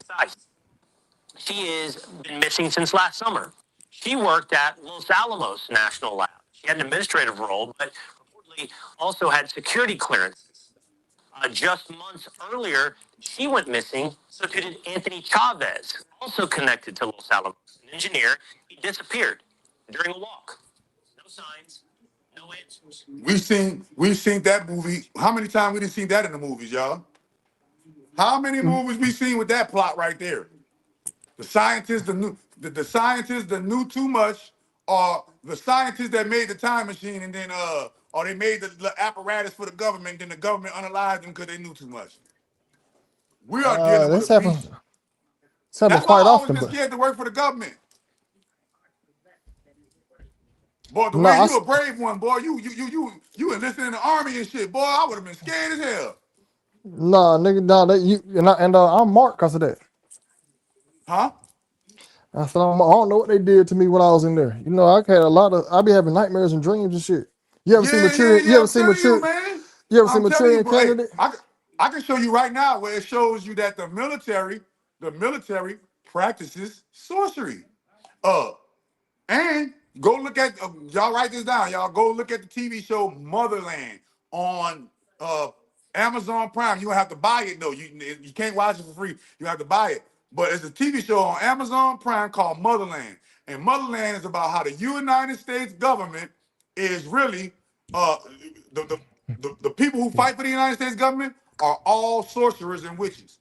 She has been missing since last summer. She worked at Los Alamos National Lab. She had an administrative role, but reportedly also had security clearances. Just months earlier, she went missing. So too did Anthony Chavez, also connected to Los Alamos, an engineer. He disappeared during a walk. No signs, no answers. We've seen that movie. How many times we done seen that in the movies, y'all? How many movies we seen with that plot right there? The scientists, the scientists that knew too much, or the scientists that made the time machine, and then or they made the apparatus for the government, then the government unalived them because they knew too much. We are dealing with a This happens. beast. It's happened That's why I quite always often, been but scared to work for the government. Boy, no, Dwayne, you a brave one, boy. You enlisted in the army and shit, boy. I would have been scared as hell. nigga, no, I'm marked because of that. Huh? I said I don't know what they did to me when I was in there. You know, I be having nightmares and dreams and shit. You ever seen Mature? You Yeah. ever I'm seen telling you, Mature? man. You ever seen I'm telling you, Maturing bro. Hey, Candidate? I can show you right now where it shows you that the military practices sorcery. Uh, and go look at y'all write this down. Y'all go look at the TV show Motherland on Amazon Prime. You don't have to buy it though. You can't watch it for free. You have to buy it. But it's a TV show on Amazon Prime called Motherland. And Motherland is about how the United States government is really uh the the, the people who fight for the United States government are all sorcerers and witches.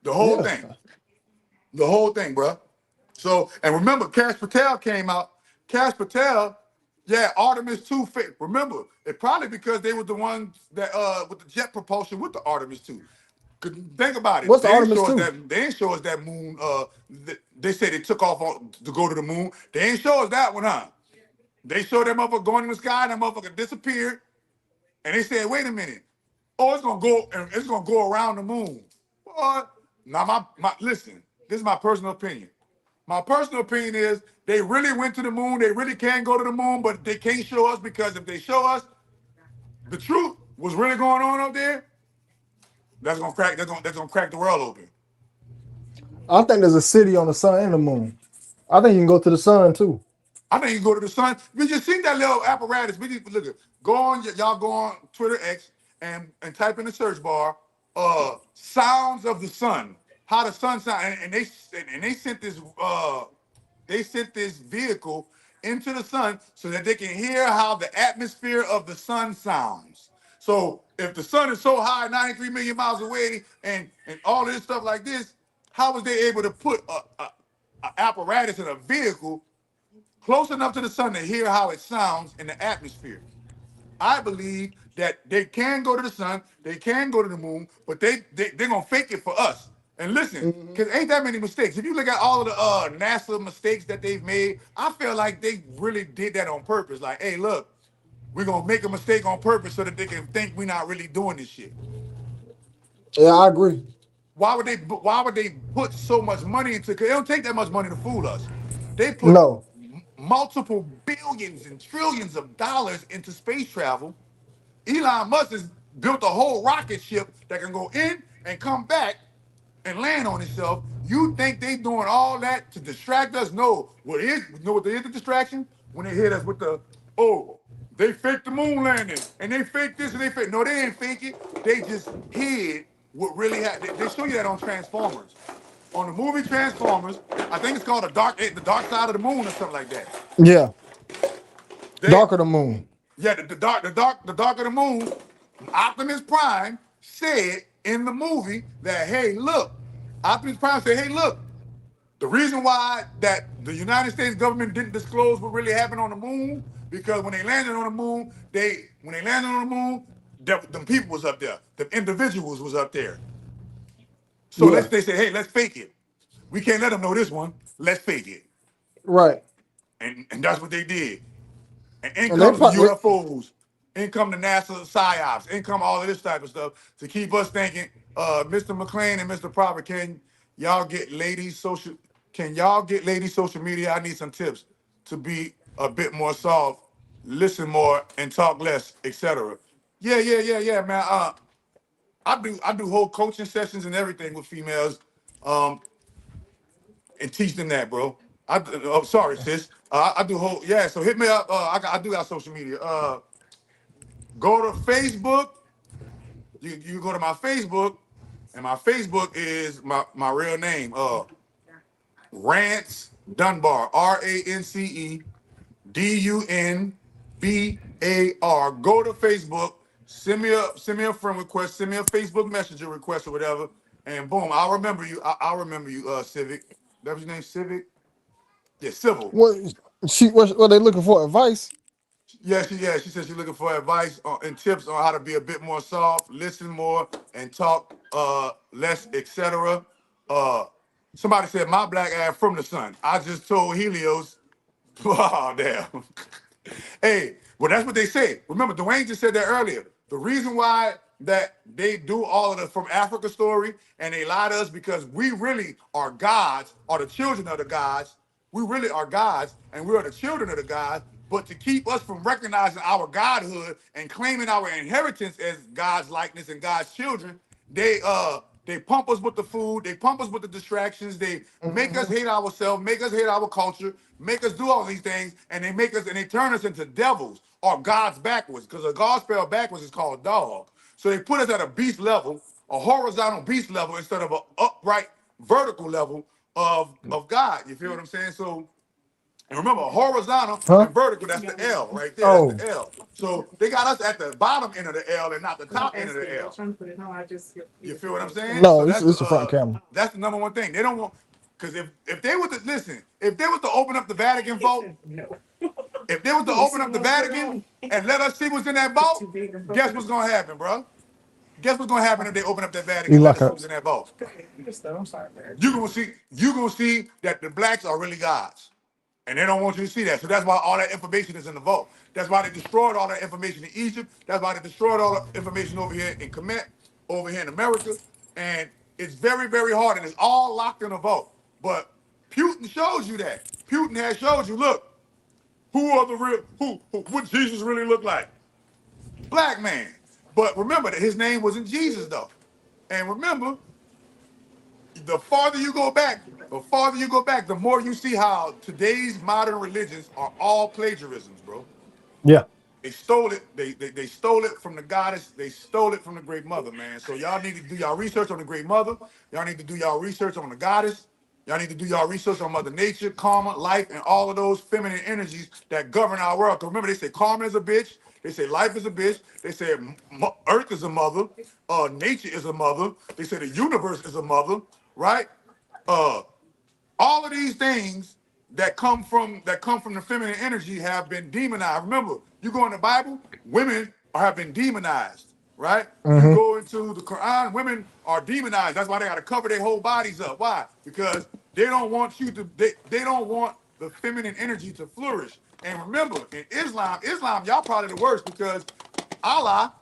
The whole Yeah. thing. The whole thing, bro. So, and remember, Cash Patel came out. Cash Patel, yeah, Artemis 2. Remember, it probably because they were the ones that with the jet propulsion with the Artemis 2. 'Cause think about it. What's the Artemis 2? They ain't show us that moon. They said they took off to go to the moon. They ain't show us that one, huh? They showed that motherfucker going in the sky, and that motherfucker disappeared. And they said, wait a minute. Oh, it's gonna go around the moon. What? Now listen, this is my personal opinion. My personal opinion is they really went to the moon. They really can go to the moon, but they can't show us because if they show us the truth, what's really going on up there, that's gonna crack the world open. I think there's a city on the sun and the moon. I think you can go to the sun too. I think you go to the sun. We just seen that little apparatus. We just look at y'all go on Twitter X and type in the search bar, sounds of the sun, how the sun sound, and they sent this vehicle into the sun so that they can hear how the atmosphere of the sun sounds. So if the sun is so high, 93 million miles away, and all of this stuff like this, how was they able to put a apparatus in a vehicle close enough to the sun to hear how it sounds in the atmosphere? I believe that they can go to the sun, they can go to the moon, but they're gonna fake it for us. And listen, because ain't that many mistakes. If you look at all of the NASA mistakes that they've made, I feel like they really did that on purpose. Like, hey, look, we're gonna make a mistake on purpose so that they can think we're not really doing this shit. Yeah, I agree. Why would they put so much money into? Because it don't take that much money to fool us. They put No. multiple billions and trillions of dollars into space travel. Elon Musk has built a whole rocket ship that can go in and come back and land on itself. You think they doing all that to distract us? No. You know what is the distraction? When they hit us with the, oh, they faked the moon landing and they faked this and they faked. No, they didn't fake it. They just hid what really happened. They show you that on Transformers. On the movie Transformers, I think it's called the dark side of the moon or something like that. Yeah. They Dark of the moon. Yeah, the dark of the moon. Optimus Prime said in the movie that, hey, look, Optimus Prime said, hey, look, the reason why that the United States government didn't disclose what really happened on the moon, because when they landed on the moon, them people was up there, the individuals was up there. So Yeah. they said, hey, let's fake it. We can't let them know this one. Let's fake it. Right. And that's what they did. And in And they comes the probably UFOs, in come the NASA psyops, in come all of this type of stuff to keep us thinking, Mr. McLean and Mr. Prophet, y'all get ladies social media? I need some tips to be a bit more soft, listen more, and talk less, etc. Yeah, man. I do whole coaching sessions and everything with females, and teach them that, bro. Oh, sorry, sis. I do whole, yeah. So hit me up. I do got social media. Go to Facebook. You go to my Facebook, and my Facebook is my real name. Rance Dunbar. RANCE DUNBAR. Go to Facebook. Send me a friend request. Send me a Facebook Messenger request or whatever, and boom, I'll remember you. I'll remember you. Civic. That was your name, Civic. Yeah, Civil. what what they looking for? Advice? She said she's looking for advice and tips on how to be a bit more soft, listen more, and talk less, etc. Somebody said my black ass from the sun. I just told Helios, oh damn. Hey, well that's what they say. Remember, Dwayne just said that earlier. The reason why that they do all of the From Africa story and they lie to us because we really are gods, are the children of the gods. We really are gods, and we are the children of the gods. But to keep us from recognizing our godhood and claiming our inheritance as God's likeness and God's children, they pump us with the food, they pump us with the distractions, they make us hate ourselves, make us hate our culture, make us do all these things, and they turn us into devils or gods backwards, because a God spelled backwards is called dog. So they put us at a beast level, a horizontal beast level, instead of an upright vertical level of God. You feel what I'm saying? So, and remember, horizontal Huh? and vertical, that's the L right there. That's Oh. the L. So they got us at the bottom end of the L and not the top end of the L. You feel what I'm saying? So No, it's the front camera. that's the number one thing. They don't want, because if they were to listen, if they were to open up the Vatican vault, if they were to open up the Vatican and let us see what's in that vault, guess what's gonna happen, bro? Guess what's gonna happen if they open up that Vatican You and let like us see a what's in that vault? You gonna see that the blacks are really gods. And they don't want you to see that. So that's why all that information is in the vault. That's why they destroyed all that information in Egypt. That's why they destroyed all the information over here in Kemet, over here in America. And it's very, very hard. And it's all locked in a vault. But Putin shows you that. Putin has showed you, look, what Jesus really looked like. Black man. But remember that his name wasn't Jesus, though. And remember, the farther you go back, the more you see how today's modern religions are all plagiarisms, bro. yeah. They stole it. They stole it from the goddess. They stole it from the great mother, man. So y'all need to do y'all research on the great mother. Y'all need to do y'all research on the goddess. Y'all need to do y'all research on Mother Nature, karma, life, and all of those feminine energies that govern our world. Because remember, they say karma is a bitch. They say life is a bitch. They say earth is a mother. Nature is a mother. They say the universe is a mother, right? Uh, all of these things that come from the feminine energy have been demonized. Remember, you go in the Bible, women have been demonized, right? You Mm-hmm. go into the Quran, women are demonized. That's why they got to cover their whole bodies up. Why? Because they don't want you to. They don't want the feminine energy to flourish. And remember, in Islam, y'all probably the worst because Allah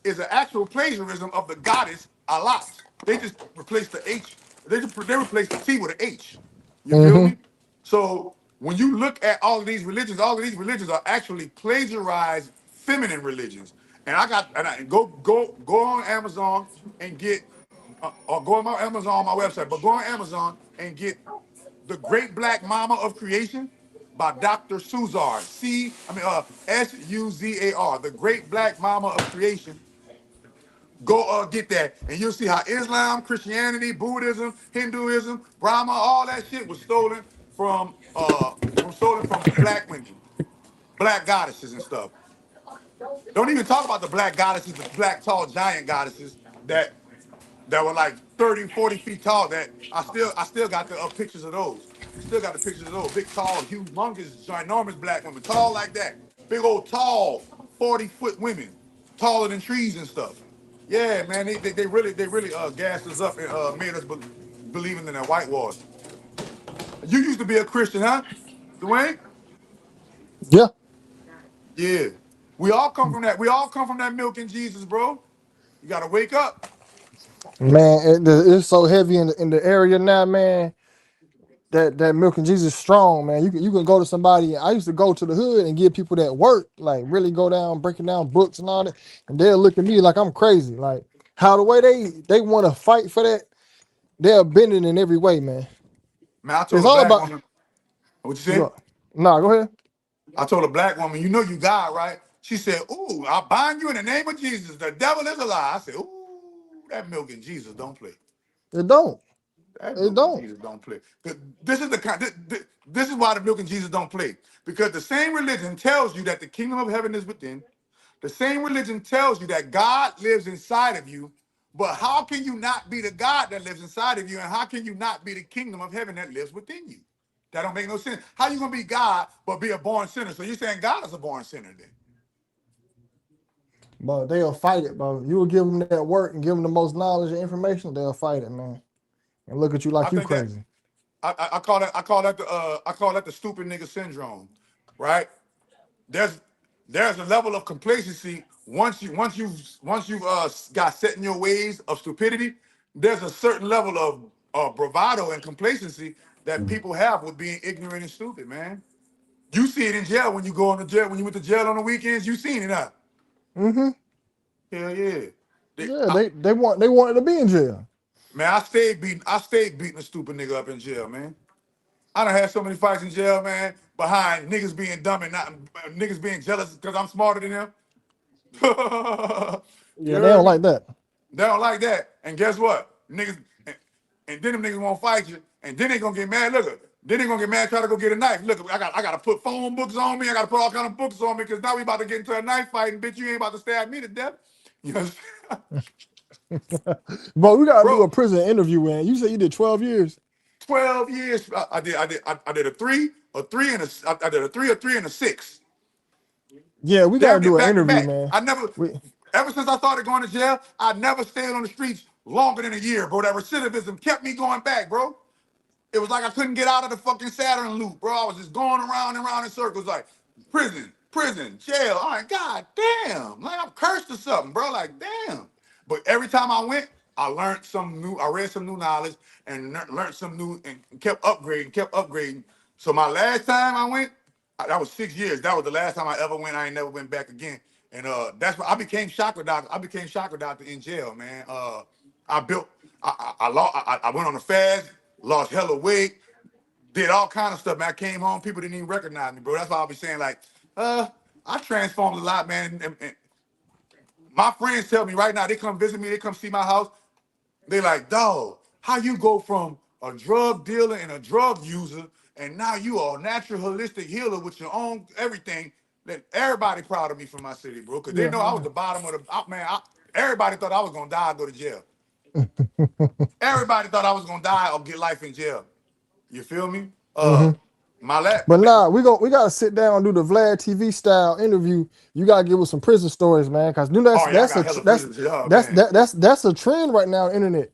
is an actual plagiarism of the goddess Allah. They just replaced the H. They replaced the T with an H. You feel Mm-hmm. me? So when you look at all of these religions are actually plagiarized feminine religions. And go on Amazon and get, or go on my Amazon, my website, but go on Amazon and get The Great Black Mama of Creation by Dr. Suzar. Suzar. The Great Black Mama of Creation. Go get that, and you'll see how Islam, Christianity, Buddhism, Hinduism, Brahma, all that shit was stolen from black women, black goddesses and stuff. Don't even talk about the black goddesses, the black tall giant goddesses that were like 30, 40 feet tall. That I still got the pictures of those. Still got the pictures of those big, tall, humongous, ginormous black women, tall like that, big old tall 40-foot women, taller than trees and stuff. Yeah, man, they really gassed us up and made us believing in that whitewash. You used to be a Christian, huh, Dwayne? Yeah, Yeah. We all come from that. We all come from that milk and Jesus, bro. You gotta wake up. man, it's so heavy in the area now, man. That milk and Jesus strong, man. You can go to somebody. I used to go to the hood and give people that work, like really go down, breaking down books and all that, and they'll look at me like I'm crazy. Like how the way they want to fight for that, they're bending in every way, man. Man, I It's told a all black about. woman, what you say? Nah, go ahead. I told a black woman, you know you God, right? She said, ooh, I bind you in the name of Jesus. The devil is a lie. I said, ooh, that milk and Jesus don't play. It don't. That It milk and don't. Jesus don't play. This is the kind. This is why the milk and Jesus don't play. Because the same religion tells you that the kingdom of heaven is within. The same religion tells you that God lives inside of you. But how can you not be the God that lives inside of you, and how can you not be the kingdom of heaven that lives within you? That don't make no sense. How you gonna be God but be a born sinner? So you're saying God is a born sinner then? But they'll fight it, bro. You will give them that work and give them the most knowledge and information, they'll fight it, man. And look at you I like you think that crazy. I call that the stupid nigga syndrome, right? there's there's a level of complacency once you've got set in your ways of stupidity. There's a certain level of bravado and complacency that people have with being ignorant and stupid, man. You see it in jail when you go into jail. When you went to jail on the weekends, you seen it, huh? Mm-hmm. Hell yeah. Yeah, they wanted to be in jail. Man, I stayed beating a stupid nigga up in jail, man. I done had so many fights in jail, man, behind niggas being dumb and not niggas being jealous because I'm smarter than them. You Yeah, they heard don't me? like that. They don't like that. And guess what? And then them niggas won't fight you. And then they gonna get mad. Look, then they gonna get mad, try to go get a knife. Look, I gotta put phone books on me. I gotta put all kind of books on me because now we about to get into a knife fight, and bitch, you ain't about to stab me to death. You know, But we gotta do a bro. prison interview, man. You said you did 12 years. 12 years. I did I did a three and a six. Yeah, we gotta Damn near do an back to interview, back. man. I never, We ever since I started going to jail, I never stayed on the streets longer than a year, bro. That recidivism kept me going back, bro. It was like I couldn't get out of the fucking Saturn loop, bro. I was just going around and around in circles, like prison, jail. I'm like, God damn, like I'm cursed or something, bro. Like, damn. But every time I went, I read some new knowledge and learned some new and kept upgrading. So my last time I went, that was 6 years. That was the last time I ever went. I ain't never went back again. And that's why I became chakra doctor. I became chakra doctor in jail, man. I built, I went on a fast, lost hella weight, did all kind of stuff, man. I came home, people didn't even recognize me, bro. That's why I be saying, like, I transformed a lot, man. And my friends tell me right now, they come visit me, they come see my house. They like, dog, how you go from a drug dealer and a drug user, and now you are a natural holistic healer with your own everything. That everybody proud of me from my city, bro, because they Yeah, know I was the bottom of the man. Everybody thought I was gonna die or go to jail. Everybody thought I was gonna die or get life in jail. You feel me? yeah. My last, But nah, we gotta sit down and do the Vlad TV style interview. You gotta give us some prison stories, man, because oh yeah, I got hella prisons. Oh that's man, that's a trend right now on the internet.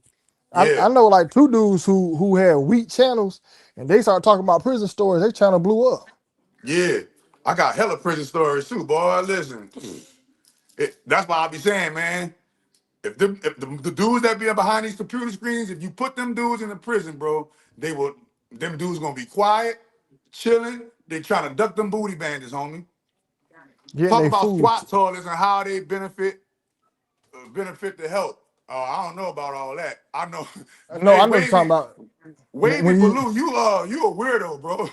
yeah, I know like two dudes who had weak channels and they started talking about prison stories. Their channel blew up. yeah. I got hella prison stories too, boy. Listen, that's why I be saying, man. If the dudes that be behind these computer screens, if you put them dudes in the prison, bro, they will. Them dudes gonna be quiet, chilling. They trying to duck them booty bandits, homie. Getting Talk their about food. squat toilets and how they benefit the health. I don't know about all that. I know. No, Hey, I know what you're talking Wavy, about. Wavy When you Baloo, you a weirdo, bro.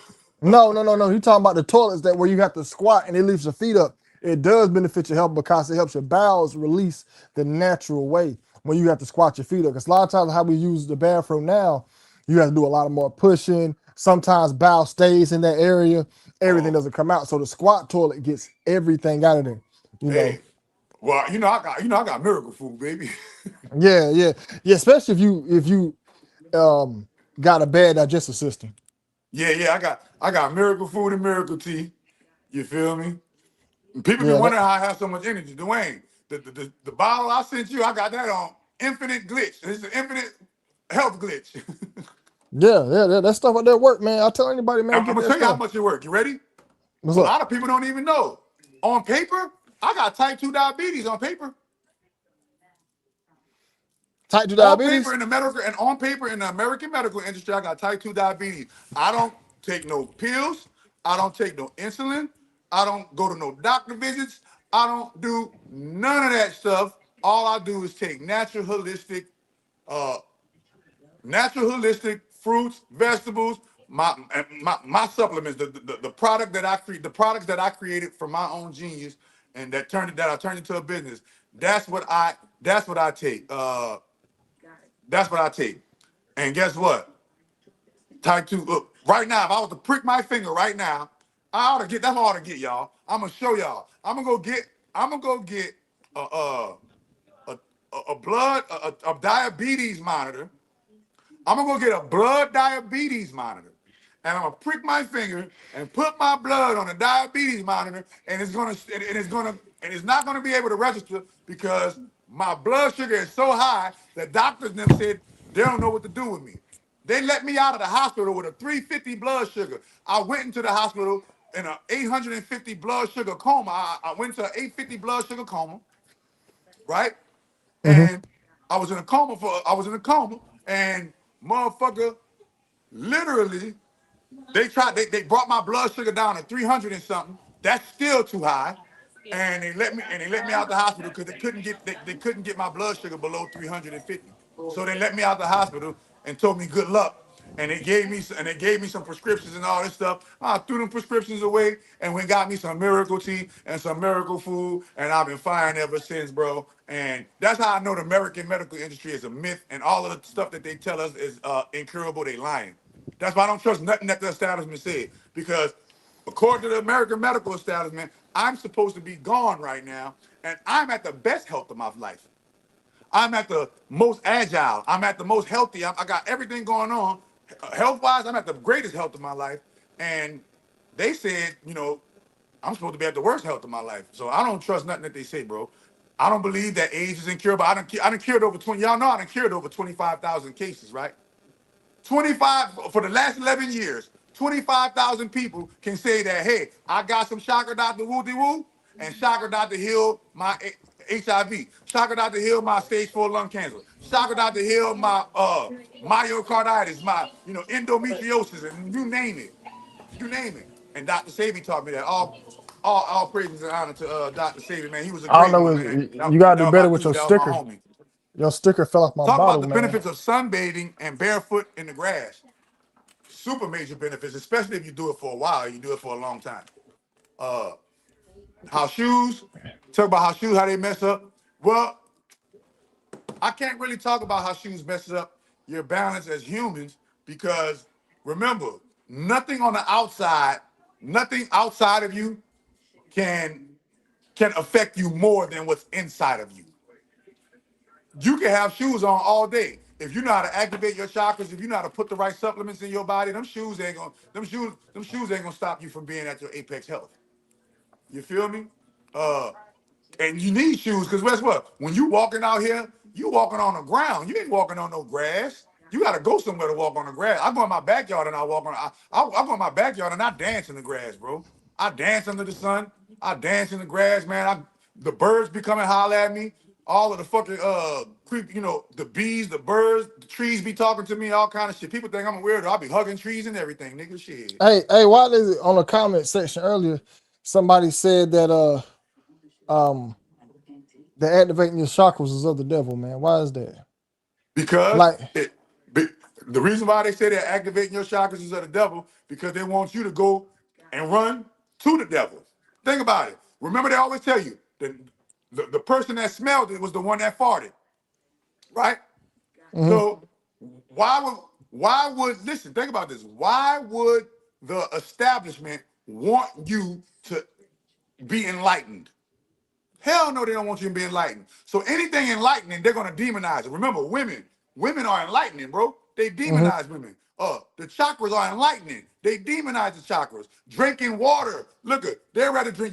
no. You talking about the toilets that where you have to squat and it leaves your feet up. It does benefit your health because it helps your bowels release the natural way when you have to squat your feet up. Because a lot of times how we use the bathroom now, you have to do a lot of more pushing. Sometimes bowel stays in that area. Everything Oh, doesn't come out. So the squat toilet gets everything out of there. You know. hey. Well, I got miracle food, baby. Yeah. Especially if you got a bad digestive system. Yeah. I got miracle food and miracle tea. You feel me? People be Yeah, wondering how I have so much energy. Dwayne, the bottle I sent you, I got that on infinite glitch. It's an infinite health glitch. that stuff like that work, man. I tell anybody, man, I'm get gonna that tell you how stuff. much it work. You ready? What's A up? lot of people don't even know. On paper, I got type 2 diabetes on paper. Type 2 On paper diabetes? in the medical and on paper in the American medical industry, I got type 2 diabetes. I don't take no pills. I don't take no insulin. I don't go to no doctor visits. I don't do none of that stuff. All I do is take uh, natural holistic fruits, vegetables, my supplements, the product that I create, the products that I created from my own genius, and that I turned into a business. That's what I take. That's what I take. And guess what? Type 2, look, right now, if I was to prick my finger right now, I ought to get, that's what I ought to get, y'all. I'm gonna show y'all. I'm gonna go get a a, a blood, a diabetes monitor. I'm gonna go get a blood diabetes monitor. And I'm gonna prick my finger and put my blood on a diabetes monitor, and it's not gonna be able to register because my blood sugar is so high that doctors them said they don't know what to do with me. They let me out of the hospital with a 350 blood sugar. I went into the hospital in an 850 blood sugar coma. I went to an 850 blood sugar coma, right? Hmm. And I was in a coma, and motherfucker, literally, they brought my blood sugar down to 300 and something. That's still too high. And they let me out the hospital because they couldn't get my blood sugar below 350. So they let me out the hospital and told me good luck. And they gave me some prescriptions and all this stuff. I threw them prescriptions away and went got me some miracle tea and some miracle food, and I've been firing ever since, bro. And that's how I know the American medical industry is a myth, and all of the stuff that they tell us is incurable. They lying. That's why I don't trust nothing that the establishment said. Because according to the American medical establishment, I'm supposed to be gone right now, and I'm at the best health of my life. I'm at the most agile. I'm at the most healthy. I got everything going on. Health-wise, I'm at the greatest health of my life. And they said, I'm supposed to be at the worst health of my life. So I don't trust nothing that they say, bro. I don't believe that AIDS is incurable. I done cured over 20, y'all know I done cured over 25,000 cases, right? 25 for the last 11 years, 25,000 people can say that, hey, I got some chakra Dr. Woo de Woo, and chakra Dr. heal my HIV. Chakra Dr. heal my stage 4 lung cancer. Chakra Dr. heal my myocarditis, my endometriosis, and you name it. You name it. And Dr. Sabi taught me that. All praises and honor to Dr. Sabi, man. He was a I don't great know. one, man. You gotta That do was better my with dude. your That was my sticker. homie. Your sticker fell off my Talk about bottle, the man. benefits of sunbathing and barefoot in the grass. Super major benefits, especially if you do it for a while, you do it for a long time. Uh, How shoes, talk about how they mess up. Well, I can't really talk about how shoes messes up your balance as humans because remember, nothing outside of you can affect you more than what's inside of you. You can have shoes on all day. If you know how to activate your chakras, if you know how to put the right supplements in your body, them shoes ain't gonna stop you from being at your apex health. You feel me? Uh, and you need shoes because guess what? When you walking out here, you walking on the ground. You ain't walking on no grass. You got to go somewhere to walk on the grass. I go in my backyard and I walk on. I go in my backyard and I dance in the grass, bro. I dance under the sun. I dance in the grass, man. The birds be coming holler at me. All of the fucking creep, the bees, the birds, the trees be talking to me, all kind of shit. People think I'm a weirdo. I be hugging trees and everything, nigga. Shit. Hey, why is it on the comment section earlier? Somebody said that um that activating your chakras is of the devil, man. Why is that? Because Like, be- the reason why they say they're activating your chakras is of the devil, because they want you to go and run to the devil. Think about it. Remember, they always tell you the person that smelled it was the one that farted, right? So why would listen? Think about this. Why would the establishment want you to be enlightened? Hell no, they don't want you to be enlightened. So anything enlightening, they're gonna demonize it. Remember, women are enlightening, bro. They demonize women. The chakras are enlightening. They demonize the chakras. Drinking water. Look at,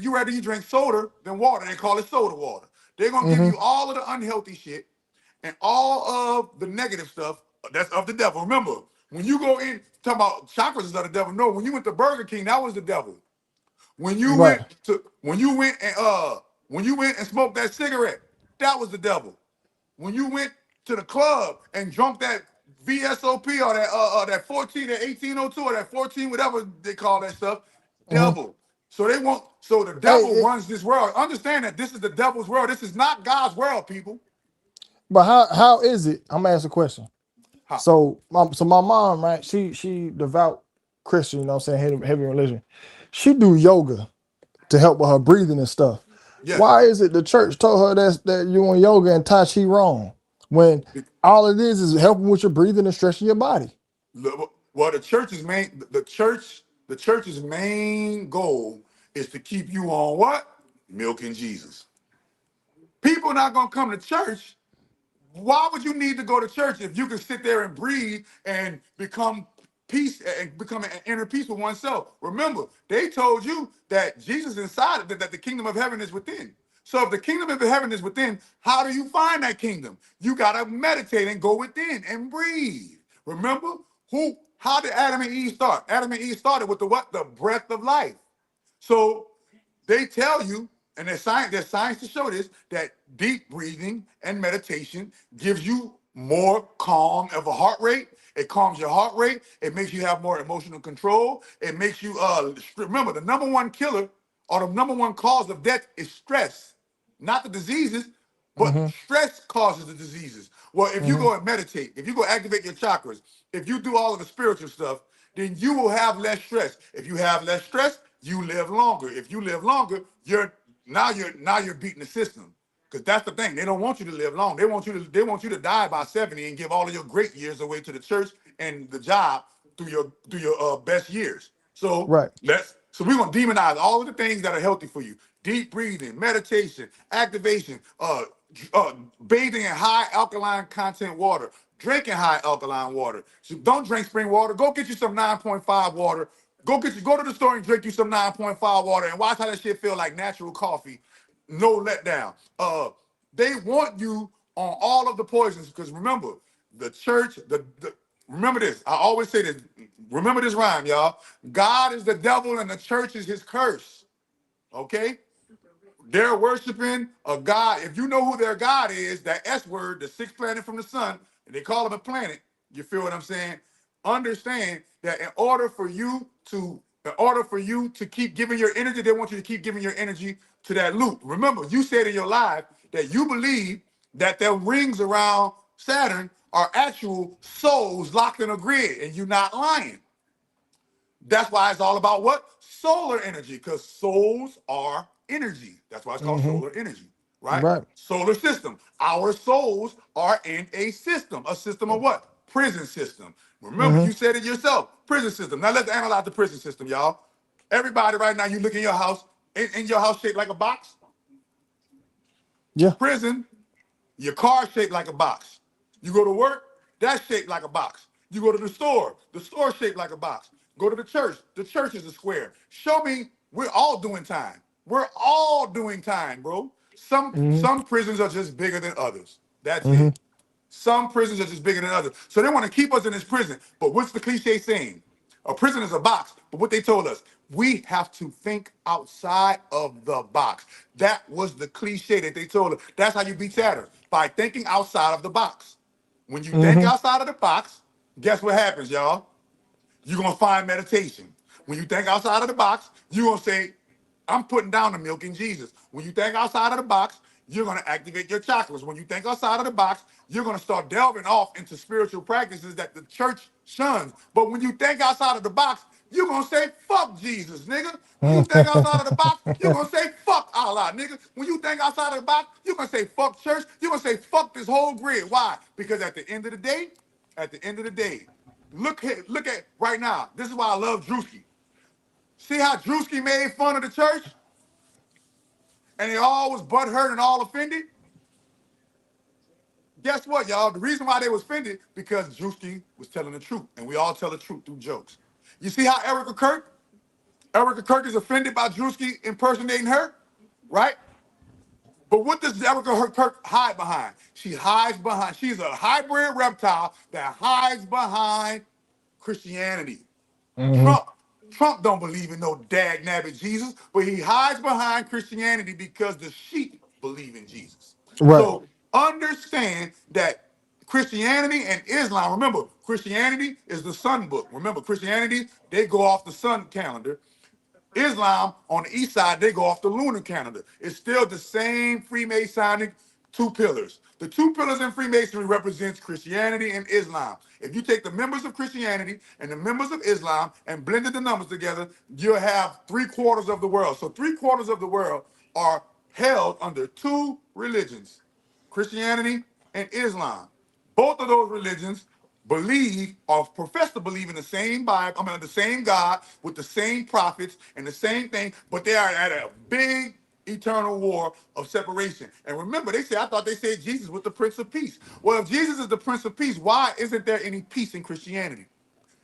you rather you drink soda than water. They call it soda water. They're gonna give you all of the unhealthy shit and all of the negative stuff that's of the devil. Remember, when you go in talking about chakras is of the devil. No, when you went to Burger King, that was the devil. When you right. went to when you went and smoked that cigarette, that was the devil. When you went to the club and drunk that VSOP or that 14, that 1802 or that 14, whatever they call that stuff, devil. So the devil Hey, runs this world. Understand that this is the devil's world. This is not God's world, people. but how is it? I'm gonna ask a question. Huh. So my mom, right? She devout Christian, you know what I'm saying, heavy religion. She do yoga to help with her breathing and stuff. Yes. Why is it the church told her that you doing yoga and Tai Chi wrong when all it is helping with your breathing and stretching your body? Well, the church's main goal is to keep you on what? Milking Jesus. People not gonna come to church. Why would you need to go to church if you can sit there and breathe and become peace and become an inner peace with oneself? Remember, they told you that Jesus inside, that the kingdom of heaven is within. So if the kingdom of heaven is within, how do you find that kingdom? You gotta meditate and go within and breathe. Remember, how did Adam and Eve start? Adam and Eve started with the what? The breath of life. So they tell you, and there's science to show this, that deep breathing and meditation gives you more calm of a heart rate. It calms your heart rate. It makes you have more emotional control. It makes you remember the number one killer or the number one cause of death is stress, not the diseases, but stress causes the diseases. Well, if you go and meditate, if you go activate your chakras, if you do all of the spiritual stuff, then you will have less stress. If you have less stress, you live longer. If you live longer, you're beating the system. Because that's the thing. They don't want you to live long. They want you to die by 70 and give all of your great years away to the church and the job through your best years. So Right. we're gonna demonize all of the things that are healthy for you. Deep breathing, meditation, activation, bathing in high alkaline content water, drinking high alkaline water. So don't drink spring water. Go get you some 9.5 water. Go to the store and drink you some 9.5 water and watch how that shit feel like natural coffee. No letdown. They want you on all of the poisons because remember, the church, remember this. I always say this. Remember this rhyme, y'all. God is the devil and the church is his curse. Okay? They're worshiping a God. If you know who their God is, that S word, the sixth planet from the sun, and they call him a planet, you feel what I'm saying? Understand that in order for you to keep giving your energy, they want you to keep giving your energy to that loop. Remember, you said in your life that you believe that the rings around Saturn are actual souls locked in a grid, and you're not lying. That's why it's all about what? Solar energy, because souls are energy. That's why it's called Mm-hmm. solar energy, right? Right. Solar system. Our souls are in a system. A system of what? Prison system. Remember, Mm-hmm. you said it yourself. Prison system. Now let's analyze the prison system, y'all. Everybody right now, you look in your house, in your house shaped like a box. Yeah. Prison, your car shaped like a box. You go to work, that's shaped like a box. You go to the store shaped like a box. Go to the church is a square. Show me, we're all doing time. We're all doing time, bro. Mm-hmm. Some prisons are just bigger than others. That's Mm-hmm. it. Some prisons are just bigger than others. So they want to keep us in this prison. But what's the cliche saying? A prison is a box. But what they told us, we have to think outside of the box. That was the cliche that they told us. That's how you beat Saturn, by thinking outside of the box. When you think Mm-hmm. outside of the box, guess what happens, y'all? You're gonna find meditation. When you think outside of the box, you're gonna say, I'm putting down the milk in Jesus. When you think outside of the box, you're gonna activate your chakras. When you think outside of the box, you're gonna start delving off into spiritual practices that the church shuns. But when you think outside of the box, you're gonna say, fuck Jesus, nigga. When you think outside of the box, you're gonna say, fuck Allah, nigga. When you think outside of the box, you're gonna say, fuck church. You're gonna say, fuck this whole grid. Why? Because at the end of the day, look at right now. This is why I love Drewski. See how Drewski made fun of the church? And they all was butthurt and all offended? Guess what, y'all? The reason why they was offended, because Drewski was telling the truth. And we all tell the truth through jokes. You see how Erica Kirk? Erica Kirk is offended by Drewski impersonating her, right? But what does Erica Kirk hide behind? She hides behind, she's a hybrid reptile that hides behind Christianity. Mm-hmm. Trump, Trump don't believe in no dag nabbit Jesus, but he hides behind Christianity because the sheep believe in Jesus. Right. So understand that Christianity and Islam, remember, Christianity is the sun book. Remember, Christianity, they go off the sun calendar. Islam, on the east side, they go off the lunar calendar. It's still the same Freemasonic two pillars. The two pillars in Freemasonry represents Christianity and Islam. If you take the members of Christianity and the members of Islam and blended the numbers together, you'll have 3/4 of the world. So 3/4 of the world are held under two religions, Christianity and Islam. Both of those religions believe or profess to believe in the same Bible, the same God with the same prophets and the same thing, but they are at a big eternal war of separation. And remember, I thought they said Jesus was the Prince of Peace. Well, if Jesus is the Prince of Peace, why isn't there any peace in Christianity?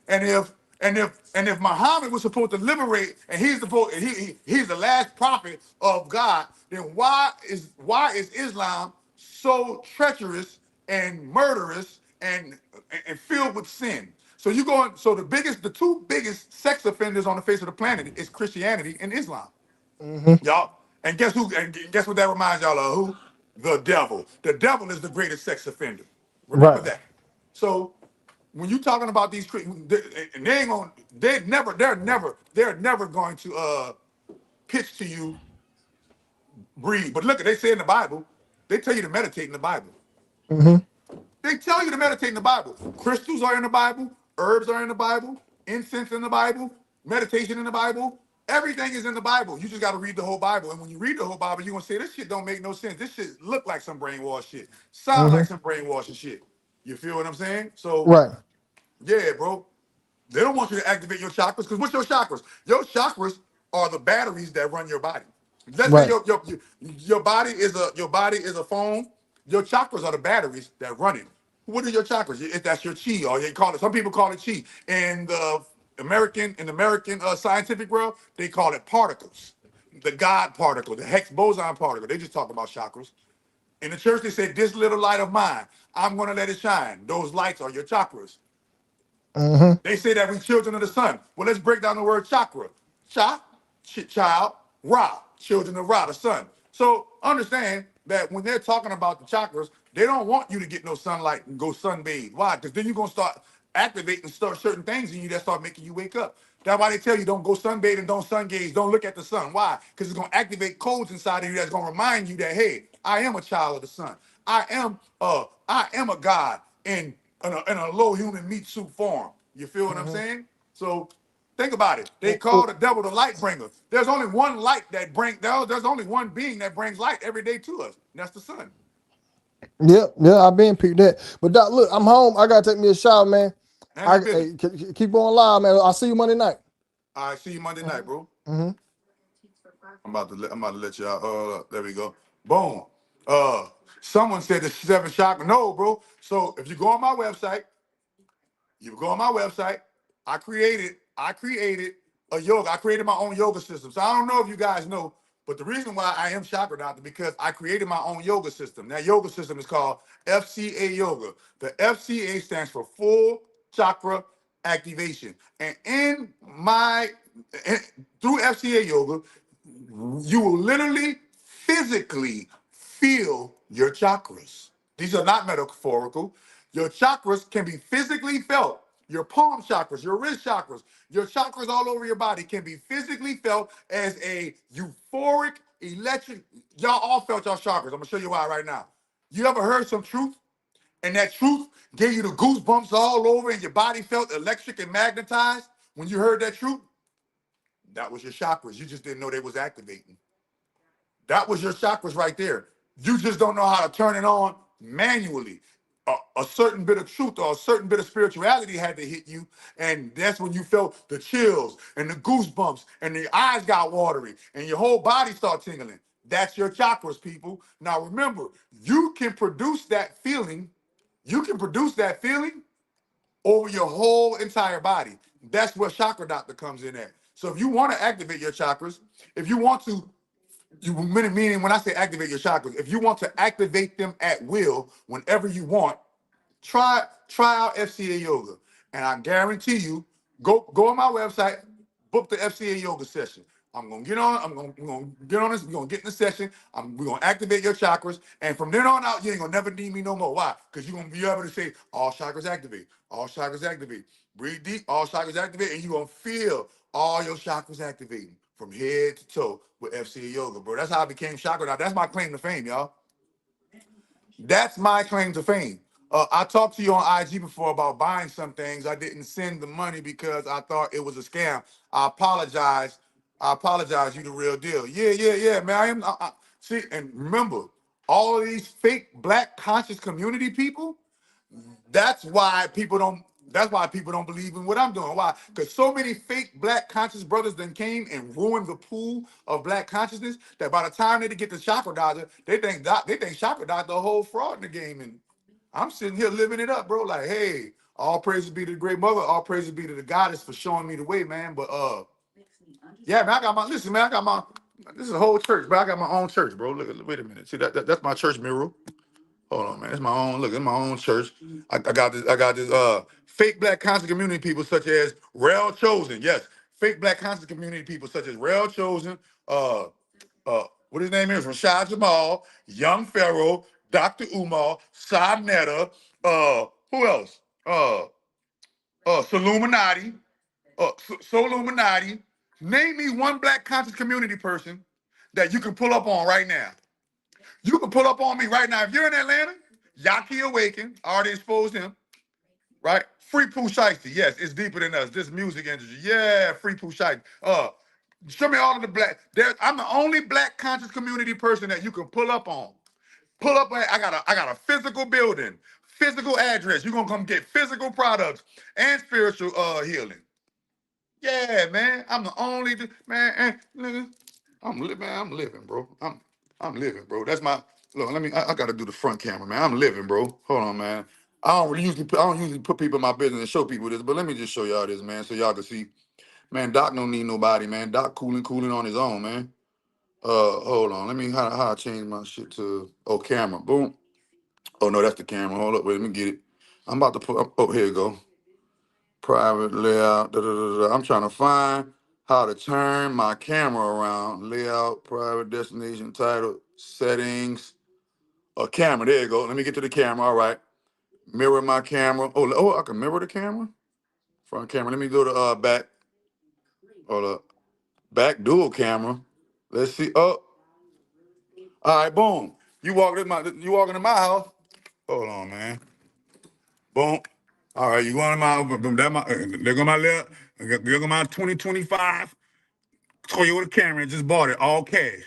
And if Muhammad was supposed to liberate, and he's the last prophet of God, then why is Islam so treacherous and murderous and filled with sin? So the two biggest sex offenders on the face of the planet is Christianity and Islam, Mm-hmm. y'all. And guess who? And guess what that reminds y'all of? Who? The devil. The devil is the greatest sex offender. Remember Right. that. So when you talking about these, and they ain't gonna, they're never going to pitch to you breathe. But look, they say in the Bible, they tell you to meditate in the Bible. Mm-hmm. They tell you to meditate in the Bible. Crystals are in the Bible. Herbs are in the Bible. Incense in the Bible. Meditation in the Bible. Everything is in the Bible. You just got to read the whole Bible. And when you read the whole Bible, you're going to say, this shit don't make no sense. This shit look like some brainwash shit. Sound Mm-hmm. like some brainwashing shit. You feel what I'm saying? So, Right. yeah, bro. They don't want you to activate your chakras, because what's your chakras? Your chakras are the batteries that run your body. Let's say Right. your body is a phone. Your chakras are the batteries that run it. What are your chakras? If that's your chi, or they call it. Some people call it chi. In the American scientific world, they call it particles. The God particle, the Higgs boson particle. They just talk about chakras. In the church, they say, "This little light of mine, I'm gonna let it shine." Those lights are your chakras. Mm-hmm. They say that we children of the sun. Well, let's break down the word chakra. Cha, child, Ra, children of Ra, the sun. So understand that when they're talking about the chakras, they don't want you to get no sunlight and go sunbathe. Why? Because then you're going to start activating certain things in you that start making you wake up. That's why they tell you don't go sunbathe and don't sun gaze, don't look at the sun. Why? Because it's going to activate codes inside of you that's going to remind you that, hey, I am a child of the sun. I am a God in a low human meat suit form. You feel what I'm Mm-hmm. saying? So Think about it. They call the devil the light bringer. There's only one light that there's only one being that brings light every day to us. And that's the sun. Yeah, I've been peeped that. But Doc, look, I'm home. I gotta take me a shower, man. Hey, Keep on live, man. I'll see you Monday night. All right, see you Monday night, bro. Mm-hmm. I'm about to let you out. There we go. Boom. Someone said the seven chakra. No, bro. So if you go on my website, I created a yoga. I created my own yoga system. So I don't know if you guys know, but the reason why I am Chakra Doctor because I created my own yoga system. That yoga system is called FCA Yoga. The FCA stands for Full Chakra Activation. And through FCA Yoga, you will literally physically feel your chakras. These are not metaphorical. Your chakras can be physically felt. Your palm chakras, your wrist chakras, your chakras all over your body can be physically felt as a euphoric, electric. Y'all all felt your chakras. I'm gonna show you why right now. You ever heard some truth? And that truth gave you the goosebumps all over and your body felt electric and magnetized when you heard that truth? That was your chakras. You just didn't know they was activating. That was your chakras right there. You just don't know how to turn it on manually. A certain bit of truth or a certain bit of spirituality had to hit you, and that's when you felt the chills and the goosebumps, and the eyes got watery, and your whole body started tingling. That's your chakras, people. Now remember, you can produce that feeling. You can produce that feeling over your whole entire body. That's where Chakra Doctor comes in at. So if you want to activate your chakras, if you want to meaning when I say activate your chakras, if you want to activate them at will whenever you want, try out FCA Yoga, and I guarantee you, go on my website, book the FCA Yoga session. I'm gonna get on. We're gonna get on this. We're gonna get in the session. We're gonna activate your chakras, and from then on out, you ain't gonna never need me no more. Why? Because you're gonna be able to say all chakras activate, all chakras activate. Breathe deep, all chakras activate, and you're gonna feel all your chakras activating from head to toe with FCA Yoga, bro. That's how I became chakra. Now, that's my claim to fame, y'all. That's my claim to fame. I talked to you on IG before about buying some things. I didn't send the money because I thought it was a scam. I apologize. You the real deal. Yeah, man. See, and remember, all of these fake black conscious community people, that's why people don't. That's why people don't believe in what I'm doing. Why? Because so many fake black conscious brothers then came and ruined the pool of black consciousness that by the time they get to Chakra Doctor, they think Chakra Doctor a whole fraud in the game. And I'm sitting here living it up, bro. Like, hey, all praises be to the great mother, all praises be to the goddess for showing me the way, man. But yeah, man, this is a whole church, but I got my own church, bro. Look, wait a minute. See that's my church mirror. Hold on, man. It's my own. Look, it's my own church. I got this. Fake black conscious community people such as Rel Chosen. Yes, fake black conscious community people such as Rel Chosen. What his name is? Rashad Jamal, Young Pharaoh, Dr. Umar, Sabnetta. Who else? Soluminati. Soluminati. Name me one black conscious community person that you can pull up on right now. You can pull up on me right now. If you're in Atlanta, Yaki Awaken, I already exposed him, right? Free Pooh Shiesty. Yes, it's deeper than us. This music industry. Yeah, free Pooh Shiesty. Show me all of the black. I'm the only black conscious community person that you can pull up on. Pull up. I got a physical building, physical address. You're gonna come get physical products and spiritual healing. Yeah, man. I'm the only man. And nigga, I'm living, bro. I'm living, bro. That's my look. I gotta do the front camera, man. I'm living, bro. Hold on, man. I don't usually put people in my business and show people this, but let me just show y'all this, man, so y'all can see. Man, Doc don't need nobody, man. Doc cooling on his own, man. Hold on. Let me how I change my shit to camera. Boom. Oh no, that's the camera. Hold up, wait, let me get it. I'm about to put here you go. Private layout. I'm trying to find how to turn my camera around. Layout, private destination, title, settings, a camera. There you go. Let me get to the camera. All right. Mirror my camera. I can mirror the camera. Front camera. Let me go to back. Hold up. Back dual camera. Let's see. Oh, all right. Boom. You walking into my house. Hold on, man. Boom. All right, you going to there go my little, there go my 2025 Toyota Camry. Just bought it, all cash.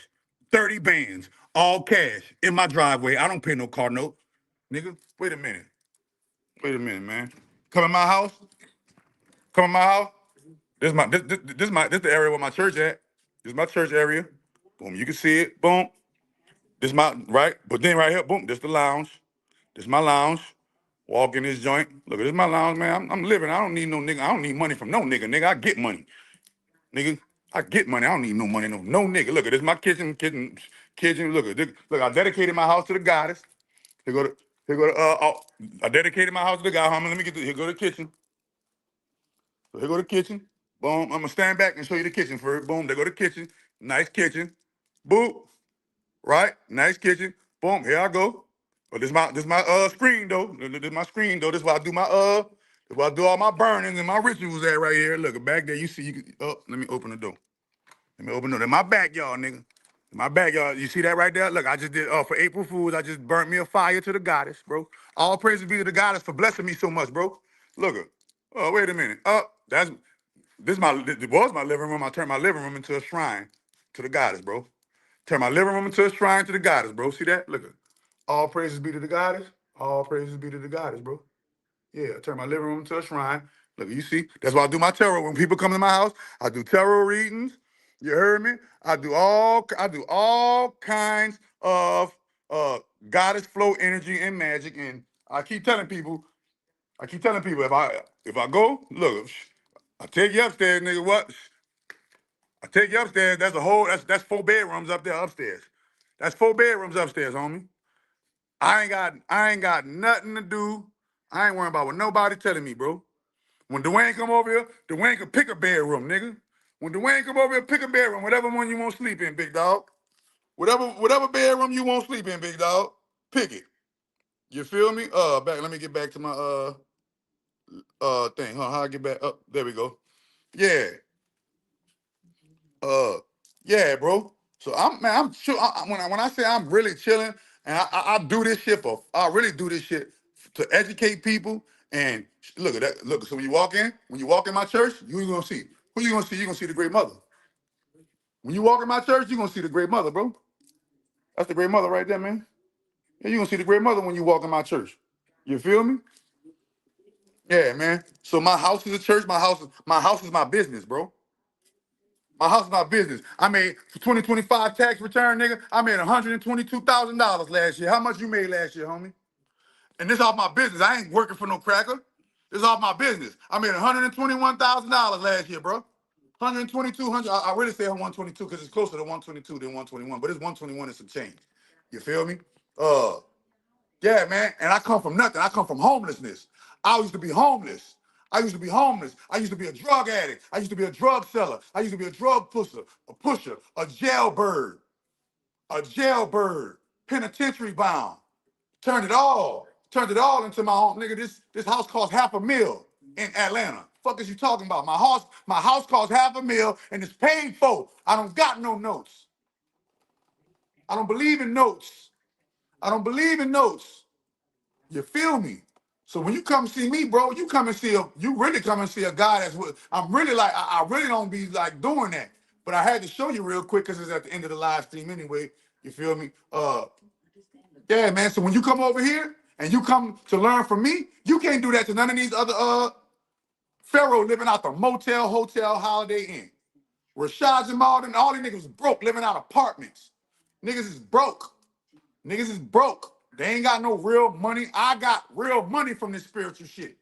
30 bands, all cash, in my driveway. I don't pay no car note. Nigga, wait a minute. Wait a minute, man. Come in my house. Come in my house. This the area where my church at. This is my church area. Boom, you can see it. Boom. This my right, but then right here, boom, this the lounge. This my lounge. Walk in this joint. Look, this is my lounge, man. I'm living. I don't need no nigga. I don't need money from no nigga. Nigga, I get money. Nigga, I get money. I don't need no money. No nigga. Look at this. My kitchen. Look at this. Look, I dedicated my house to the goddess. Here go to. I dedicated my house to the God. Let me get this. Here go the kitchen. So here go the kitchen. Boom. I'm gonna stand back and show you the kitchen first. Boom. There go the kitchen. Nice kitchen. Boop. Right. Nice kitchen. Boom. Here I go. But this my screen though. This is my screen though. This is where I do my this is where I do all my burnings and my rituals at right here. Look, back there. You see. Let me open the door. Let me open the door. In my backyard, nigga. In my backyard. You see that right there? Look, I just did for April Fools. I just burnt me a fire to the goddess, bro. All praises be to the goddess for blessing me so much, bro. Look. Oh, wait a minute. This was my living room. I turned my living room into a shrine to the goddess, bro. Turn my living room into a shrine to the goddess, bro. See that? Look. All praises be to the goddess. All praises be to the goddess, bro. Yeah, I turn my living room into a shrine. Look, you see? That's why I do my tarot. When people come to my house, I do tarot readings. You heard me? I do all kinds of goddess flow energy and magic. And I keep telling people, if I go, look, I take you upstairs, nigga. What? I take you upstairs. That's 4 bedrooms up there upstairs. That's 4 bedrooms upstairs, homie. I ain't got nothing to do. I ain't worrying about what nobody telling me, bro. When Dwayne come over here, Dwayne can pick a bedroom, nigga. When Dwayne come over here, pick a bedroom, whatever one you want to sleep in, big dog. Whatever bedroom you want to sleep in, big dog, pick it. You feel me? Let me get back to my thing. Huh? How I get back up? There we go. Yeah. Yeah, bro. So I'm chill. When I say I'm really chilling, and I do this shit I really do this shit to educate people. And look at that. Look, so when you walk in my church, you gonna see who you gonna see. You gonna see the Great Mother. When you walk in my church, you gonna see the Great Mother, bro. That's the Great Mother right there, man. Yeah, you gonna see the Great Mother when you walk in my church. You feel me? Yeah, man. So my house is a church. My house is my business, bro. My house is my business. I made for 2025 tax return, nigga. I made $122,000 last year. How much you made last year, homie? And this off my business. I ain't working for no cracker. This off my business. I made $121,000 last year, bro. 122, I really say 122 because it's closer to 122 than 121, but it's 121 and some change. You feel me? Yeah, man. And I come from nothing. I come from homelessness. I used to be homeless. I used to be homeless. I used to be a drug addict. I used to be a drug seller. I used to be a drug pusher, a jailbird, penitentiary bound. Turned it all into my own. Nigga, this house costs $500,000 in Atlanta. Fuck is you talking about? My house costs $500,000 and it's paid for. I don't got no notes. I don't believe in notes. I don't believe in notes. You feel me? So when you come see me, bro, you really come and see a guy that's with. I'm really like, I really don't be like doing that. But I had to show you real quick because it's at the end of the live stream anyway. You feel me? Yeah, man. So when you come over here and you come to learn from me, you can't do that to none of these other Pharaoh living out the motel, hotel, Holiday Inn. Rashad Jamal and all these niggas broke living out apartments. Niggas is broke. Niggas is broke. They ain't got no real money. I got real money from this spiritual shit.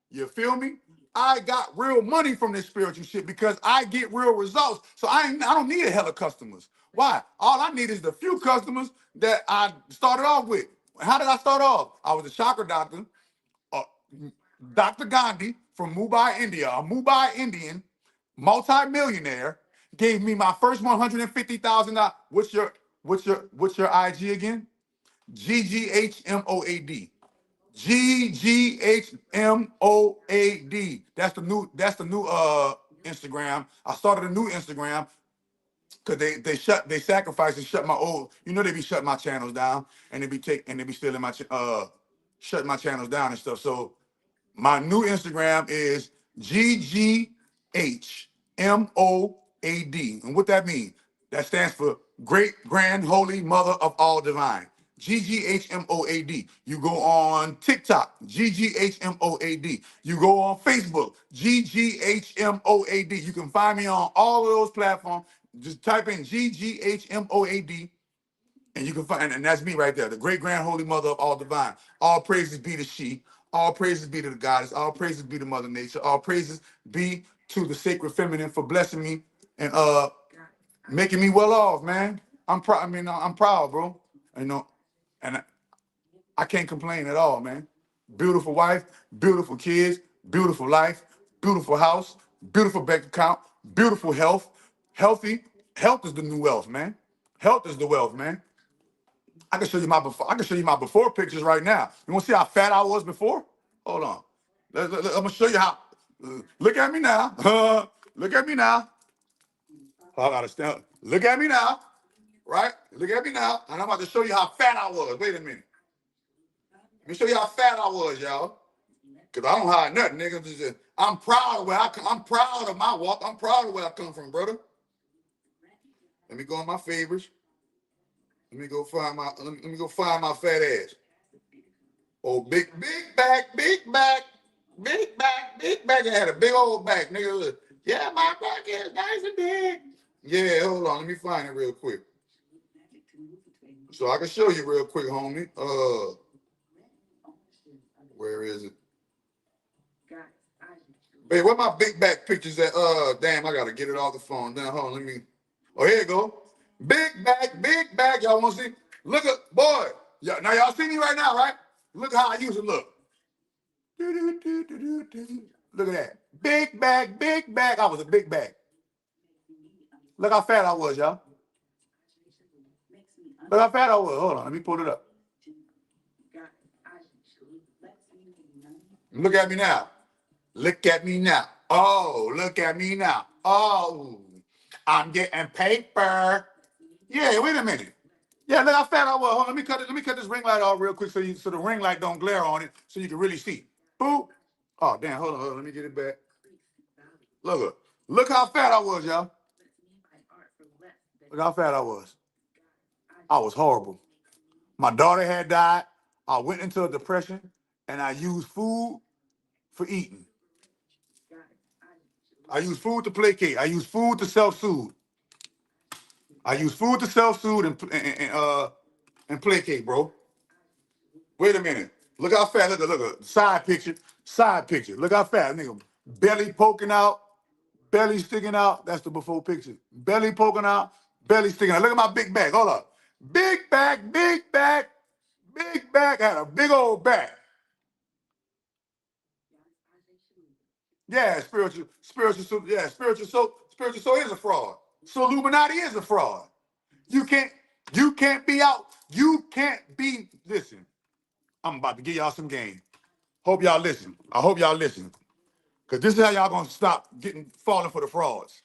You feel me? I got real money from this spiritual shit because I get real results. So I don't need a hell of customers. Why? All I need is the few customers that I started off with. How did I start off? I was a chakra doctor, uh, Dr. Gandhi from Mumbai, India, a Mumbai Indian, multi-millionaire, gave me my first $150,000. What's your IG again? GGHMOAD. GGHMOAD. That's the new Instagram. I started a new Instagram because they sacrificed and shut my old, they be shutting my channels down and they be stealing my shutting my channels down and stuff. So My new Instagram is GGHMOAD. And what that means, that stands for Great Grand Holy Mother of All Divine. GGHMOAD. You go on TikTok, GGHMOAD. You go on Facebook, GGHMOAD. You can find me on all of those platforms. Just type in GGHMOAD. And you can find, and that's me right there, the great grand holy mother of all divine. All praises be to she, all praises be to the goddess, all praises be to Mother Nature, all praises be to the sacred feminine for blessing me and making me well off, man. I'm proud. I mean, I'm proud, bro. You know, and I can't complain at all, man. Beautiful wife, beautiful kids, beautiful life, beautiful house, beautiful bank account, beautiful health. Healthy, health is the new wealth, man. Health is the wealth, man. I can show you my before. I can show you my before pictures right now. You want to see how fat I was before? Hold on. I'm gonna show you how. Look at me now. Look at me now. I gotta stand. Look at me now. Right? Look at me now. And I'm about to show you how fat I was. Wait a minute. Let me show you how fat I was, y'all. Cause I don't hide nothing, nigga. I'm proud of where I come. I'm proud of my walk. I'm proud of where I come from, brother. Let me go on my favorites. Let me go find my fat ass. Oh, big back, big back, big back, big back. I had a big old back, nigga. Yeah, my back is nice and big. Yeah, hold on. Let me find it real quick. So I can show you real quick, homie. Where is it? Hey, where my big back pictures at? Damn, I gotta get it off the phone. Now, hold on, let me. Oh, here you go. Big back. Y'all want to see? Look at, boy. Yeah, now y'all see me right now, right? Look how I used to look. Look at that. Big back. I was a big back. Look how fat I was, y'all. Look how fat I was. Hold on, let me pull it up. Look at me now. Look at me now. Oh, look at me now. Oh, I'm getting paper. Yeah, wait a minute. Yeah, look how fat I was. Hold on, let me cut this ring light off real quick so the ring light don't glare on it so you can really see. Boop. Oh, damn, hold on, let me get it back. Look how fat I was, y'all. Look how fat I was. I was horrible. My daughter had died. I went into a depression and I used food for eating. I used food to placate. I used food to self-soothe. I used food to self-soothe and placate, bro. Wait a minute. Look how fat. Look. Side picture. Side picture. Look how fat, nigga. Belly poking out. Belly sticking out. That's the before picture. Belly poking out. Belly sticking out. Look at my big back. Hold up. Big back. Big back. Big back. I had a big old back. Yeah, spiritual soul is a fraud. So Illuminati is a fraud. You can't be out. You can't be, listen, I'm about to give y'all some game. Hope y'all listen. I hope y'all listen. Because this is how y'all gonna stop falling for the frauds.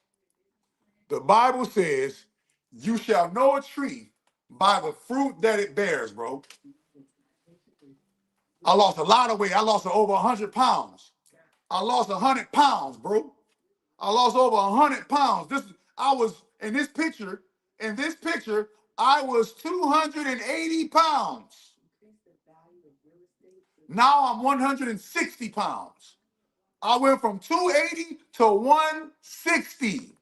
The Bible says, you shall know a tree by the fruit that it bears, bro. I lost a lot of weight. I lost over 100 pounds. I lost 100 pounds, bro. I lost over 100 pounds. In this picture, I was 280 pounds. Now I'm 160 pounds. I went from 280 to 160.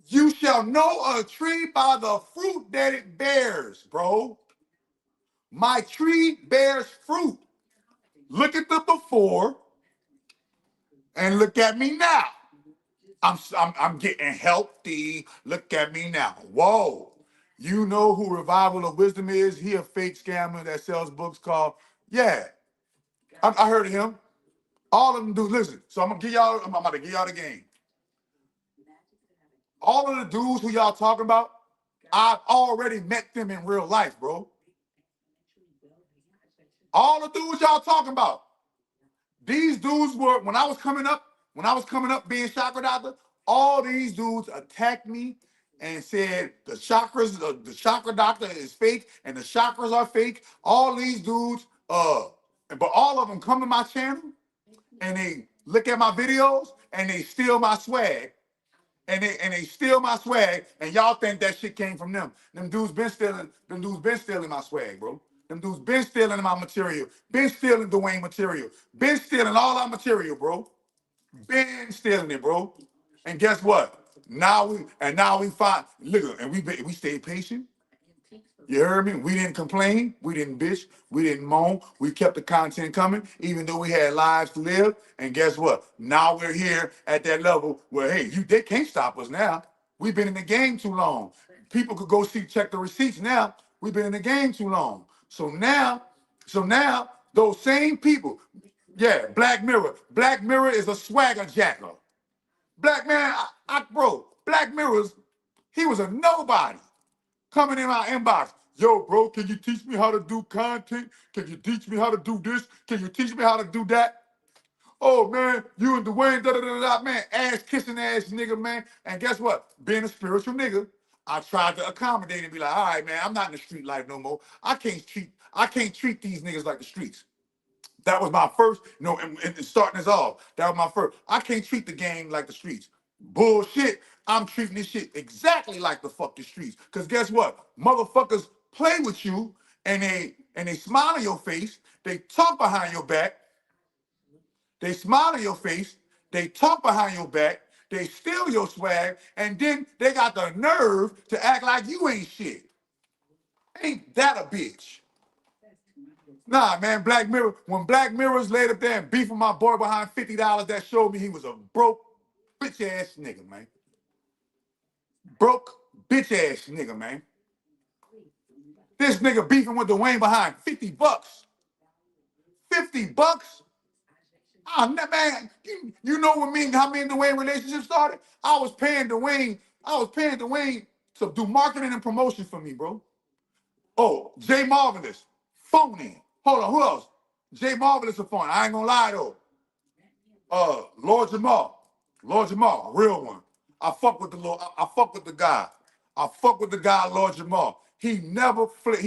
You shall know a tree by the fruit that it bears, bro. My tree bears fruit. Look at the before and look at me now. I'm getting healthy. Look at me now. Whoa. You know who Revival of Wisdom is? He a fake scammer that sells books called, yeah. I heard of him. All of them do. Listen, so I'm about to give y'all the game. All of the dudes who y'all talking about, I've already met them in real life, bro. All the dudes y'all talking about. These dudes were, when I was coming up being chakra doctor, all these dudes attacked me and said the chakras, the chakra doctor is fake and the chakras are fake. All these dudes But all of them come to my channel and they look at my videos and they steal my swag. And they steal my swag, and y'all think that shit came from them. Them dudes been stealing my swag, bro. Them dudes been stealing my material, been stealing Dwayne material, been stealing all our material, bro. Been stealing it, bro. And guess what? Now we find, look, and we stayed patient. You heard me? We didn't complain. We didn't bitch. We didn't moan. We kept the content coming, even though we had lives to live. And guess what? Now we're here at that level where, hey, they can't stop us now. We've been in the game too long. People could go check the receipts now. We've been in the game too long. So now, those same people, yeah, Black Mirror. Black Mirror is a swagger jacker. Black man, bro, Black Mirror's, he was a nobody. Coming in my inbox. Yo, bro, can you teach me how to do content? Can you teach me how to do this? Can you teach me how to do that? Oh, man, you and Dwayne, da-da-da-da, man, ass-kissing ass nigga, man. And guess what? Being a spiritual nigga, I tried to accommodate and be like, all right, man, I'm not in the street life no more. I can't treat these niggas like the streets. That was my first, and starting us off, that was my first. I can't treat the game like the streets. Bullshit. I'm treating this shit exactly like the fuck the streets. Because guess what? Motherfuckers play with you and they smile in your face. They talk behind your back. They smile in your face. They talk behind your back. They steal your swag. And then they got the nerve to act like you ain't shit. Ain't that a bitch? Nah, man, Black Mirror, when Black Mirror's laid up there and beefing my boy behind $50, that showed me he was a broke, bitch-ass nigga, man. Broke, bitch-ass nigga, man. This nigga beefing with Dwayne behind $50. $50? Oh, man, you know what how me and Dwayne relationship started? I was paying Dwayne to do marketing and promotion for me, bro. Oh, Jay Marvelous, phony. Hold on, who else? Jay Marvelous a phony. I ain't gonna lie though. Lord Jamal, real one. I fuck with the Lord. I fuck with the guy. I fuck with the guy, Lord Jamal. He never played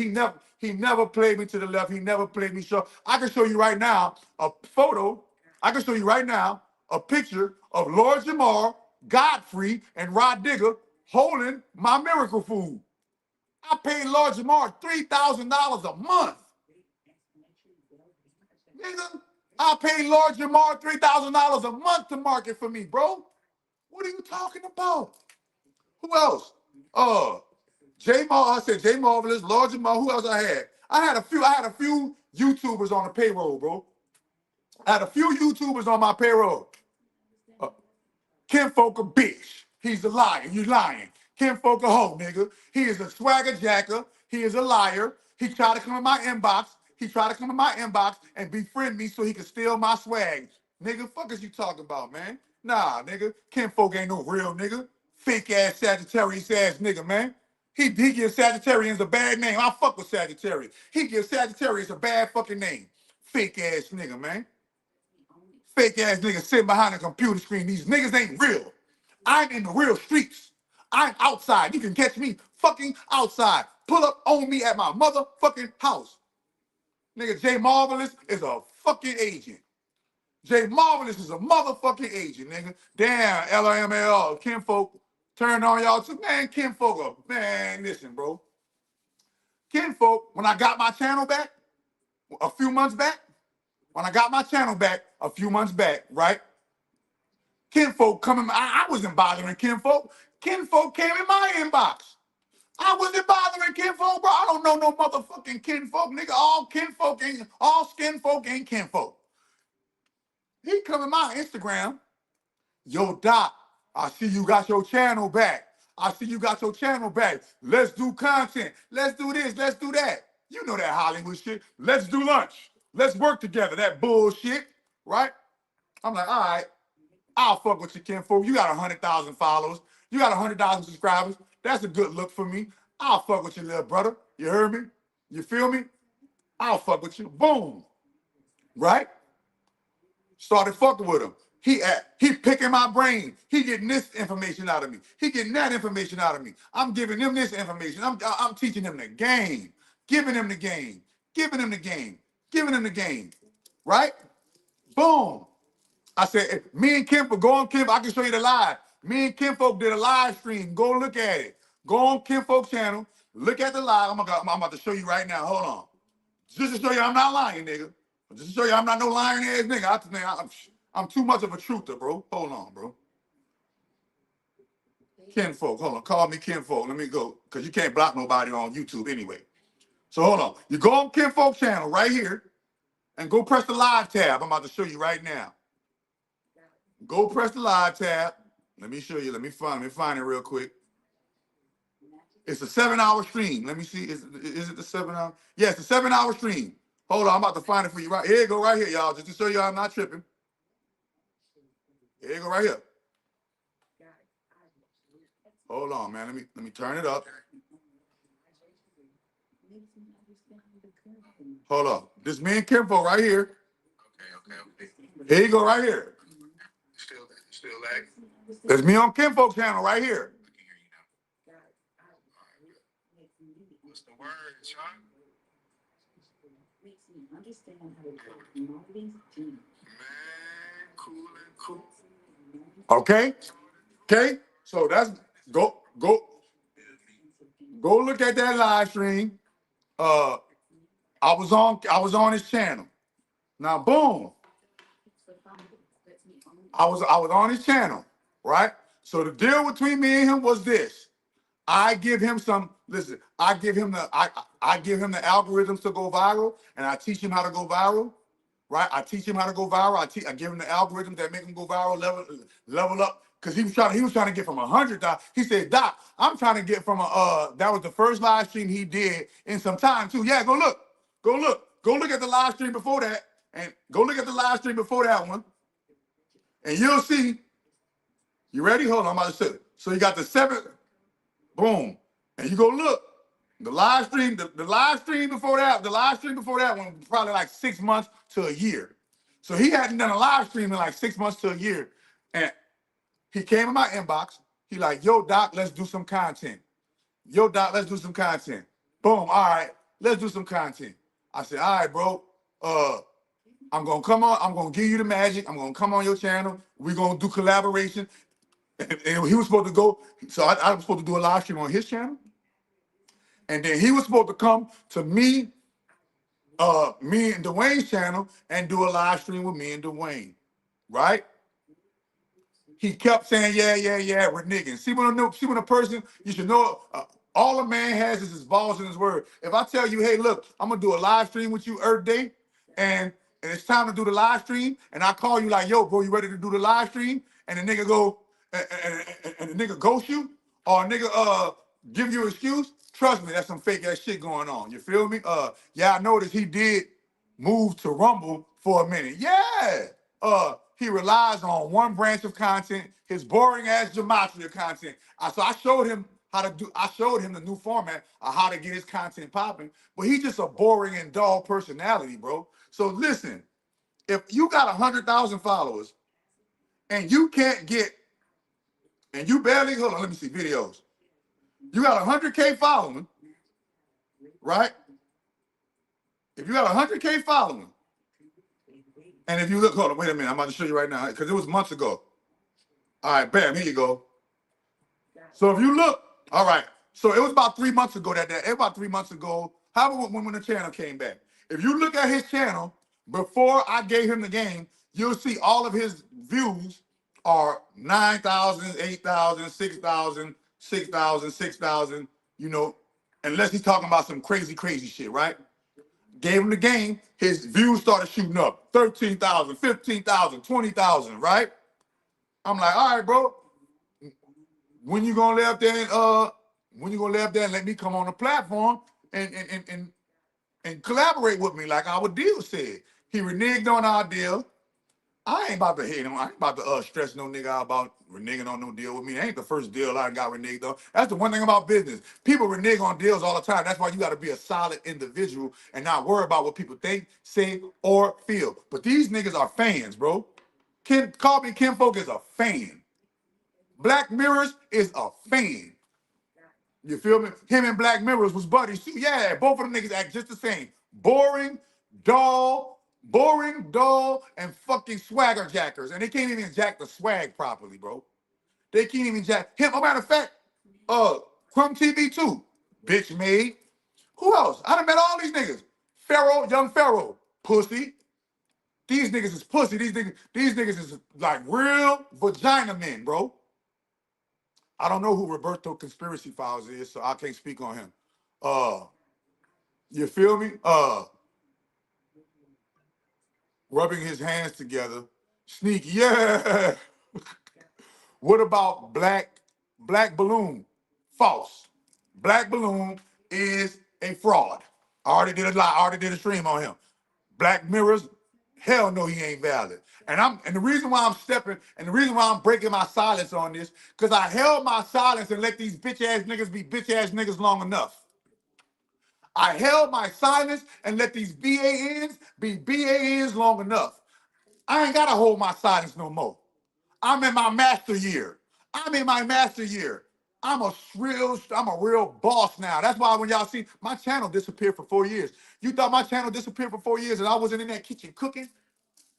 me to the left. He never played me short. I can show you right now a photo. I can show you right now a picture of Lord Jamal, Godfrey, and Rod Digger holding my miracle food. I paid Lord Jamal $3,000 a month. Nigga, I paid Lord Jamar $3,000 a month to market for me, bro. What are you talking about? Who else? I said J Marvelous, Lord Jamar. Who else I had? I had a few YouTubers on the payroll, bro. I had a few YouTubers on my payroll. Kinfolk a bitch. He's a liar. You lying. Kinfolk a hoe, nigga. He is a swagger jacker. He is a liar. He tried to come in my inbox. And befriend me so he could steal my swag. Nigga, fuck is you talking about, man? Nah, nigga. Kinfolk ain't no real nigga. Fake ass Sagittarius ass nigga, man. He gives Sagittarians a bad name. I fuck with Sagittarius. He gives Sagittarius a bad fucking name. Fake ass nigga, man. Fake ass niggas sitting behind a computer screen. These niggas ain't real. I'm in the real streets. I'm outside. You can catch me fucking outside. Pull up on me at my motherfucking house. Nigga, Jay Marvelous is a fucking agent. Jay Marvelous is a motherfucking agent, nigga. Damn, LML, Kinfolk, turn on y'all too. Man, Kinfolk, man, listen, bro. Kinfolk, when I got my channel back, a few months back, right? Kinfolk coming, I wasn't bothering Kinfolk. Kinfolk came in my inbox. I wasn't bothering Kinfolk, bro. I don't know no motherfucking Kinfolk, nigga. All skinfolk ain't Kinfolk. He come in my Instagram. Yo, Doc, I see you got your channel back. Let's do content. Let's do this. Let's do that. You know that Hollywood shit. Let's do lunch. Let's work together. That bullshit, right? I'm like, all right, I'll fuck with you, Kinfolk. You got 100,000 followers. You got 100,000 subscribers. That's a good look for me. I'll fuck with you, little brother. You heard me? You feel me? I'll fuck with you. Boom. Right? Started fucking with him. He picking my brain. He getting this information out of me. He getting that information out of me. I'm giving him this information. I'm teaching him the game. Giving him the game. right? Boom. I said, me and Kim, go on Kim, I can show you the live. Me and Kinfolk did a live stream. Go look at it. Go on Kinfolk channel. Look at the live. I'm about to show you right now. Hold on. Just to show you I'm not lying, nigga. Just to show you I'm not no lying ass nigga. I'm too much of a truther, bro. Hold on, bro. Kinfolk, hold on. Call me Kinfolk. Let me go. Because you can't block nobody on YouTube anyway. So hold on. You go on Kinfolk channel right here and go press the live tab. I'm about to show you right now. Go press the live tab. Let me show you. Let me find it real quick. It's a 7-hour stream. Let me see. Is it the 7-hour? Yeah, it's a 7-hour stream. Hold on, I'm about to find it for you. Right here you go, right here, y'all. Just to show you I'm not tripping. Here you go, right here. Hold on, man. Let me turn it up. Hold on. This me and Kimpo right here. Okay. Here you go, right here. Still lag. There's me on Kinfolk channel right here. What's the word, Sean? Man, cool. Okay. So that's go look at that live stream. I was on his channel. Now, boom. I was on his channel, right? So the deal between me and him was this. I give him I give him the algorithms to go viral, and I teach him how to go viral, right? I teach him how to go viral. I give him the algorithms that make him go viral, level up. Because he was trying to get from 100,000. He said, Doc, I'm trying to get from that was the first live stream he did in some time too. Yeah, go look. Go look at the live stream before that. And go look at the live stream before that one. And you'll see. You ready? Hold on, I'm about to show you. So you got the 7, boom. And you go look. The live stream before that one was probably like 6 months to a year. So he hadn't done a live stream in like 6 months to a year. And he came in my inbox. He like, yo, Doc, let's do some content. Boom, all right, let's do some content. I said, all right, bro. I'm gonna come on. I'm gonna give you the magic. I'm gonna come on your channel. We're gonna do collaboration. And he was supposed to go. So I was supposed to do a live stream on his channel. And then he was supposed to come to me and Dwayne's channel and do a live stream with me and Dwayne, right? He kept saying, yeah, we're niggas. See when a person, you should know, all a man has is his balls in his word. If I tell you, hey, look, I'm gonna do a live stream with you Earth Day, and it's time to do the live stream, and I call you like, yo, bro, you ready to do the live stream? And the nigga go, and the nigga ghost you, or a nigga give you an excuse, trust me, that's some fake ass shit going on. You feel me? Yeah, I noticed he did move to Rumble for a minute. Yeah. He relies on one branch of content, his boring ass gematria content. So I showed him the new format of how to get his content popping, but he's just a boring and dull personality, bro. So listen, if you got 100,000 followers and you can't get, and you barely, hold on, let me see videos. You got 100K following, right? If you got 100K following, and if you look, hold on, wait a minute, I'm about to show you right now, because it was months ago. All right, bam, here you go. So if you look, all right, so it was about 3 months ago however when the channel came back. If you look at his channel, before I gave him the game, you'll see all of his views are 9,000, 8,000, 6,000, 6,000, 6,000, you know, unless he's talking about some crazy shit, right? Gave him the game, his views started shooting up. 13,000, 15,000, 20,000, right? I'm like, all right, bro. When you gonna lay up there and let me come on the platform and collaborate with me like our deal said? He reneged on our deal. I ain't about to hate him. I ain't about to stress no nigga out about reneging on no deal with me. It ain't the first deal I got reneged on. That's the one thing about business. People renege on deals all the time. That's why you got to be a solid individual and not worry about what people think, say, or feel. But these niggas are fans, bro. Call me Kinfolk is a fan. Black Mirrors is a fan. You feel me? Him and Black Mirrors was buddies too. Yeah, both of them niggas act just the same. Boring, dull, Boring, dull, and fucking swagger jackers. And they can't even jack the swag properly, bro. They can't even jack him. Oh, matter of fact, Crumb TV too. Bitch made. Who else? I done met all these niggas. Pharaoh, young Pharaoh. Pussy. These niggas is pussy. These niggas is like real vagina men, bro. I don't know who Roberto Conspiracy Files is, so I can't speak on him. You feel me? Rubbing his hands together. Sneaky, yeah. What about Black Balloon? False. Black Balloon is a fraud. I already did a lie. I already did a stream on him. Black Mirrors, hell no, he ain't valid. And the reason why I'm stepping, and the reason why I'm breaking my silence on this, because I held my silence and let these bitch ass niggas be bitch ass niggas long enough. I held my silence and let these BANs be BANs long enough. I ain't gotta hold my silence no more. I'm in my master year. I'm in my master year. I'm a real boss now. That's why when y'all see my channel disappeared for 4 years. You thought my channel disappeared for 4 years and I wasn't in that kitchen cooking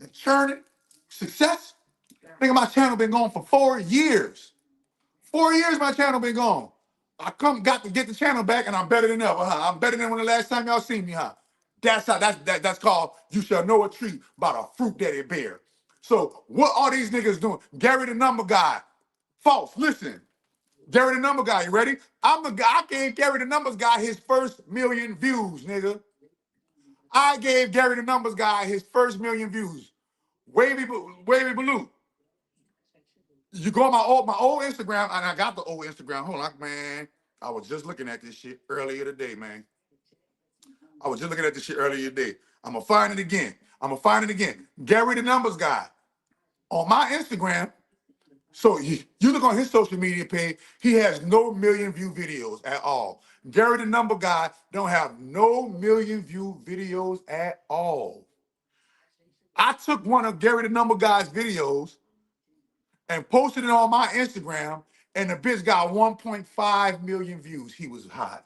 and churning? Success? Nigga, my channel been gone for 4 years. 4 years my channel been gone. Got to get the channel back and I'm better than ever, huh? I'm better than when the last time y'all seen me, huh? That's called you shall know a tree by the fruit that it bear. So what are these niggas doing? Gary the number guy. False. Listen. Gary the number guy, you ready? I'm the guy. I gave Gary the numbers guy his first 1,000,000 views, nigga. I gave Gary the numbers guy his first 1,000,000 views. Wavy Blue. You go on my old Instagram, and I got the old Instagram. Hold on, man. I was just looking at this shit earlier today, man. I was just looking at this shit earlier today. I'm gonna find it again. Gary the numbers guy on my Instagram. So you look on his social media page, he has no 1,000,000 view videos at all. Gary the number guy don't have no 1,000,000 view videos at all. I took one of Gary the number guy's videos and posted it on my Instagram, and the bitch got 1.5 million views. He was hot.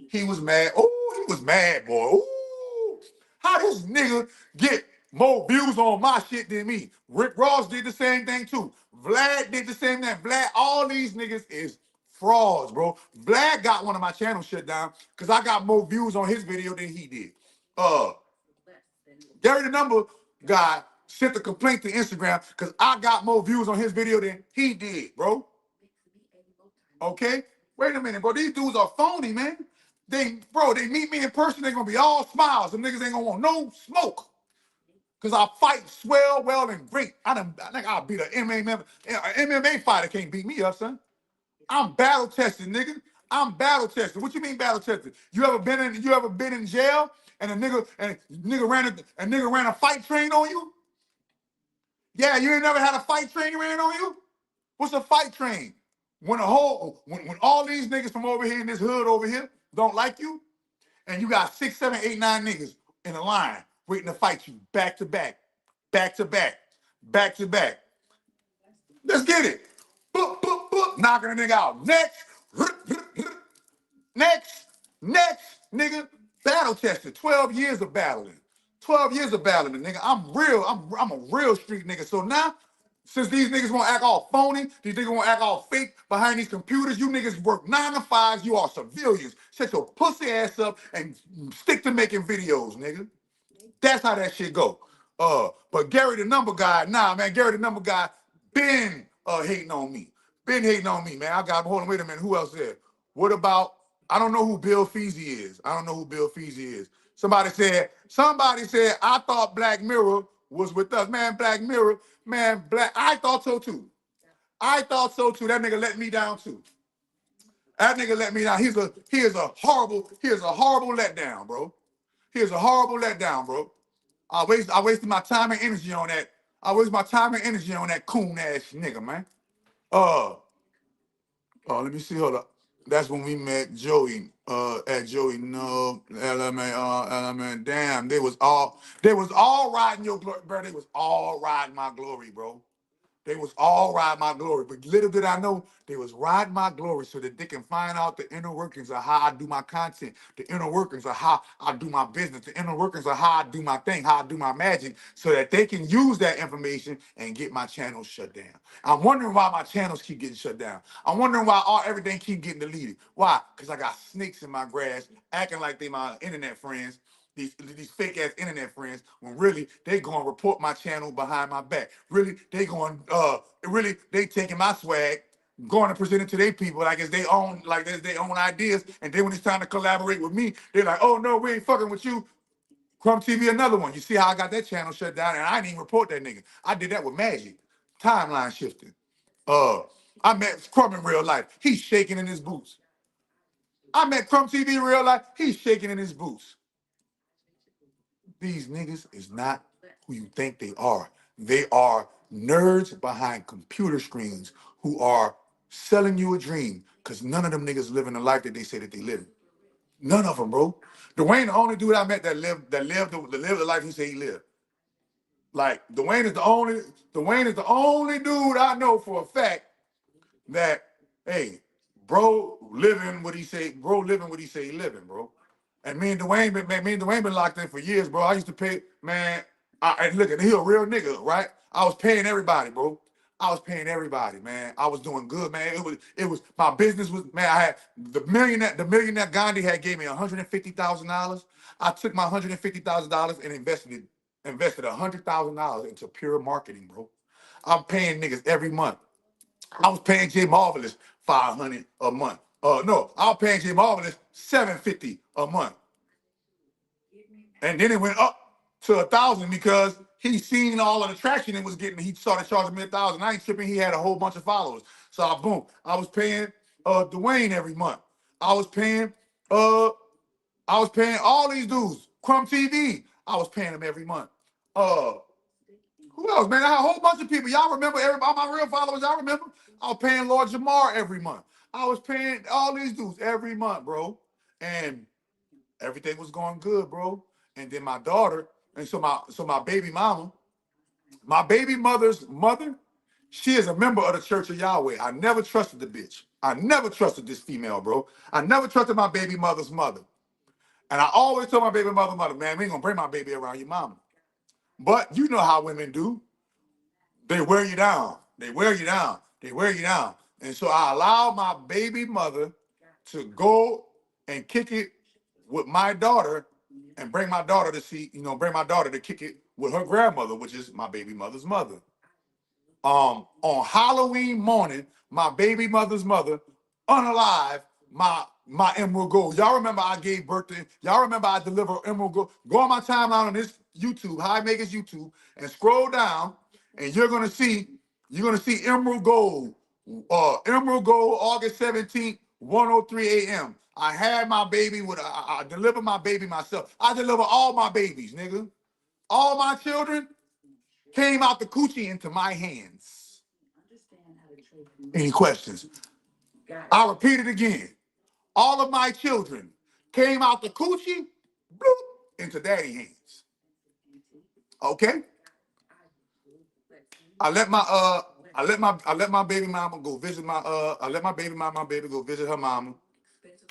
He was mad. Oh, he was mad, boy. Ooh. How this nigga get more views on my shit than me? Rick Ross did the same thing too. Vlad did the same thing. Vlad, all these niggas is frauds, bro. Vlad got one of my channels shut down because I got more views on his video than he did. Gary the number guy sent a complaint to Instagram because I got more views on his video than he did, bro. Okay? Wait a minute, bro. These dudes are phony, man. They meet me in person, they gonna be all smiles. Them niggas ain't gonna want no smoke. Cause I fight swell, well, and great. I think I'll beat an MMA fighter can't beat me up, son. I'm battle tested, nigga. I'm battle tested. What you mean battle tested? You ever been in jail and a nigga ran a fight train on you? Yeah, you ain't never had a fight train ran on you? What's a fight train? When all these niggas from over here in this hood over here don't like you, and you got 6, 7, 8, 9 niggas in a line waiting to fight you back to back, back to back, back to back. Let's get it. Boop, boop, boop, knocking a nigga out. Next, nigga. Battle tested. 12 years of battling. 12 years of battling, nigga. I'm a real street nigga. So now, since these niggas want to act all phony, these niggas want to act all fake behind these computers, you niggas work 9 to 5s, you are civilians. Shut your pussy ass up and stick to making videos, nigga. That's how that shit go. But Gary the number guy, nah, man, Gary the number guy been hating on me. Been hating on me, man. Hold on, wait a minute. Who else there? What about, I don't know who Bill Feasy is. Somebody said, I thought Black Mirror was with us. Man, Black Mirror, I thought so too. That nigga let me down too. That nigga let me down. He is a horrible letdown, bro. He is a horrible letdown, bro. I wasted my time and energy on that. Coon ass nigga, man. Let me see. Hold up. That's when we met Joey. At Joey, no, element. Damn, they was all riding your glory, bro. They was all riding my glory, bro. They was all riding my glory. But little did I know, they was riding my glory so that they can find out the inner workings of how I do my content, the inner workings of how I do my business, the inner workings of how I do my thing, how I do my magic, so that they can use that information and get my channels shut down. I'm wondering why my channels keep getting shut down. I'm wondering why everything keep getting deleted. Why? Because I got snakes in my grass acting like they my internet friends, these fake ass internet friends, when really they gonna report my channel behind my back. Really, they taking my swag, going to present it to their people like it's their own ideas. And then when it's time to collaborate with me, they're like, oh no, we ain't fucking with you. Crumb TV, another one. You see how I got that channel shut down, and I didn't even report that nigga. I did that with Magic. Timeline shifting. I met Crumb in real life. He's shaking in his boots. I met Crumb TV in real life. He's shaking in his boots. These niggas is not who you think they are. They are nerds behind computer screens who are selling you a dream, because none of them niggas living the life that they say that they live. None of them, bro. Dwayne, the only dude I met that lived the life he said he lived. Like Dwayne is the only dude I know for a fact that, hey, bro living what he say he living, bro. And me and Dwayne been locked in for years, bro. I used to pay, man. And look, he a real nigga, right? I was paying everybody, bro. I was paying everybody, man. I was doing good, man. It was my business was, man. I had the millionaire Gandhi had gave me $150,000. I took my $150,000 and invested $100,000 into pure marketing, bro. I'm paying niggas every month. I was paying Jay Marvelous $500 a month. No, I was paying Jay Marvelous $750 a month. And then it went up to $1,000 because he seen all of the traction it was getting. He started charging me $1,000. I ain't tripping. He had a whole bunch of followers. So I was paying Dwayne every month. I was paying all these dudes. Crumb TV. I was paying them every month. Who else, man? I had a whole bunch of people. Y'all remember everybody, my real followers, y'all remember? I was paying Lord Jamar every month. I was paying all these dudes every month, bro. And everything was going good, bro. And then my daughter, and so my baby mama, my baby mother's mother, she is a member of the Church of Yahweh. I never trusted the bitch. I never trusted this female, bro. I never trusted my baby mother's mother. And I always told my baby mother, man, we ain't gonna bring my baby around your mama. But you know how women do. They wear you down. They wear you down. They wear you down. And so I allowed my baby mother to go and kick it with my daughter and bring my daughter to kick it with her grandmother, which is my baby mother's mother. On Halloween morning, my baby mother's mother unalive my emerald gold. Y'all remember I gave birth to, y'all remember I delivered emerald gold. Go on my timeline on this YouTube, High Makers YouTube, and scroll down, and you're gonna see emerald gold. Emerald gold, August 17th, 1:03 a.m. I had my baby I delivered my baby myself. I deliver all my babies, nigga. All my children came out the coochie into my hands. Any questions? I'll repeat it again. All of my children came out the coochie, bloop, into daddy hands. Okay? I let my baby mama go visit my baby go visit her mama.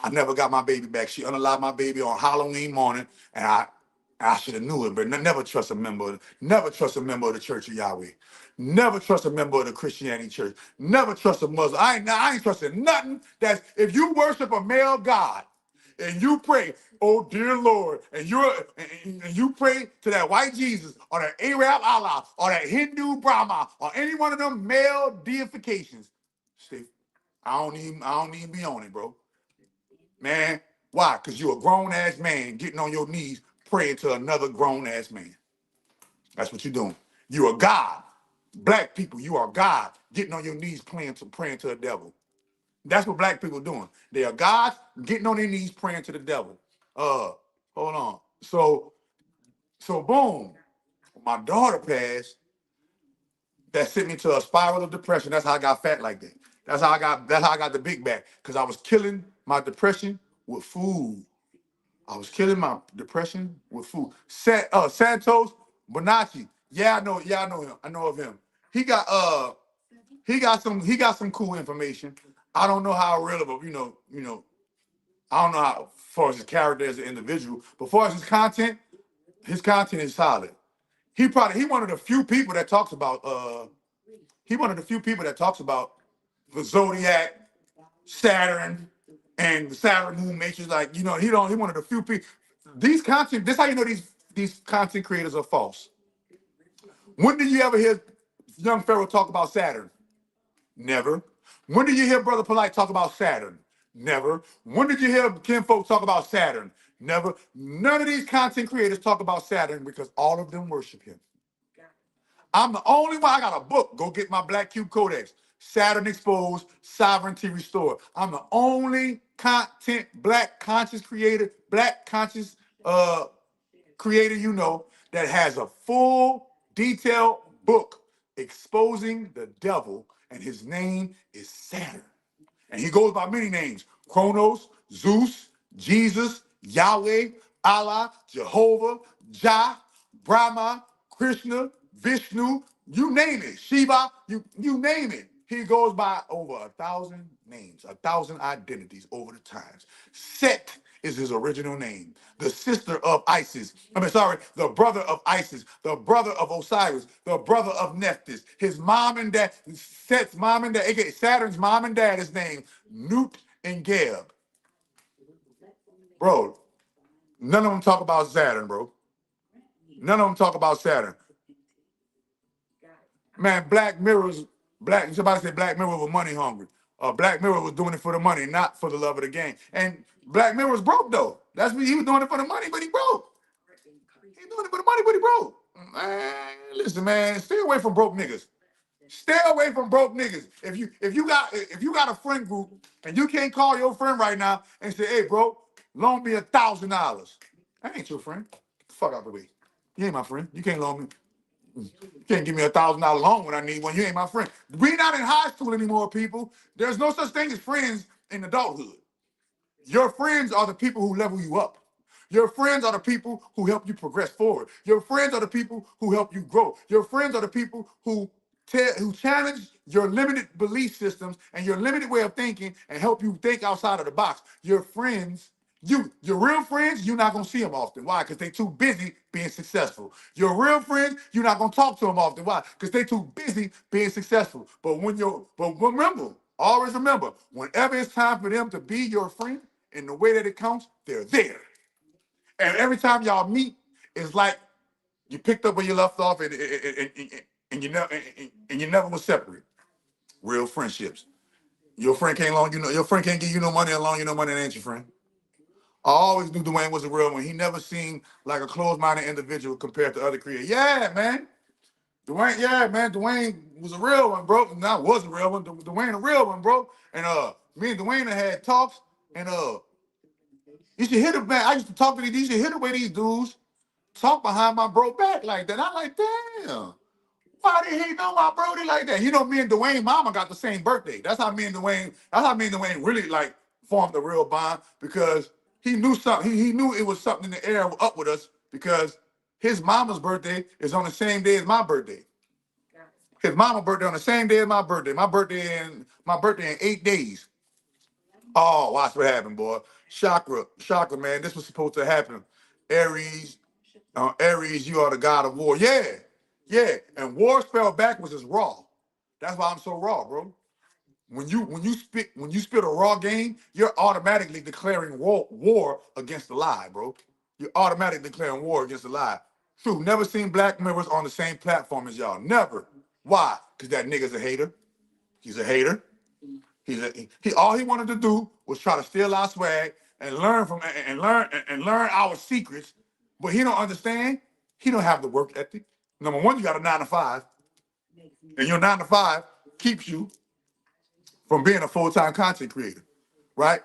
I never got my baby back. She unalived my baby on Halloween morning, and I should have knew it, but never trust a member of the Church of Yahweh. Never trust a member of the Christianity church. Never trust a Muslim. I ain't trusting nothing. That's if you worship a male God and you pray, oh dear Lord, and you pray to that white Jesus or that Arab Allah or that Hindu Brahma or any one of them male deifications, Steve, I don't even be on it, bro. Man, why? Because you're a grown-ass man getting on your knees praying to another grown-ass man. That's what you're doing. You're a God. Black people, you are God getting on your knees praying to the devil. That's what black people are doing. They are gods getting on their knees praying to the devil. Hold on. So boom, my daughter passed. That sent me to a spiral of depression. That's how I got fat like that. That's how I got the big back. Because I was killing my depression with food. I was killing my depression with food. Santos Bonacci. Yeah, I know him. I know of him. He got He got some cool information. I don't know how relevant, I don't know how far as his character as an individual, but as far as his content is solid. He one of the few people that talks about the zodiac, Saturn, and the Saturn moon matrix. Like, he one of the few people. This how you know these content creators are false. When did you ever hear young Pharaoh talk about Saturn? Never. When did you hear Brother Polite talk about Saturn? Never. When did you hear Kinfolk talk about Saturn? Never. None of these content creators talk about Saturn because all of them worship him. I'm the only one. I got a book. Go get my Black Cube Codex. Saturn Exposed, Sovereignty Restored. I'm the only black conscious creator that has a full detailed book exposing the devil, and his name is Saturn. And he goes by many names: Kronos, Zeus, Jesus, Yahweh, Allah, Jehovah, Jah, Brahma, Krishna, Vishnu, you name it, Shiva, you name it. He goes by over 1,000 names, 1,000 identities over the times. Set is his original name. The sister of Isis. The brother of Isis, the brother of Osiris, the brother of Nephthys. His mom and dad, Set's mom and dad, aka Saturn's mom and dad is named Nut and Geb. Bro, none of them talk about Saturn, bro. None of them talk about Saturn. Man, somebody said Black Mirror was money hungry. Black Mirror was doing it for the money, not for the love of the game. And Black Mirror was broke though. That's what he was doing it for the money, but he broke. He doing it for the money, but he broke. Man, listen, man, stay away from broke niggas. Stay away from broke niggas. If you got a friend group and you can't call your friend right now and say, hey, bro, loan me $1,000. I ain't your friend. Get the fuck out the way. You ain't my friend. You can't loan me. You can't give me $1,000 loan when I need one. You ain't my friend. We not in high school anymore, people. There's no such thing as friends in adulthood. Your friends are the people who level you up. Your friends are the people who help you progress forward. Your friends are the people who help you grow. Your friends are the people who challenge your limited belief systems and your limited way of thinking and help you think outside of the box. Your friends, your real friends, you're not gonna see them often. Why? Because they too busy being successful. Your real friends, you're not gonna talk to them often. Why? Because they too busy being successful. But remember, always remember, whenever it's time for them to be your friend in the way that it counts, they're there. And every time y'all meet, it's like you picked up where you left off, and you never was separate. Real friendships. Your friend can't give you no money and loan you no money, and ain't your friend. I always knew Dwayne was a real one. He never seemed like a closed-minded individual compared to other creators. Yeah, man. Dwayne was a real one, bro. Not was a real one. Dwayne a real one, bro. And me and Dwayne had talks, and you should hear the man. I used to talk to these. You should hear the way these dudes talk behind my bro back like that. I'm like, damn. Why did he know my brody like that? Me and Dwayne mama got the same birthday. That's how me and Dwayne really like formed a real bond, because he knew something. He knew it was something in the air up with us, because his mama's birthday is on the same day as my birthday. His mama's birthday on the same day as my birthday. My birthday in 8 days. Oh, watch what happened, boy. Chakra, man. This was supposed to happen. Aries, you are the god of war. Yeah. And war spelled backwards is raw. That's why I'm so raw, bro. When you spit a raw game, you're automatically declaring war against the lie, bro. You're automatically declaring war against the lie. True, never seen Black Mirrors on the same platform as y'all. Never. Why? Because that nigga's a hater. He's a hater. He all he wanted to do was try to steal our swag and learn our secrets, but he don't understand. He don't have the work ethic. Number one, you got a 9 to 5, and your 9 to 5 keeps you from being a full-time content creator, right?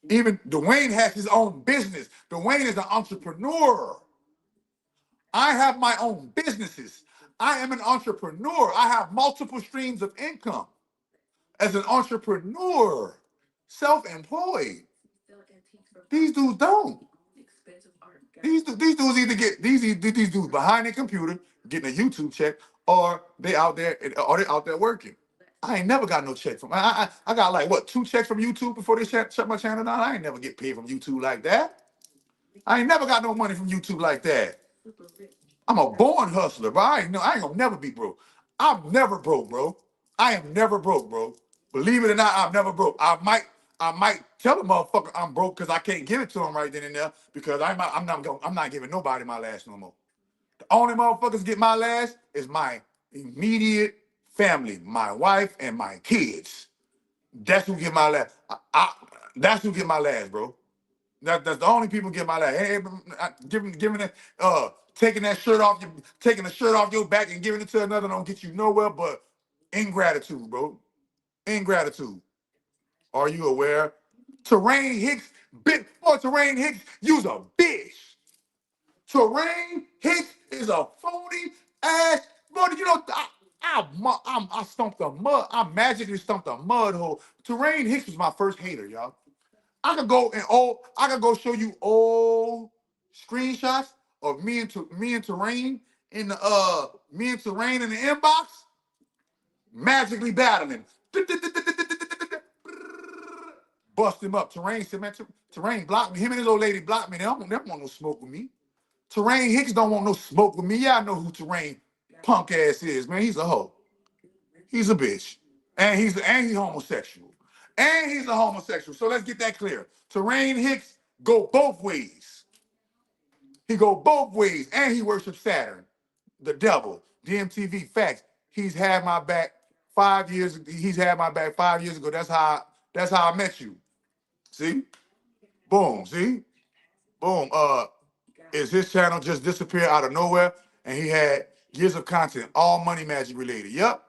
Even Dwayne has his own business. Dwayne is an entrepreneur. I have my own businesses. I am an entrepreneur. I have multiple streams of income as an entrepreneur, self-employed. These dudes don't. These dudes either get these dudes behind their computer getting a YouTube check, or they out there working. I ain't never got no check from. I got like what 2 checks from YouTube before they shut my channel down. I ain't never get paid from YouTube like that. I ain't never got no money from YouTube like that. I'm a born hustler, but I ain't gonna never be broke. I'm never broke, bro. I am never broke, bro. Believe it or not, I'm never broke. I might tell a motherfucker I'm broke because I can't give it to him right then and there because I'm not giving nobody my last no more. The only motherfuckers get my last is my immediate family, my wife and my kids. That's who get my last. That's who get my last, bro. That's the only people get my last. Hey, giving it, taking the shirt off your back and giving it to another don't get you nowhere but ingratitude, bro. Ingratitude. Are you aware? Terrain Hicks, big boy, Terrain Hicks, you's a bitch. Terrain Hicks is a phony ass. Bro, you know, I stumped a mud. I magically stumped a mud hole. Terrain Hicks was my first hater, y'all. I could go show you old screenshots of me and Terrain in the inbox, magically battling. Bust him up. Terrain said, man, Terrain blocked me. Him and his old lady blocked me. They don't want no smoke with me. Terrain Hicks don't want no smoke with me. Yeah, I know who Terrain punk ass is, man. He's a hoe. He's a bitch. And he's homosexual. And he's a homosexual. So let's get that clear. Terrain Hicks go both ways. He go both ways. And he worships Saturn, the devil. DMTV facts. He's had my back 5 years. He's had my back 5 years ago. That's how I met you. See? Boom. See? Boom. Is his channel just disappeared out of nowhere? And he had years of content, all money magic related. Yep.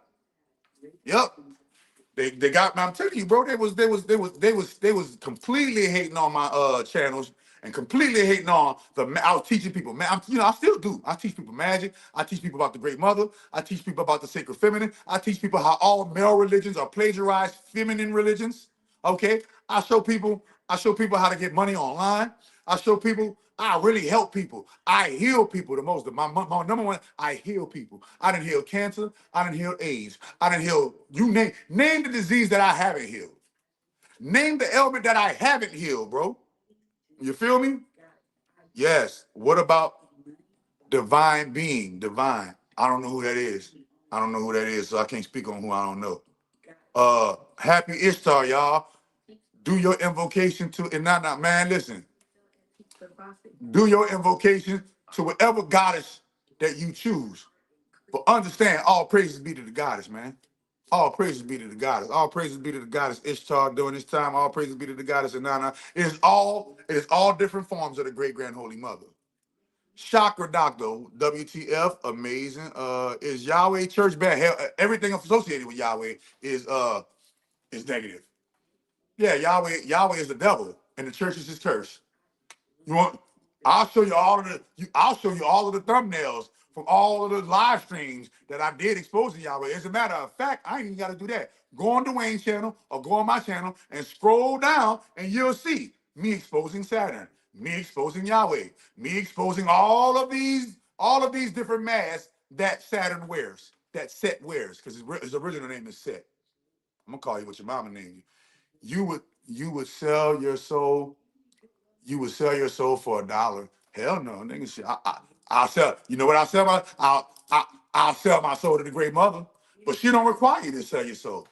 They got me. I'm telling you, bro. They was completely hating on my channels and completely hating on I was teaching people, man. I still do. I teach people magic. I teach people about the Great Mother. I teach people about the sacred feminine. I teach people how all male religions are plagiarized feminine religions. Okay. I show people how to get money online. I show people. I really help people. I heal people the most. My number one, I heal people. I didn't heal cancer. I didn't heal AIDS. I didn't heal, you name the disease that I haven't healed. Name the ailment that I haven't healed, bro. You feel me? Yes. What about divine being? Divine. I don't know who that is. So I can't speak on who I don't know. Happy Ishtar, y'all. Do your invocation to, and not, man, listen. Do your invocation to whatever goddess that you choose. But understand, all praises be to the goddess, man. All praises be to the goddess. All praises be to the goddess Ishtar during this time. All praises be to the goddess Inanna. It is all different forms of the great grand holy mother. Chakra doctor, WTF, amazing. Is Yahweh church bad? Hell, everything associated with Yahweh is negative. Yeah, Yahweh is the devil, and the church is his curse. You want? I'll show you all of the thumbnails from all of the live streams that I did exposing Yahweh. As a matter of fact, I ain't even got to do that. Go on Dwayne's channel or go on my channel and scroll down, and you'll see me exposing Saturn, me exposing Yahweh, me exposing all of these different masks that Saturn wears, that Set wears, because his original name is Set. I'm gonna call you what your mama named you. You would sell your soul. You would sell your soul for $1. Hell no, nigga. Shit. I'll sell. You know what I'll sell I'll sell my soul to the Great Mother, but she don't require you to sell your soul.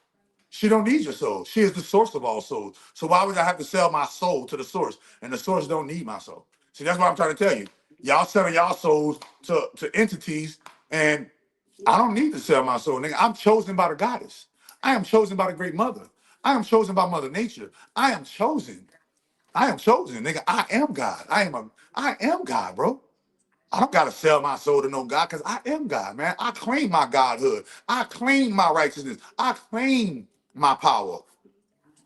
She don't need your soul. She is the source of all souls. So why would I have to sell my soul to the source? And the source don't need my soul. See, that's what I'm trying to tell you. Y'all selling y'all souls to entities, and I don't need to sell my soul, nigga. I'm chosen by the goddess. I am chosen by the Great Mother. I am chosen by Mother Nature. I am chosen, nigga. I am God. I am God, bro. I don't gotta sell my soul to no God because I am God, man. I claim my godhood. I claim my righteousness. I claim my power.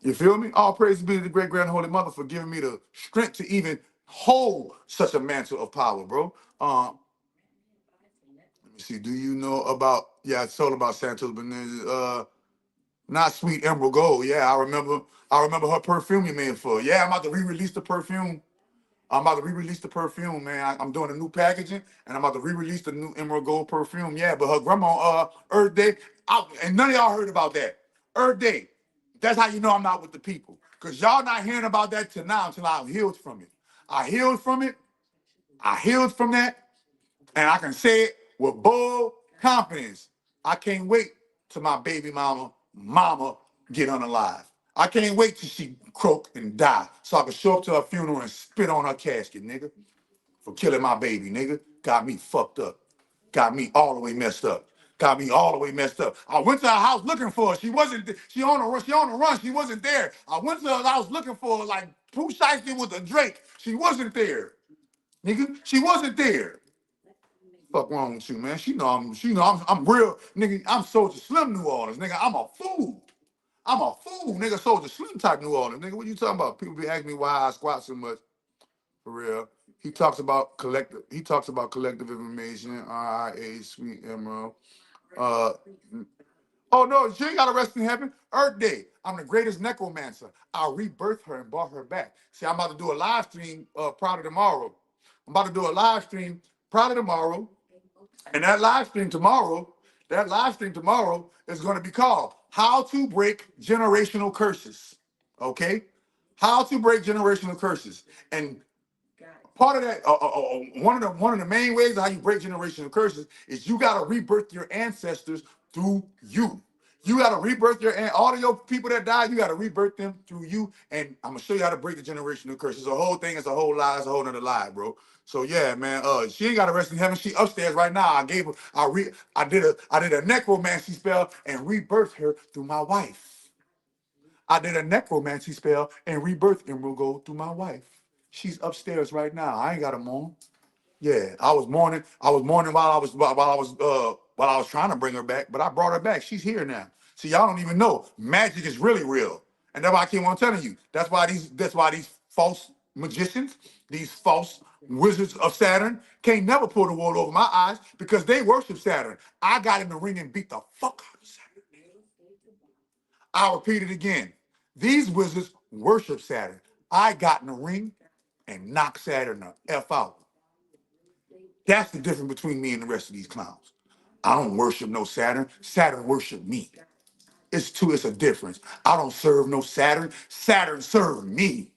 You feel me? All praise be to the great grand holy mother for giving me the strength to even hold such a mantle of power, bro. Let me see. Do you know about? Yeah, I told about Santos Benitez. Not Sweet Emerald Gold. Yeah, I remember her perfume you made for. Yeah, I'm about to re-release the perfume. Man. I'm doing a new packaging, and I'm about to re-release the new Emerald Gold perfume. Yeah, but her grandma, Earth Day, and none of y'all heard about that. Earth Day. That's how you know I'm not with the people. Because y'all not hearing about that till now until I'm healed from it. I healed from it. I healed from that. And I can say it with bold confidence. I can't wait till my baby mama get unalive. I can't wait till she croak and die so I can show up to her funeral and spit on her casket, nigga, for killing my baby, nigga. Got me fucked up. Got me all the way messed up. Got me all the way messed up. I went to her house looking for her. She wasn't. She on the run. She on the run. She wasn't there. I went to her house looking for her like Pooh Shiesty with a Drake. She wasn't there, nigga. She wasn't there. Fuck wrong with you, man? I'm real, nigga. I'm Soldier Slim New Orleans, nigga. I'm a fool. I'm a fool, nigga. Soldier Slim type New Orleans, nigga. What you talking about? People be asking me why I squat so much. For real. He talks about collective. He talks about collective information. RIA, Sweet Emerald. Oh no, she ain't got a rest in heaven. Earth Day. I'm the greatest necromancer. I'll rebirth her and brought her back. See, I'm about to do a live stream prior to tomorrow. I'm about to do a live stream prior to tomorrow. And that live stream tomorrow is going to be called How to Break Generational Curses. Okay? How to break generational curses. And part of that, one of the main ways of how you break generational curses is you got to rebirth your ancestors through you. You got to rebirth all of your people that died. You got to rebirth them through you. And I'm gonna show you how to break the generational curses. The whole thing is a whole lie. It's a whole nother lie, bro. So yeah, man. She ain't got a rest in heaven. She upstairs right now. I gave her. I did a necromancy spell and rebirthed her through my wife. I did a necromancy spell and rebirthed Emerald Gold through my wife. She's upstairs right now. I ain't got a mourn. Yeah, I was mourning. I was mourning while I was trying to bring her back, but I brought her back. She's here now. See, y'all don't even know magic is really real, and that's why I keep on telling you. That's why these false magicians, these false wizards of Saturn, can't never pull the wool over my eyes because they worship Saturn. I got in the ring and beat the fuck out of Saturn. I'll repeat it again. These wizards worship Saturn. I got in the ring and knocked Saturn the F out. That's the difference between me and the rest of these clowns. I don't worship no Saturn. Saturn worship me. It's a difference. I don't serve no Saturn. Saturn serve me.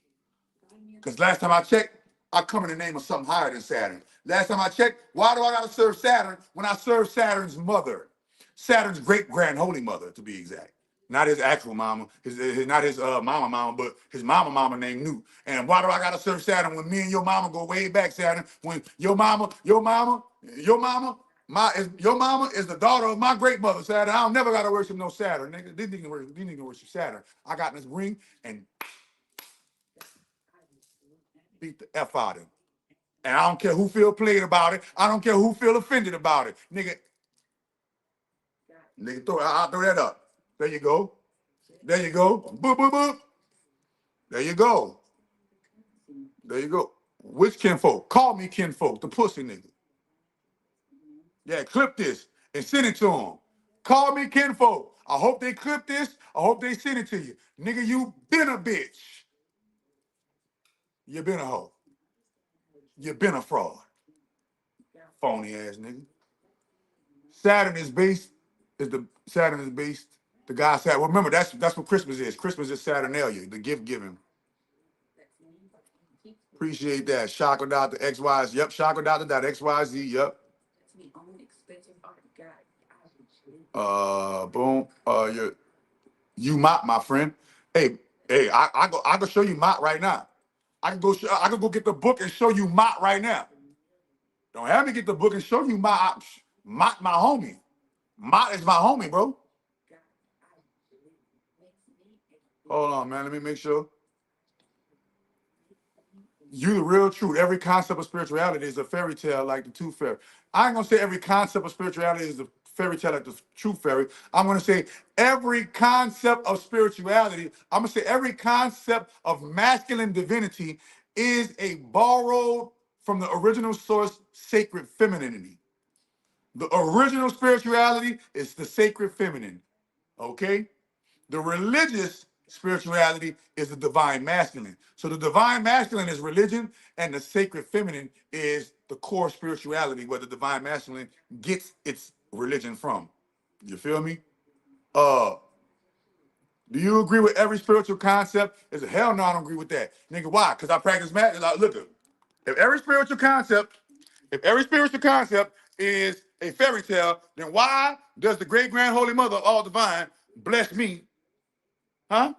Because last time I checked, I come in the name of something higher than Saturn. Last time I checked, why do I gotta serve Saturn when I serve Saturn's mother? Saturn's great grand holy mother, to be exact. Not his actual mama, not his mama, but his mama named Newt. And why do I gotta serve Saturn when me and your mama go way back, Saturn? When your mama is the daughter of my great mother, Saturn. I don't never gotta worship no Saturn, nigga. These niggas worship Saturn. I got in this ring and beat the F out of him. And I don't care who feel played about it. I don't care who feel offended about it. Nigga, I'll throw that up. There you go. There you go. Boop, boop, boop. There you go. There you go. Which kinfolk? Call me kinfolk, the pussy nigga. Yeah, clip this and send it to them. Call me kinfolk. I hope they clip this. I hope they send it to you. Nigga, you been a bitch. You been a hoe. You been a fraud. Phony ass nigga. Saturn is based. The guy said, well, remember, that's what Christmas is. Christmas is Saturnalia, the gift giving. Appreciate that. Chakra Dr. XYZ. Yep, Chakra Dr. XYZ. Yep. Boom. You mop, my friend. Hey, I can show you mop right now. I can go get the book and show you mop right now. Don't have me get the book and show you mop. Mop my homie. Mop is my homie, bro. Hold on, man. Let me make sure. You the real truth. Every concept of spirituality is a fairy tale like the tooth fairy. I ain't gonna say every concept of spirituality is a fairy tale like the truth fairy. I'm gonna say every concept of spirituality, I'm gonna say every concept of masculine divinity is a borrowed from the original source, sacred femininity. The original spirituality is the sacred feminine. Okay? The religious spirituality is the divine masculine. So the divine masculine is religion, and the sacred feminine is the core spirituality where the divine masculine gets its religion from. You feel me? Do you agree with every spiritual concept? Is a hell no, I don't agree with that. Nigga, why? Because I practice magic. Like, look, if every spiritual concept, is a fairy tale, then why does the great grand holy mother of all divine bless me? Huh?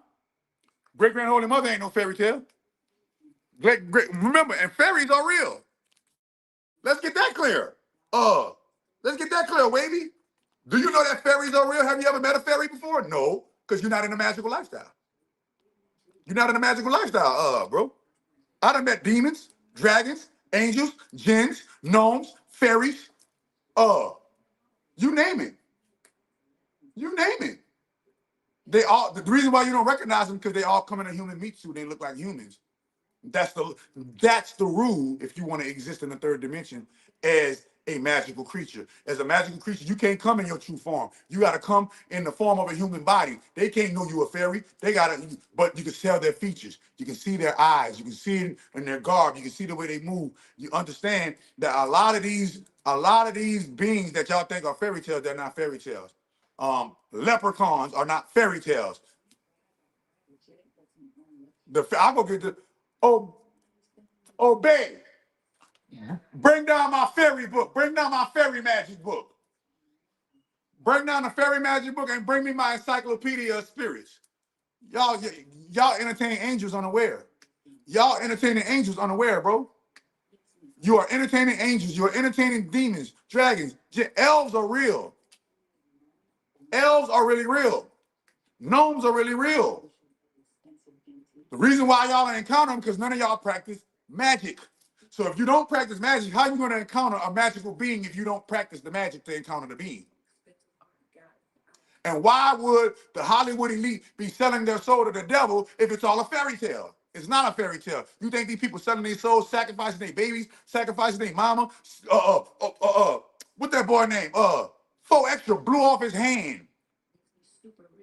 Great grand holy mother ain't no fairy tale. Remember, and fairies are real. Let's get that clear. Let's get that clear, Wavy. Do you know that fairies are real? Have you ever met a fairy before? No, because you're not in a magical lifestyle. You're not in a magical lifestyle, bro. I done met demons, dragons, angels, jinns, gnomes, fairies, you name it. You name it. They all, the reason why you don't recognize them because they all come in a human meat suit. They look like humans. That's the rule if you want to exist in the third dimension as a magical creature. As a magical creature, you can't come in your true form. You got to come in the form of a human body. They can't know you a fairy. They got to, but you can tell their features. You can see their eyes. You can see it in their garb. You can see the way they move. You understand that a lot of these beings that y'all think are fairy tales, they're not fairy tales. Leprechauns are not fairy tales. I go get the babe, bring down my fairy book. Bring down my fairy magic book. Bring down the fairy magic book and bring me my encyclopedia of spirits. Y'all entertain angels unaware. Y'all entertaining angels unaware, bro. You are entertaining angels. You are entertaining demons, dragons. Elves are real. Elves are really real. Gnomes are really real. The reason why y'all don't encounter them because none of y'all practice magic. So if you don't practice magic, how are you going to encounter a magical being if you don't practice the magic to encounter the being? And why would the Hollywood elite be selling their soul to the devil if it's all a fairy tale? It's not a fairy tale. You think these people selling their souls, sacrificing their babies, sacrificing their mama? What that boy name? 4Extra blew off his hand.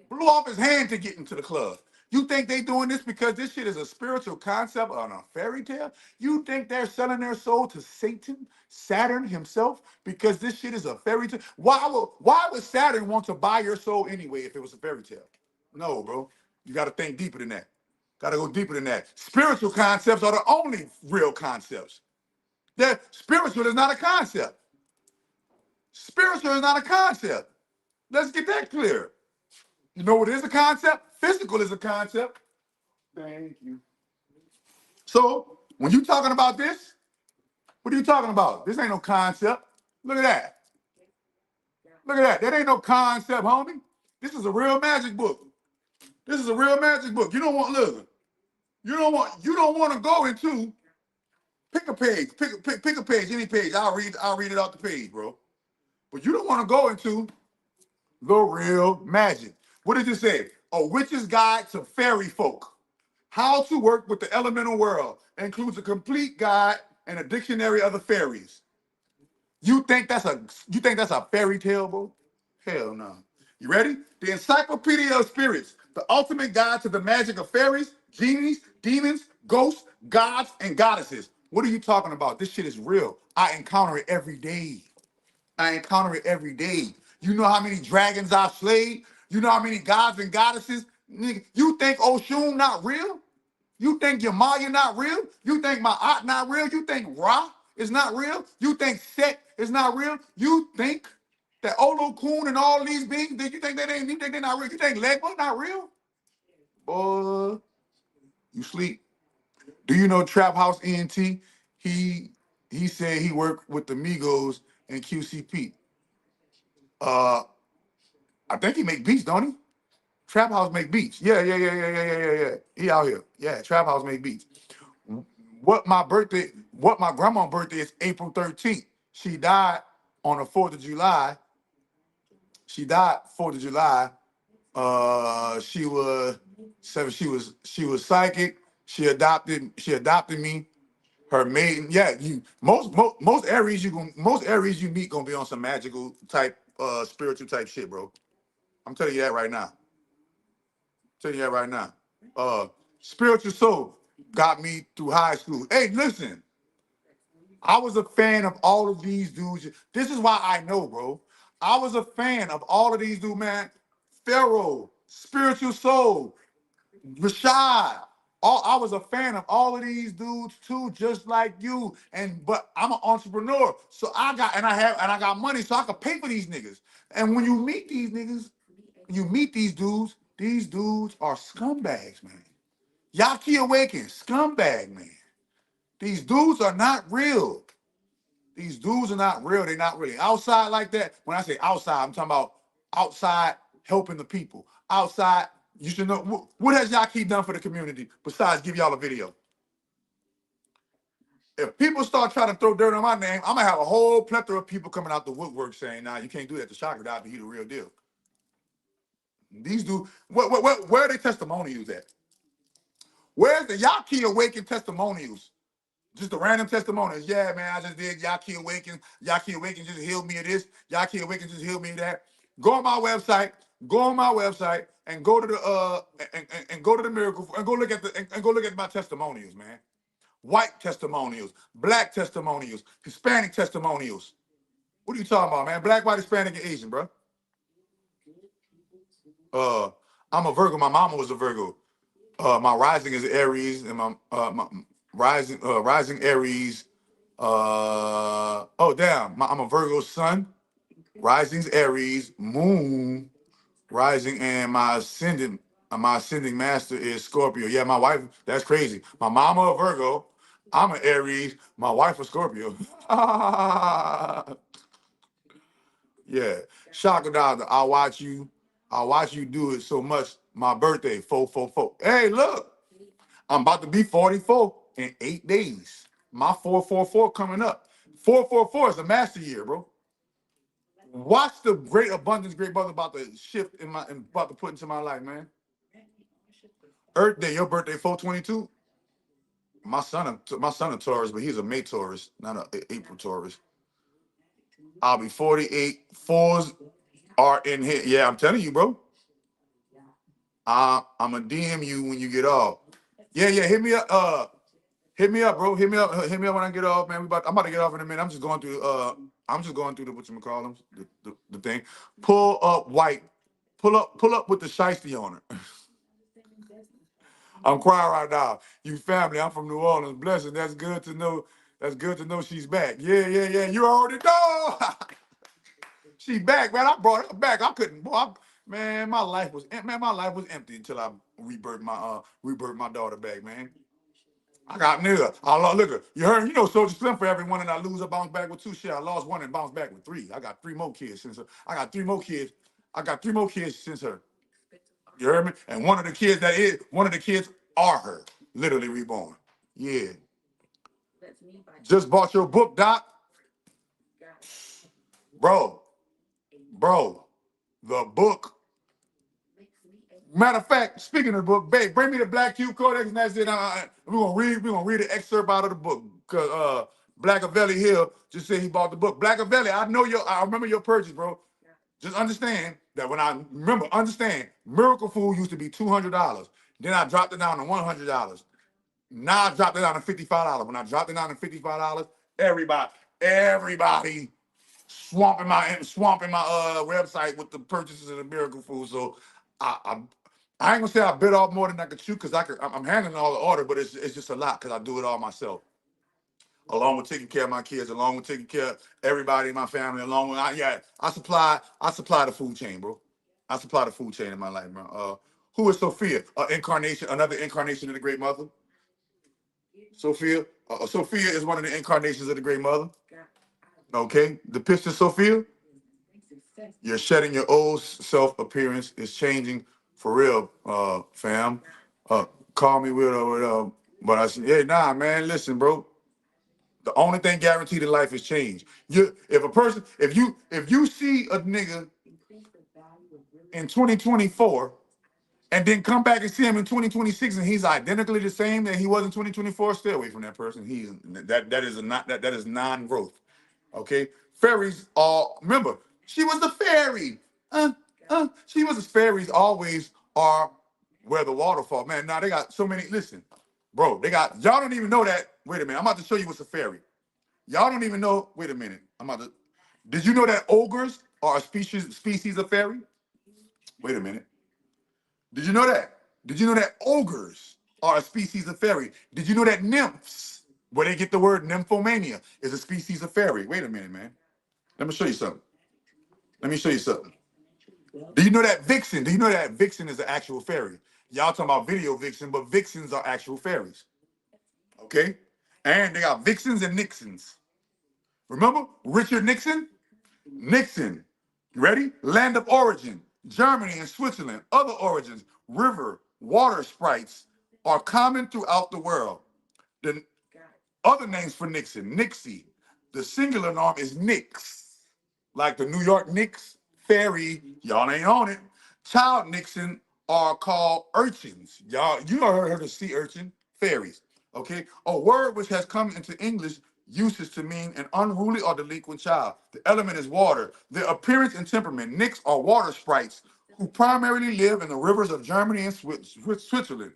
Blew off his hand to get into the club. You think they doing this because this shit is a spiritual concept on a fairy tale? You think they're selling their soul to Satan, Saturn himself, because this shit is a fairy tale? Why would Saturn want to buy your soul anyway if it was a fairy tale? No, bro. You got to think deeper than that. Got to go deeper than that. Spiritual concepts are the only real concepts. That spiritual is not a concept. Spiritual is not a concept. Let's get that clear. You know what is a concept? Physical is a concept. Thank you. So when you talking about this, what are you talking about? This ain't no concept. Look at that. Look at that. That ain't no concept, homie. This is a real magic book. This is a real magic book. You don't want to go into pick a page, pick a page, any page. I'll read it off the page, bro. But you don't want to go into the real magic. What does it say? A witch's guide to fairy folk. How to work with the elemental world includes a complete guide and a dictionary of the fairies. You think that's a fairy tale, bro? Hell no. You ready? The Encyclopedia of Spirits, the ultimate guide to the magic of fairies, genies, demons, ghosts, gods, and goddesses. What are you talking about? This shit is real. I encounter it every day. You know how many dragons I've slayed? You know how many gods and goddesses? Nigga, you think Oshun not real? You think Yamaya not real? You think Ma'at not real? You think Ra is not real? You think Set is not real? You think that Olokun and all these beings, you think they're not real? You think Legba not real? Boy, you sleep. Do you know Trap House ENT? He said he worked with the Migos and QCP. I think he make beats, don't he? Trap House make beats. Yeah. He out here. Yeah, Trap House make beats. What my grandma's birthday is April 13th. She died on the 4th of July. She was psychic. She adopted me. Her maiden, yeah, most Aries you meet gonna be on some magical type, spiritual type shit, bro. I'm telling you that right now. Spiritual soul got me through high school. Hey, listen, I was a fan of all of these dudes. This is why I know, bro. I was a fan of all of these dudes, man. Pharaoh, Spiritual Soul, Rashad. I was a fan of all of these dudes too, just like you. But I'm an entrepreneur, so I got money, so I could pay for these niggas. And when you meet these niggas, you meet these dudes are scumbags, man. Yaki Awaken, scumbag, man. These dudes are not real. These dudes are not real. They're not really outside like that. When I say outside, I'm talking about outside helping the people. Outside, you should know what has Yaki done for the community besides give y'all a video. If people start trying to throw dirt on my name, I'm gonna have a whole plethora of people coming out the woodwork saying, "Nah, you can't do that to Chakra. That'd be the real deal." These dudes, where are their testimonials at? Where's the Yaki Awaken testimonials? Just the random testimonials. Yeah, man, I just did Yaki Awaken. Yaki Awaken just healed me of this. Yaki Awaken just healed me of that. Go on my website. Go on my website and go to the and go to the miracle and go look at and go look at my testimonials, man. White testimonials, black testimonials, Hispanic testimonials. What are you talking about, man? Black, white, Hispanic, and Asian, bro. I'm a Virgo. My mama was a Virgo. My rising is Aries, and my rising Aries. Oh damn, I'm a Virgo sun. Rising's Aries, Moon, rising, and my ascending master is Scorpio. Yeah, my wife. That's crazy. My mama a Virgo. I'm an Aries. My wife a Scorpio. Yeah, Shaka Doctor. I watch you. I watch you do it so much. My birthday, 444. Hey, look. I'm about to be 44 in 8 days. My 444 coming up. 444 is a master year, bro. Watch the great abundance, great brother about to shift about to put into my life, man. Earth Day, your birthday, 422. My son a Taurus, but he's a May Taurus, not a April Taurus. I'll be 48. Fours are in here. Yeah, I'm telling you, bro. I'm gonna DM you when you get off. Yeah, hit me up. Hit me up, bro. Hit me up. Hit me up when I get off, man. I'm about to get off in a minute. I'm just going through. I'm just going through the whatchamacallem, the thing. Pull up white. Pull up with the shiesty on it. I'm crying right now. You family. I'm from New Orleans. Blessing. That's good to know. That's good to know she's back. Yeah. You already know. She back, man. I brought her back. I couldn't. Boy, man, my life was empty until I rebirthed my daughter back, man. I got nigga. Look at you heard. You know, Soldier Slim for everyone, and I lose, I bounce back with 2 shit. I lost 1 and bounced back with 3. I got 3 more kids since her. I got 3 more kids. I got 3 more kids since her. You heard me? And one of the kids are her, literally reborn. Yeah. Just bought your book, Doc. Bro. The book. Matter of fact, speaking of the book, babe, bring me the Black Cube Codex, and that's it. We're gonna read an excerpt out of the book. Cause Blackavelli Hill just said he bought the book. Blackavelli, I remember your purchase, bro. Just understand that understand, Miracle Food used to be $200. Then I dropped it down to $100. Now I dropped it down to $55. When I dropped it down to $55, everybody swamping my website with the purchases of the Miracle Food. So I ain't gonna say I bit off more than I could chew because I'm handling all the order, but it's just a lot because I do it all myself. Along with taking care of my kids, along with taking care of everybody in my family, along with I supply the food chain, bro. I supply the food chain in my life, bro. Who is Sophia? Another incarnation of the Great Mother. Sophia. Sophia is one of the incarnations of the Great Mother. Okay, the picture, Sophia. You're shedding your old self appearance. Is changing for real, fam. Call me weirdo, but I said, hey, nah, man, listen, bro. The only thing guaranteed in life is change. If you see a nigga in 2024 and then come back and see him in 2026 and he's identically the same that he was in 2024, stay away from that person. That is non-growth. Okay? Fairies remember, she was the fairy. Fairies always are where the waterfall. Man, now they got so many. Listen, bro, y'all don't even know that. Wait a minute, I'm about to show you what's a fairy. Y'all don't even know. Wait a minute. Did you know that ogres are a species of fairy? Wait a minute. Did you know that? Did you know that ogres are a species of fairy? Did you know that nymphs, where they get the word nymphomania, is a species of fairy? Wait a minute, man. Let me show you something. Let me show you something. Do you know that vixen? Do you know that vixen is an actual fairy? Y'all talking about video vixen, but vixens are actual fairies. Okay? And they got vixens and nixons. Remember Richard Nixon? Nixon. You ready? Land of origin, Germany and Switzerland. Other origins, river, water sprites are common throughout the world. The other names for Nixon, Nixie. The singular norm is Nix. Like the New York Knicks, fairy, y'all ain't on it. Child Nixon are called urchins. Y'all, you heard of sea urchin, fairies. Okay, a word which has come into English uses to mean an unruly or delinquent child. The element is water. Their appearance and temperament, Nix are water sprites who primarily live in the rivers of Germany and Switzerland.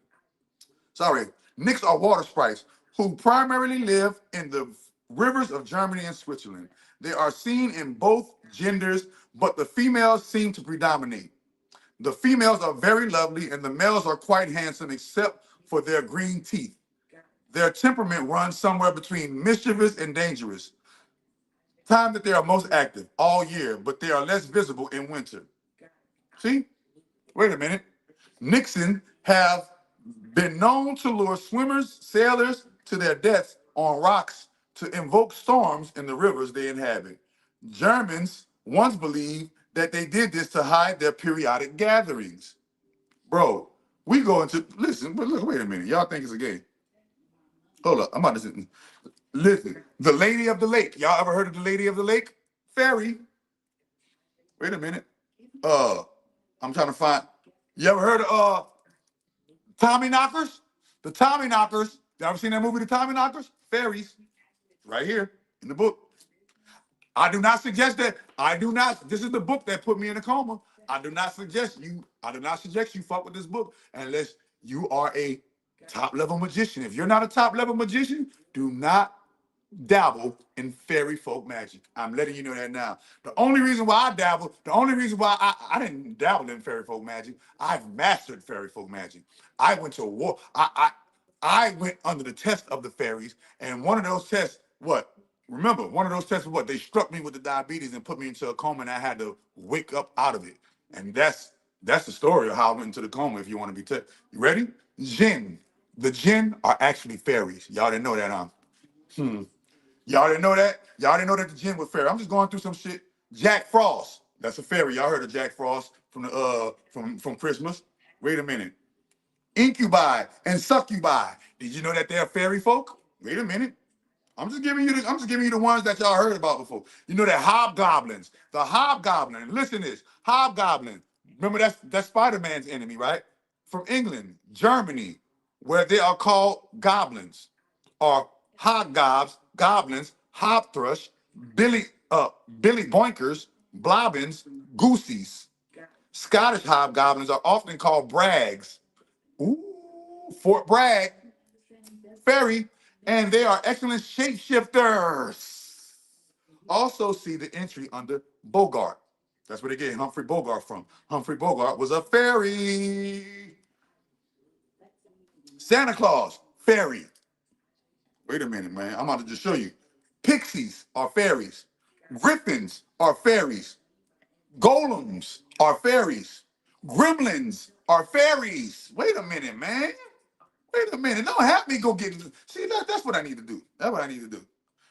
Sorry, Nix are water sprites who primarily live in the rivers of Germany and Switzerland. They are seen in both genders, but the females seem to predominate. The females are very lovely and the males are quite handsome except for their green teeth. Their temperament runs somewhere between mischievous and dangerous. Time that they are most active all year, but they are less visible in winter. See? Wait a minute. Nixon have been known to lure swimmers, sailors to their deaths on rocks to invoke storms in the rivers they inhabit. Germans once believed that they did this to hide their periodic gatherings. Bro, we go into, listen, but look, wait a minute. Y'all think it's a game. Hold up, I'm about to listen. The Lady of the Lake. Y'all ever heard of the Lady of the Lake? Fairy. Wait a minute. I'm trying to find. You ever heard of Tommy Knockers? The Tommy Knockers. You ever seen that movie, The Tommy Knockers? Fairies. Right here in the book. I do not suggest that. I do not. This is the book that put me in a coma. I do not suggest you fuck with this book unless you are a top level magician. If you're not a top level magician, do not dabble in fairy folk magic. I'm letting you know that now. The only reason why I dabble, the only reason why I didn't dabble in fairy folk magic, I've mastered fairy folk magic. I went to war. I went under the test of the fairies, and one of those tests, what? Remember, one of those tests was what? They struck me with the diabetes and put me into a coma, and I had to wake up out of it. And that's the story of how I went into the coma. If you want to be, you ready? Jinn. The jinn are actually fairies. Y'all didn't know that, huh? Y'all didn't know that? Y'all didn't know that the jinn was fairy. I'm just going through some shit. Jack Frost. That's a fairy. Y'all heard of Jack Frost from the from Christmas? Wait a minute. Incubi and succubi. Did you know that they're fairy folk? Wait a minute. I'm just giving you the ones that y'all heard about before. You know that hobgoblins. The hobgoblin. Listen to this. Hobgoblin. Remember that's Spider-Man's enemy, right? From England, Germany, where they are called goblins, or hobgobs, goblins, hobthrush, billy boinkers, blobbins, goosies. Scottish hobgoblins are often called brags. Ooh, Fort Bragg, fairy, and they are excellent shapeshifters. Also see the entry under Bogart. That's where they get Humphrey Bogart from. Humphrey Bogart was a fairy. Santa Claus, fairy. Wait a minute, man. I'm about to just show you. Pixies are fairies. Griffins are fairies. Golems are fairies. Gremlins are fairies. Wait a minute, man. Wait a minute. Don't have me go get. See, that's what I need to do. That's what I need to do.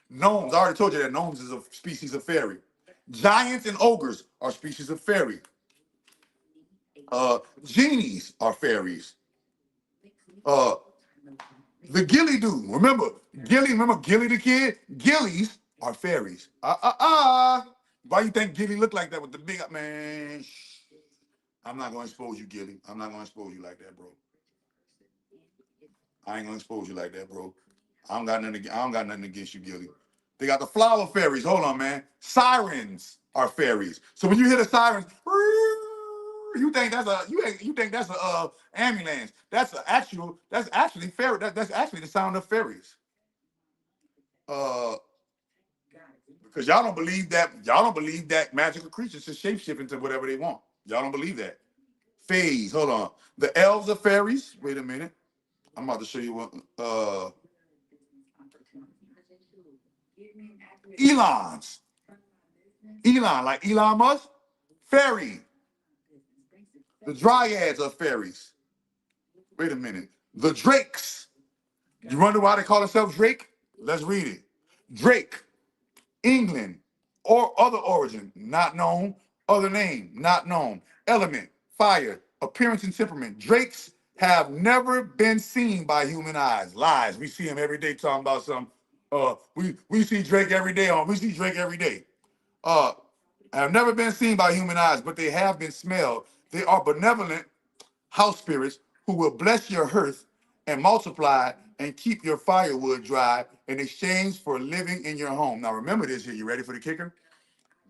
Gnomes. I already told you that gnomes is a species of fairy. Giants and ogres are species of fairy. Genies are fairies. Uh, the Gilly dude. Remember Gilly the kid? Gillies are fairies. Why you think Gilly looked like that with the big man? Shh. I'm not gonna expose you, Gilly. I'm not gonna expose you like that, bro. I ain't gonna expose you like that, bro. I don't got nothing against you, Gilly. They got the flower fairies. Hold on, man. Sirens are fairies. So when you hear the sirens, you think that's a ambulance. That's actually fairy. That's actually the sound of fairies. Because y'all don't believe that magical creatures should shapeshift into whatever they want. Y'all don't believe that. Phase. Hold on. The elves are fairies. Wait a minute. I'm about to show you what. Elons. Elon, like Elon Musk. Fairy. The dryads are fairies. Wait a minute. The drakes. You wonder why they call themselves Drake? Let's read it. Drake, England, or other origin, not known. Other name, not known. Element, fire, appearance and temperament. Drakes have never been seen by human eyes. Lies. We see him every day talking about some. We see Drake every day on. We see Drake every day. Have never been seen by human eyes, but they have been smelled. They are benevolent house spirits who will bless your hearth and multiply and keep your firewood dry in exchange for living in your home. Now remember this here. You ready for the kicker?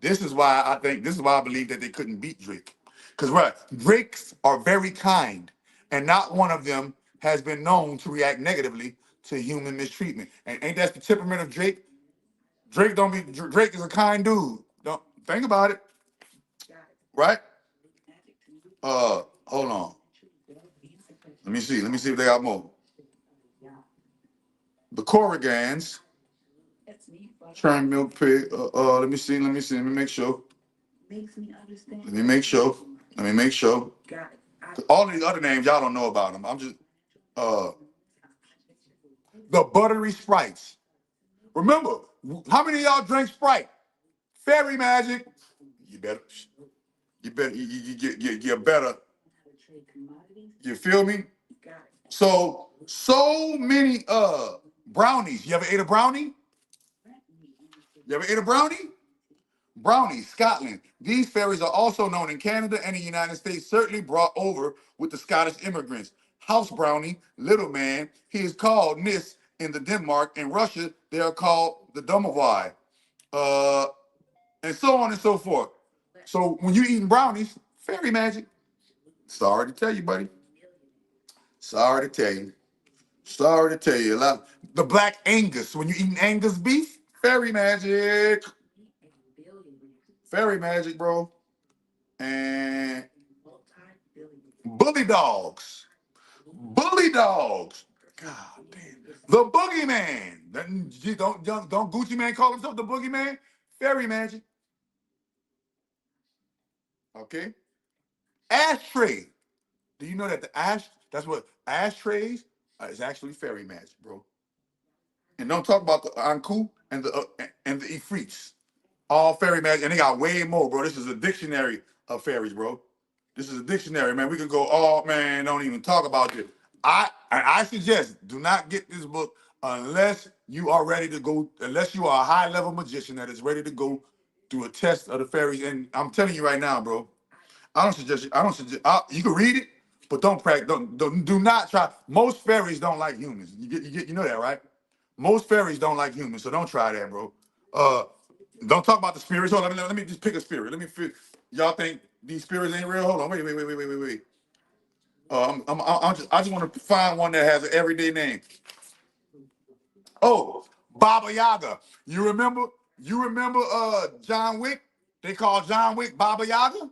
This is why I believe that they couldn't beat Drake. Because right, Drakes are very kind, and not one of them has been known to react negatively to human mistreatment. And ain't that the temperament of Drake? Drake is a kind dude. Don't think about it. Right? Hold on. Let me see. Let me see if they got more. The Corrigans. Churn milk pig. Let me see. Let me see. Let me make sure. Let me make sure. Let me make sure. All these other names, y'all don't know about them. I'm just the buttery sprites. Remember, how many of y'all drink Sprite? Fairy magic. You better. You better. You feel me? So many brownies. You ever ate a brownie? You ever ate a brownie? Brownie, Scotland. These fairies are also known in Canada and the United States, certainly brought over with the Scottish immigrants. House brownie, little man, he is called Nis in the Denmark. In Russia, they are called the Domovoi. And so on and so forth. So when you're eating brownies, fairy magic. Sorry to tell you, buddy. Sorry to tell you. Sorry to tell you. The black Angus, when you're eating Angus beef, fairy magic. Fairy magic, bro. And bully dogs. Bully dogs. God damn. The boogeyman. Don't Gucci Man call himself the boogeyman? Fairy magic. Okay. Ashtray. Do you know that that's what ashtrays is actually fairy magic, bro. And don't talk about the Anku and the Ifrits. All fairy magic, and they got way more, bro. This is a dictionary of fairies, bro. This is a dictionary, man. We could go, oh man, don't even talk about this. I suggest do not get this book unless you are ready to go, unless you are a high-level magician that is ready to go through a test of the fairies. And I'm telling you right now, bro, I don't suggest you can read it, but don't practice. Do not try. Most fairies don't like humans. You know that, right? Most fairies don't like humans, so don't try that, bro. Don't talk about the spirits. Hold on, let me just pick a spirit. Y'all think these spirits ain't real? Hold on, wait. I just want to find one that has an everyday name. Oh, Baba Yaga. You remember? John Wick? They call John Wick Baba Yaga.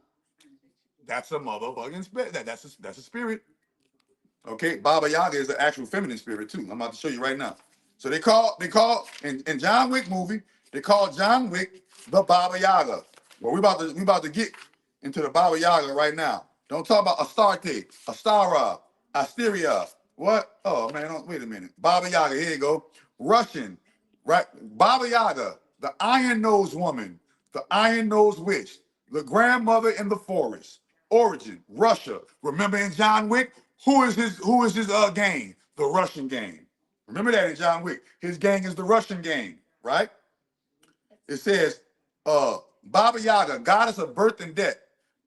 That's a motherfucking spirit. That's a spirit. Okay, Baba Yaga is the actual feminine spirit too. I'm about to show you right now. So they call in John Wick movie, they call John Wick the Baba Yaga. Well, we about to get into the Baba Yaga right now. Don't talk about Astarte, Astara, Asteria. What? Oh man, wait a minute. Baba Yaga, here you go. Russian, right? Baba Yaga, the iron-nosed woman, the iron-nosed witch, the grandmother in the forest. Origin, Russia. Remember in John Wick, who is his gang? The Russian gang. Remember that in John Wick. His gang is the Russian gang, right? It says, Baba Yaga, goddess of birth and death,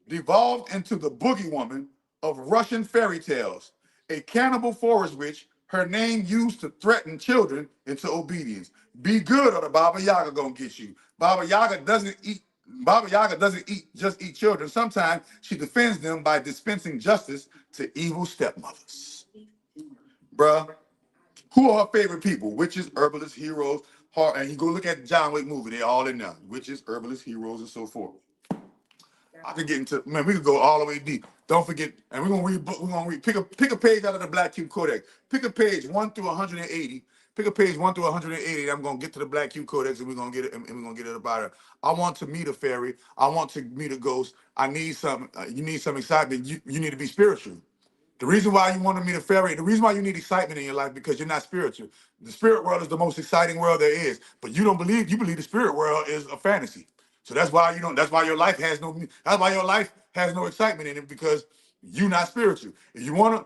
devolved into the boogie woman of Russian fairy tales, a cannibal forest witch, her name used to threaten children into obedience. Be good or the Baba Yaga gonna get you. Baba Yaga doesn't just eat children. Sometimes she defends them by dispensing justice to evil stepmothers. Bruh, who are her favorite people? Witches, herbalists, heroes, and you go look at the John Wick movie, they're all in there. Witches, herbalists, heroes, and so forth. I could get into, man, we could go all the way deep. Don't forget, and we're gonna read, pick a page out of the Black Cube Codex. Pick a page 1 through 180. Pick a page 1 through 180. I'm gonna get to the Black Cube Codex and we're gonna get it, and we're gonna get it about it. I want to meet a fairy. I want to meet a ghost. I need some, you need some excitement. You need to be spiritual. The reason why you want to meet a fairy, the reason why you need excitement in your life, because you're not spiritual. The spirit world is the most exciting world there is, but you believe the spirit world is a fantasy. So that's why you don't, that's why your life has no, that's why your life has no excitement in it, because you're not spiritual. If you wanna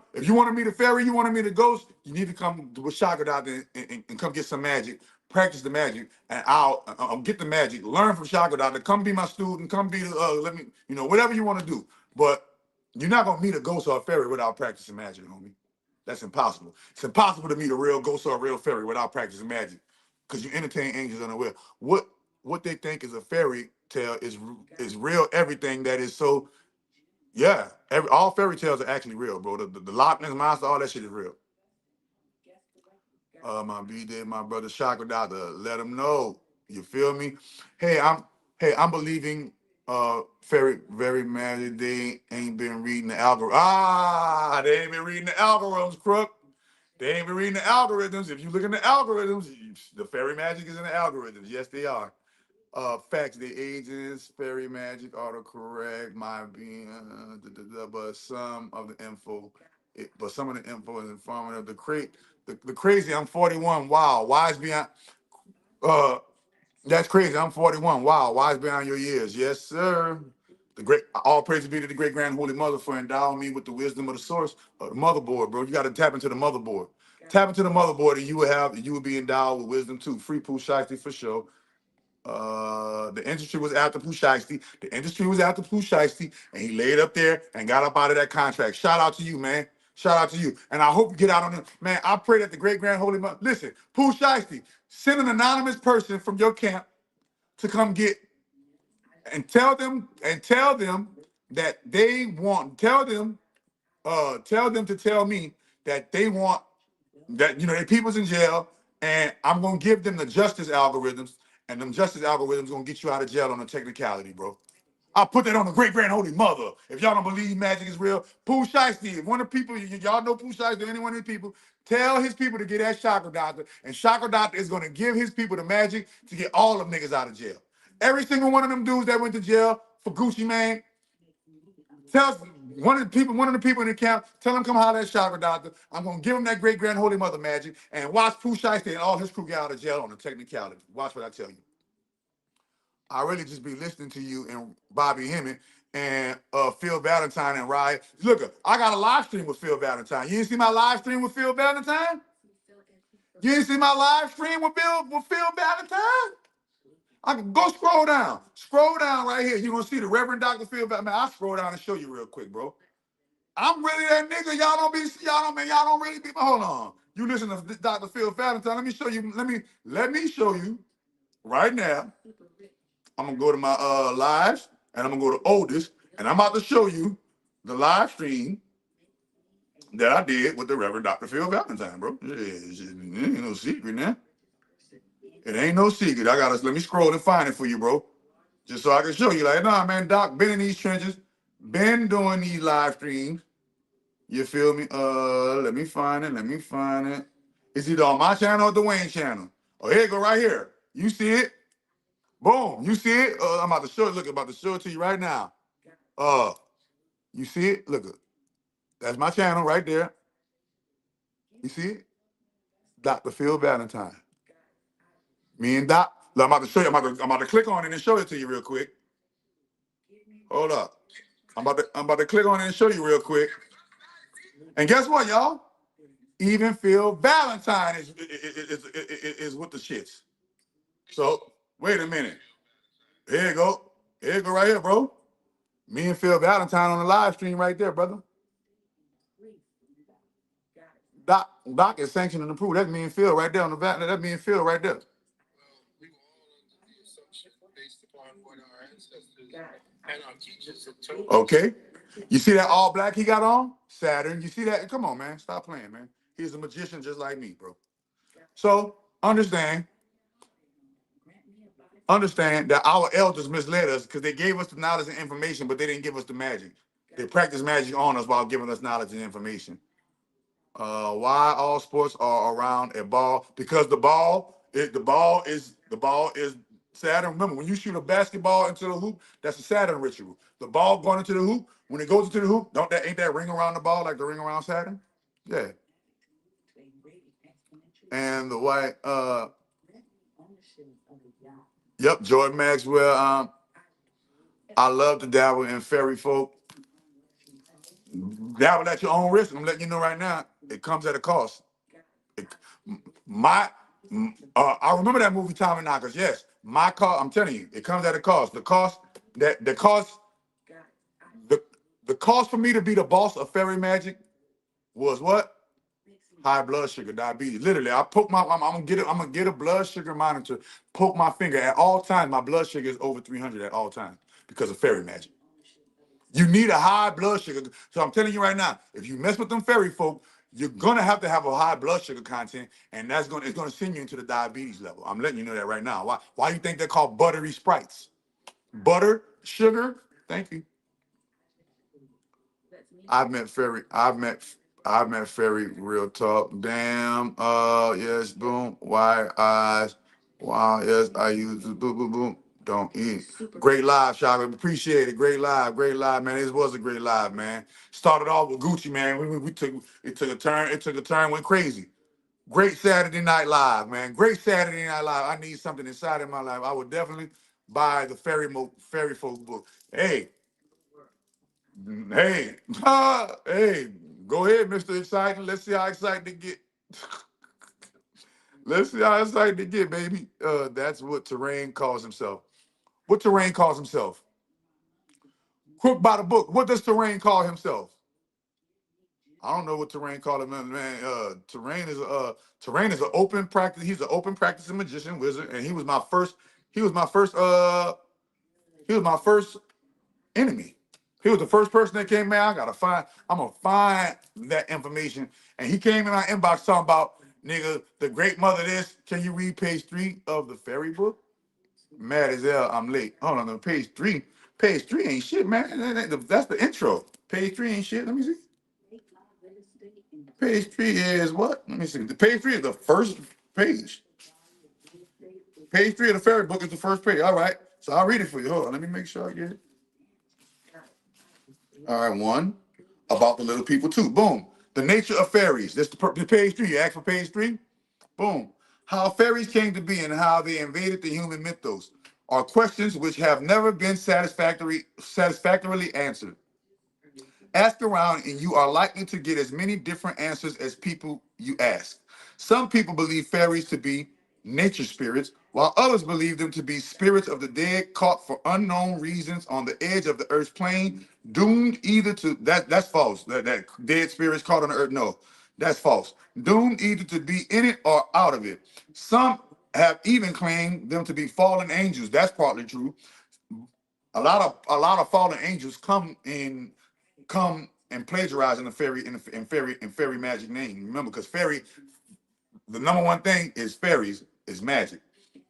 meet a fairy, you wanna meet a ghost, you need to come with Chakra Doctor and come get some magic, practice the magic, and I'll get the magic, learn from Chakra Doctor, come be my student, come be let me, whatever you want to do. But you're not gonna meet a ghost or a fairy without practicing magic, homie. That's impossible. It's impossible to meet a real ghost or a real fairy without practicing magic, because you entertain angels unaware. What they think is a fairy tale is real. Everything that is so, yeah. All fairy tales are actually real, bro. The Loch Ness monster, all that shit is real. My B-Day, my brother Chakra Doctor, let him know. You feel me? I'm believing very mad they ain't been reading the algorithm. They ain't been reading the algorithms, crook. They ain't been reading the algorithms. If you look in the algorithms, the fairy magic is in the algorithms. Yes, they are. Facts, the agents, fairy magic, autocorrect, my being, but some of the info, is informative. The crazy, I'm 41. Wow, wise beyond, that's crazy. I'm 41. Wow, wise beyond your years. Yes, sir. The great, all praise be to the great grand holy mother for endowing me with the wisdom of the source, of the motherboard, bro. You got to tap into the motherboard. Tap into the motherboard, and you will be endowed with wisdom too. Free Pooh Shiesty for sure. The industry was after Pooh Shiesty. The industry was after Pooh Shiesty, and he laid up there and got up out of that contract. Shout out to you, man. Shout out to you. And I hope you get out on it. Man, I pray that the great grand holy mother. Listen, Pooh Shiesty, send an anonymous person from your camp to come get and tell them that they want, tell them to tell me that they want that, their people's in jail, and I'm gonna give them the justice algorithms, and them justice algorithms gonna get you out of jail on a technicality, bro. I'll put that on the great grand holy mother. If y'all don't believe magic is real, Pooh Shiesty, if one of the people, y'all know Pooh Shiesty, any one of these people, tell his people to get that Chakra Doctor, and Chakra Doctor is gonna give his people the magic to get all them niggas out of jail. Every single one of them dudes that went to jail for Gucci Mane, tell one of the people in the camp, tell him come holler at Chakra Doctor. I'm gonna give him that great grand holy mother magic, and watch Pooh Shiesty and all his crew get out of jail on a technicality. Watch what I tell you. I really just be listening to you and Bobby Hemmett and Phil Valentine and Riot. Look, I got a live stream with Phil Valentine. You didn't see my live stream with Phil Valentine? You didn't see my live stream with Phil Valentine? I can go scroll down. Scroll down right here. You're gonna see the Reverend Dr. Phil Valentine. Man, I'll scroll down and show you real quick, bro. I'm really that nigga. Y'all don't really be. Hold on. You listen to Dr. Phil Valentine. Let me show you. Let me show you right now. I'm gonna go to my lives, and I'm gonna go to oldest, and I'm about to show you the live stream that I did with the Reverend Dr. Phil Valentine, bro. It ain't no secret now. It ain't no secret. Let me scroll and find it for you, bro. Just so I can show you, like, nah, man, Doc, been in these trenches, been doing these live streams. You feel me? Let me find it. It's either on my channel or Dwayne channel. Oh, here you go, right here. You see it? Boom, you see it? I'm about to show it. Look, I'm about to show it to you right now. You see it? Look, that's my channel right there. You see it? Dr. Phil Valentine. Me and Doc. Look, I'm about to show you. I'm about to click on it and show it to you real quick. Hold up. I'm about to click on it and show you real quick. And guess what, y'all? Even Phil Valentine is with the shits. So wait a minute. Here you go. Here you go right here, bro. Me and Phil Valentine on the live stream right there, brother. Doc is sanctioned and approved. That's me and Phil right there on the back. That's me and Phil right there. Okay. You see that all black he got on? Saturn. You see that? Come on, man. Stop playing, man. He's a magician just like me, bro. So understand understand that our elders misled us because they gave us the knowledge and information, but they didn't give us the magic. They practiced magic on us while giving us knowledge and information. Why all sports are around a ball? Because the ball is Saturn. Remember, when you shoot a basketball into the hoop, that's a Saturn ritual. The ball going into the hoop, when it goes into the hoop, ain't that ring around the ball like the ring around Saturn? Yeah. And the white, yep, Jordan Maxwell. I love to dabble in fairy folk. Dabble at your own risk. I'm letting you know right now, it comes at a cost. It, my, I remember that movie Tommy Knockers. Yes, my cost. I'm telling you, it comes at a cost. The cost for me to be the boss of fairy magic was what? High blood sugar, diabetes. Literally, I'm gonna get a blood sugar monitor. Poke my finger at all times. My blood sugar is over 300 at all times because of fairy magic. You need a high blood sugar. So I'm telling you right now, if you mess with them fairy folk, you're gonna have to have a high blood sugar content, and it's gonna send you into the diabetes level. I'm letting you know that right now. Why you think they're called buttery sprites? Butter, sugar. Thank you. I've met fairy real talk. Damn. Yes. Boom. Why eyes? Wow. Yes. I use boom. Boom. Boom. Don't eat. Great live, Chakra. Appreciate it. Great live, man. This was a great live, man. Started off with Gucci, man. We took a turn. It took a turn. Went crazy. Great Saturday Night Live, man. Great Saturday Night Live. I need something inside of my life. I would definitely buy the fairy folk book. Hey, hey, hey. Go ahead, Mr. Exciting. Let's see how excited they get. Let's see how excited they get, baby. That's what Terrain calls himself. What Terrain calls himself? Crook by the book. What does Terrain call himself? I don't know what Terrain called him, man. Terrain is an open practice. He's an open practicing magician, wizard, and he was my first. He was my first. He was my first enemy. He was the first person that came, man. I'm gonna find that information. And he came in my inbox talking about, nigga, the great mother this. Can you read page 3 of the fairy book? Mad as hell, I'm late. Hold on, page 3. Page 3 ain't shit, man. That's the intro. Page 3 ain't shit. Let me see. Page 3 is what? Let me see. The page 3 is the first page. Page 3 of the fairy book is the first page. All right. So I'll read it for you. Hold on. Let me make sure I get it. All right. 1, about the little people. 2, boom. The nature of fairies. This the page 3. You asked for page 3? Boom. How fairies came to be and how they invaded the human mythos are questions which have never been satisfactorily answered. Ask around and you are likely to get as many different answers as people you ask. Some people believe fairies to be nature spirits, while others believe them to be spirits of the dead caught for unknown reasons on the edge of the earth's plane, doomed either to that's false. That dead spirits caught on the earth. No, that's false. Doomed either to be in it or out of it. Some have even claimed them to be fallen angels. That's partly true. A lot of fallen angels come and plagiarize in the fairy magic name. Remember, because fairy, the number one thing is fairies is magic.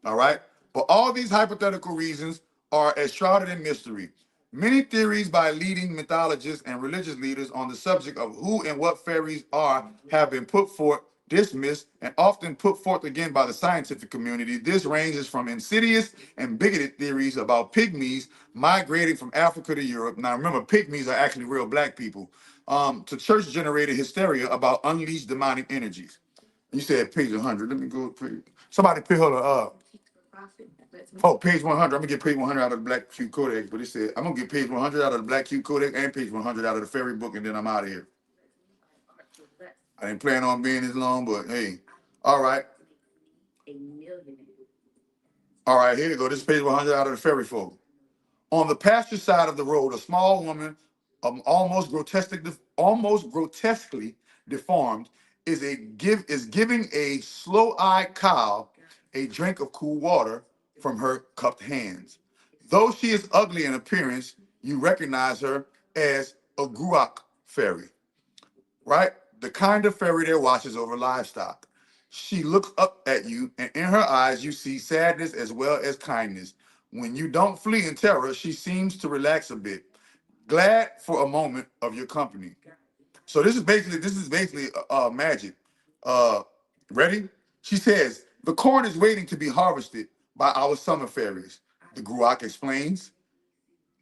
All right. But all these hypothetical reasons are as shrouded in mystery. Many theories by leading mythologists and religious leaders on the subject of who and what fairies are have been put forth, dismissed, and often put forth again by the scientific community. This ranges from insidious and bigoted theories about pygmies migrating from Africa to Europe. Now, remember, pygmies are actually real black people, to church-generated hysteria about unleashed demonic energies. You said page 100. Let me go. Somebody pick her up. Oh, page 100. I'm gonna get page 100 out of the Black Q Codex, but it said I'm gonna get page 100 out of the Black Q Codex and page 100 out of the fairy book, and then I'm out of here. I didn't plan on being this long, but hey, all right. All right, here you go. This is page 100 out of the fairy folk. On the pasture side of the road, a small woman, almost grotesquely deformed, is giving a slow-eyed cow a drink of cool water from her cupped hands. Though she is ugly in appearance, you recognize her as a Gruach fairy, right? The kind of fairy that watches over livestock. She looks up at you, and in her eyes, you see sadness as well as kindness. When you don't flee in terror, she seems to relax a bit, glad for a moment of your company. So this is basically magic. Uh, Ready? She says the corn is waiting to be harvested by our summer fairies. The Gruach explains.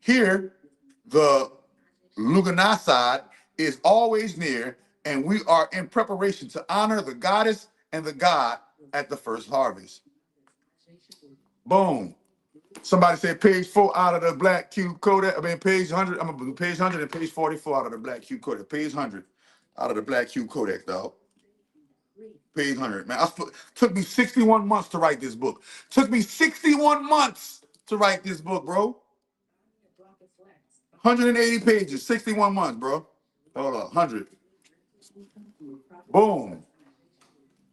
Here, the Luganasad is always near, and we are in preparation to honor the goddess and the god at the first harvest. Boom. Somebody said page 4 out of the Black Cube Codex. I mean, page 100. I'm going to do page 100 and page 44 out of the Black Cube Codex. Page 100 out of the Black Cube Codex, dog. Page 100. Man, took me 61 months to write this book. Took me 61 months to write this book, bro. 180 pages, 61 months, bro. Hold on, 100. Boom.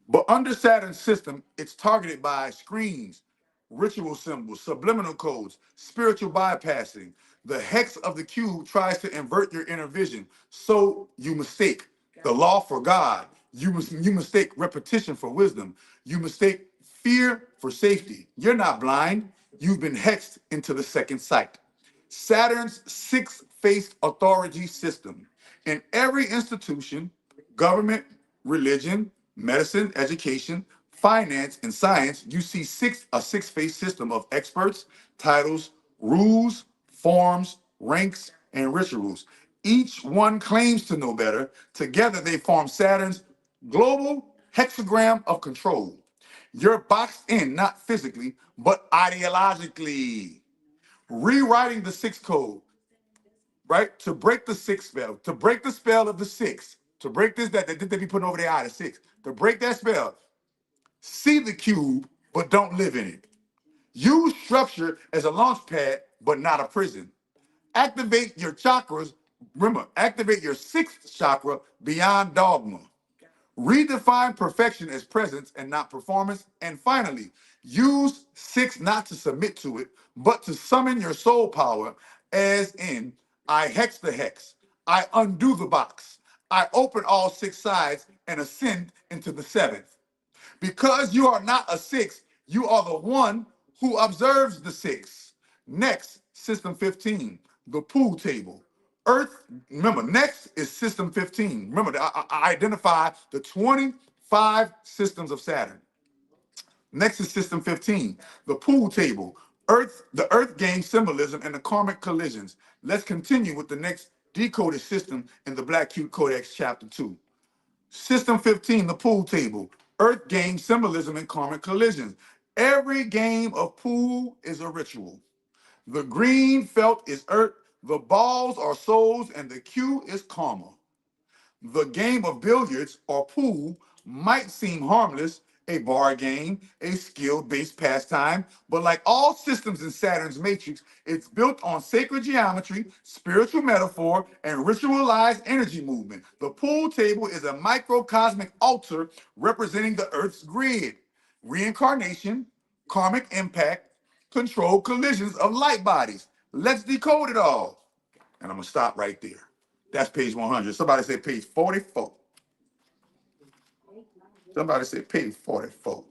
But under Saturn's system, it's targeted by screens, ritual symbols, subliminal codes, spiritual bypassing. The hex of the cube tries to invert your inner vision, so you mistake the law for God. You mistake repetition for wisdom. You mistake fear for safety. You're not blind. You've been hexed into the second sight. Saturn's six-faced authority system. In every institution, government, religion, medicine, education, finance, and science, you see a six-faced system of experts, titles, rules, forms, ranks, and rituals. Each one claims to know better. Together, they form Saturn's global hexagram of control. You're boxed in, not physically, but ideologically. Rewriting the six code, right? To break the six spell, to break the spell of the six, to break this, that they be putting over their eye, the six, to break that spell, see the cube, but don't live in it. Use structure as a launch pad, but not a prison. Activate your chakras. Remember, activate your sixth chakra beyond dogma. Redefine perfection as presence and not performance. And finally, use six not to submit to it, but to summon your soul power, as in, I hex the hex, I undo the box, I open all six sides and ascend into the seventh. Because you are not a six, you are the one who observes the six. Next, system 15, the pool table. Earth, remember, next is system 15. Remember, I identify the 25 systems of Saturn. Next is system 15, the pool table. The earth gains symbolism and the karmic collisions. Let's continue with the next decoded system in the Black Cube Codex, chapter 2. System 15, the pool table. Earth gains symbolism and karmic collisions. Every game of pool is a ritual. The green felt is earth, the balls are souls, and the cue is karma. The game of billiards or pool might seem harmless, a bar game, a skill-based pastime, but like all systems in Saturn's matrix, it's built on sacred geometry, spiritual metaphor, and ritualized energy movement. The pool table is a microcosmic altar representing the Earth's grid, reincarnation, karmic impact, controlled collisions of light bodies. Let's decode it all. And I'm gonna stop right there. That's page 100. Somebody say page 44. Somebody say page 44.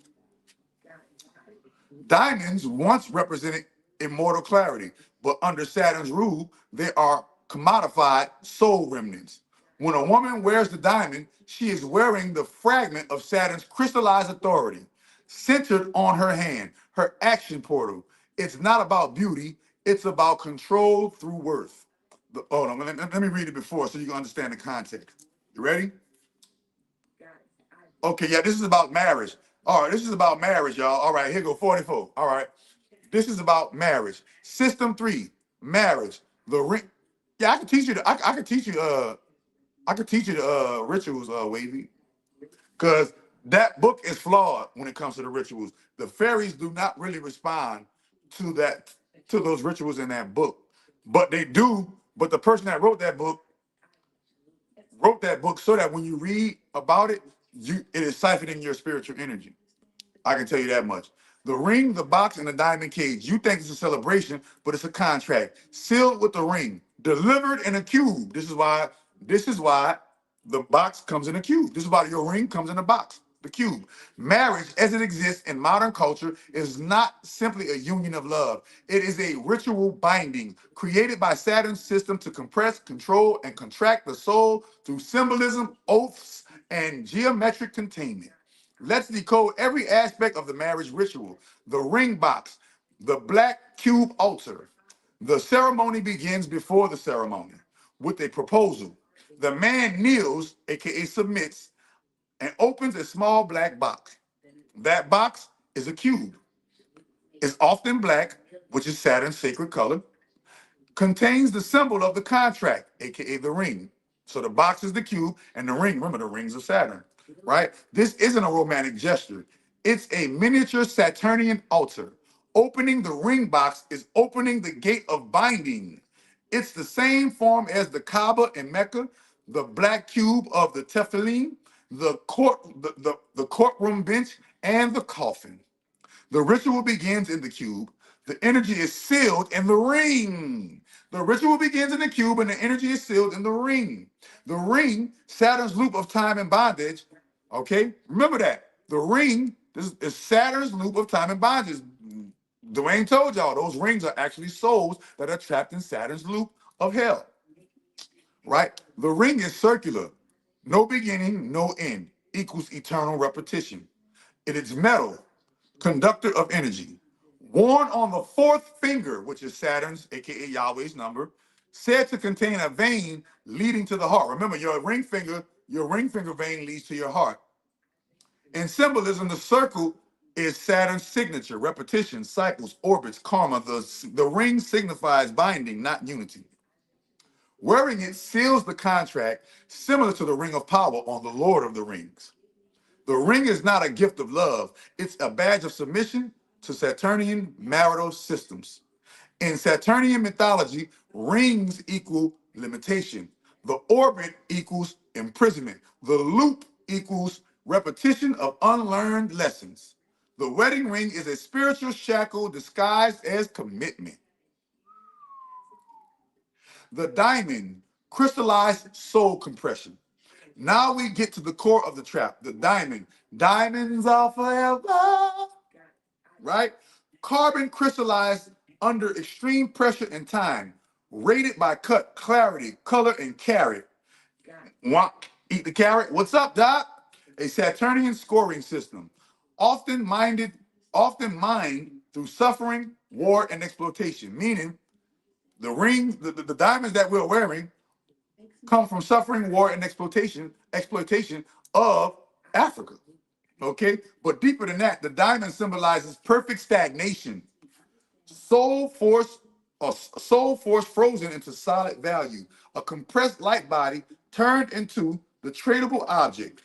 Diamonds once represented immortal clarity, but under Saturn's rule, they are commodified soul remnants. When a woman wears the diamond, she is wearing the fragment of Saturn's crystallized authority, centered on her hand, her action portal. It's not about beauty, it's about control through worth. Hold on, let me read it before so you can understand the context. You ready? Okay, yeah, this is about marriage. All right, this is about marriage, y'all. All right, here go 44. All right, this is about marriage. System 3, marriage. The ring. Yeah, I could teach you. I could teach you. I could teach you the rituals, Wavy, because that book is flawed when it comes to the rituals. The fairies do not really respond to those rituals in that book, but they do. But the person that wrote that book so that when you read about it, it is siphoning your spiritual energy. I can tell you that much. The ring, the box, and the diamond cage. You think it's a celebration, but it's a contract. Sealed with the ring, delivered in a cube. This is why the box comes in a cube. This is why your ring comes in a box. the cube. Marriage, as it exists in modern culture, is not simply a union of love. It is a ritual binding created by Saturn's system to compress, control, and contract the soul through symbolism, oaths, and geometric containment. Let's decode every aspect of the marriage ritual. The ring box, the black cube altar. The ceremony begins before the ceremony with a proposal. The man kneels, aka submits, and opens a small black box. That box is a cube. It's often black, which is Saturn's sacred color, contains the symbol of the contract, aka the ring. So the box is the cube, and the ring, remember the rings of Saturn, right? This isn't a romantic gesture. It's a miniature Saturnian altar. Opening the ring box is opening the gate of binding. It's the same form as the Kaaba in Mecca, the black cube of the Tefillin, the courtroom bench, and the coffin. The ritual begins in the cube. The energy is sealed in the ring. The ritual begins in the cube and the energy is sealed in the ring. The ring, Saturn's loop of time and bondage. Okay, remember that. The ring, this is Saturn's loop of time and bondage. Dwayne told y'all those rings are actually souls that are trapped in Saturn's loop of hell. Right? The ring is circular. No beginning, no end, equals eternal repetition. It is metal, conductor of energy. Worn on the fourth finger, which is Saturn's, aka Yahweh's number, said to contain a vein leading to the heart. Remember, your ring finger vein leads to your heart. In symbolism, the circle is Saturn's signature, repetition, cycles, orbits, karma. The ring signifies binding, not unity. Wearing it seals the contract, similar to the ring of power on the Lord of the Rings. The ring is not a gift of love. It's a badge of submission to Saturnian marital systems. In Saturnian mythology, rings equal limitation. The orbit equals imprisonment. The loop equals repetition of unlearned lessons. The wedding ring is a spiritual shackle disguised as commitment. The diamond, crystallized soul compression. Now we get to the core of the trap, the diamond. Diamonds are forever, right? Carbon crystallized under extreme pressure and time, rated by cut, clarity, color, and carat. Want eat the carrot? What's up, Doc? A Saturnian scoring system, often mined through suffering, war, and exploitation. Meaning, the rings, the diamonds that we're wearing come from suffering, war, and exploitation of Africa. Okay, but deeper than that, the diamond symbolizes perfect stagnation, soul force, or soul force frozen into solid value, a compressed light body turned into the tradable object.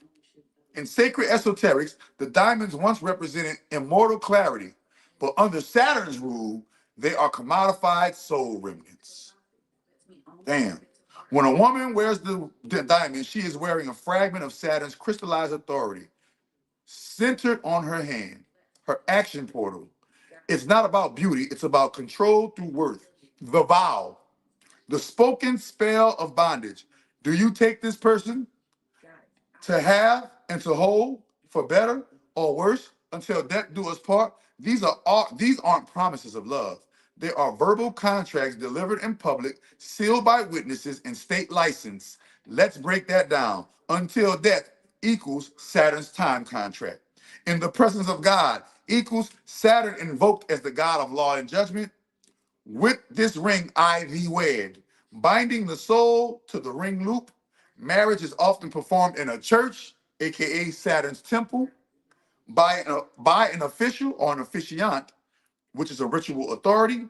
In sacred esoterics, the diamonds once represented immortal clarity, but under Saturn's rule, they are commodified soul remnants. Damn. When a woman wears the diamond, she is wearing a fragment of Saturn's crystallized authority, centered on her hand, her action portal. It's not about beauty, it's about control through worth. The vow, the spoken spell of bondage. Do you take this person to have and to hold for better or worse until death do us part? These aren't promises of love. They are verbal contracts delivered in public, sealed by witnesses and state license. Let's break that down. Until death equals Saturn's time contract. In the presence of God equals Saturn invoked as the God of law and judgment. With this ring I thee wed, binding the soul to the ring loop. Marriage is often performed in a church, aka Saturn's temple, by an official or an officiant, which is a ritual authority,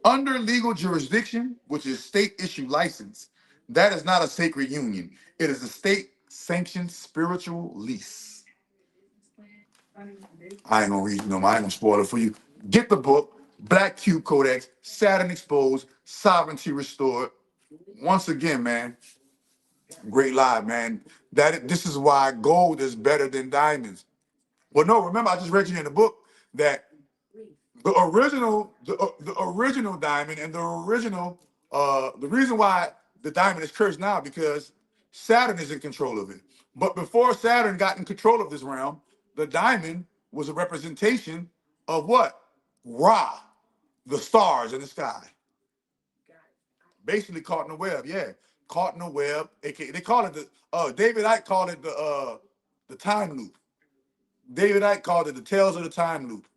under legal jurisdiction, which is state issued license. That is not a sacred union. It is a state sanctioned spiritual lease. I ain't gonna read no, I ain't gonna spoil it for you. Get the book, Black Cube Codex, Saturn Exposed, Sovereignty Restored. Once again, man, great live, man. This is why gold is better than diamonds. Well, no, remember I just read you in the book that the original diamond and the reason why the diamond is cursed now because Saturn is in control of it. But before Saturn got in control of this realm, the diamond was a representation of what? Ra, the stars in the sky. Basically caught in the web, yeah. Caught in the web. AKA, they call it David Icke called it the time loop. David Icke called it the tales of the time loop.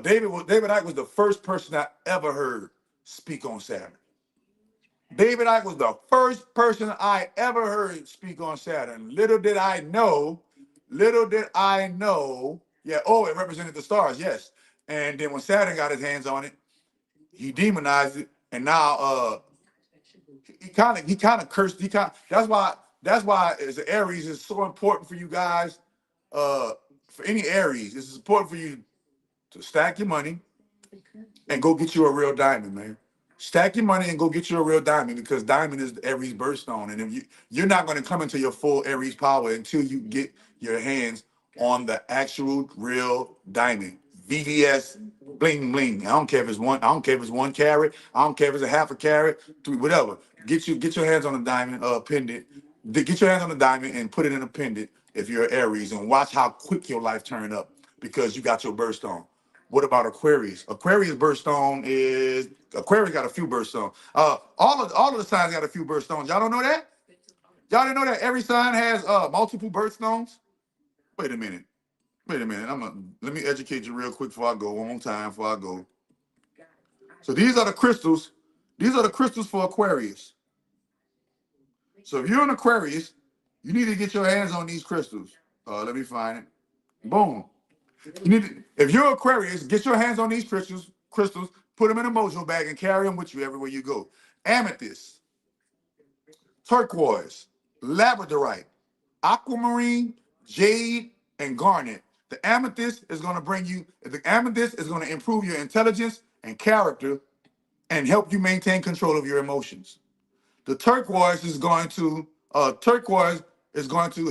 David Icke was the first person I ever heard speak on Saturn. David Icke was the first person I ever heard speak on Saturn. Little did I know, yeah, oh, it represented the stars, yes. And then when Saturn got his hands on it, he demonized it, and now he kind of cursed, that's why as an Aries, it's so important for you guys, for any Aries, it's important for you to stack your money and go get you a real diamond, man. Stack your money and go get you a real diamond, because diamond is the Aries birthstone. And if you're not going to come into your full Aries power until you get your hands on the actual real diamond. VVS bling bling. I don't care if it's one, I don't care if it's 1 carat, I don't care if it's a half a carat, whatever. Get your hands on a diamond pendant. Get your hands on a diamond and put it in a pendant if you're an Aries, and watch how quick your life turn up because you got your birthstone. What about Aquarius? Aquarius got a few birthstones. All of the signs got a few birthstones. Y'all don't know that? Y'all didn't know that every sign has multiple birthstones? Wait a minute. Let me educate you real quick before I go. One more time before I go. So these are the crystals. These are the crystals for Aquarius. So if you're an Aquarius, you need to get your hands on these crystals. Let me find it. Boom. If you're Aquarius, get your hands on these crystals, put them in a mojo bag and carry them with you everywhere you go. Amethyst, turquoise, labradorite, aquamarine, jade, and garnet. The amethyst is going to improve your intelligence and character and help you maintain control of your emotions. The turquoise is going to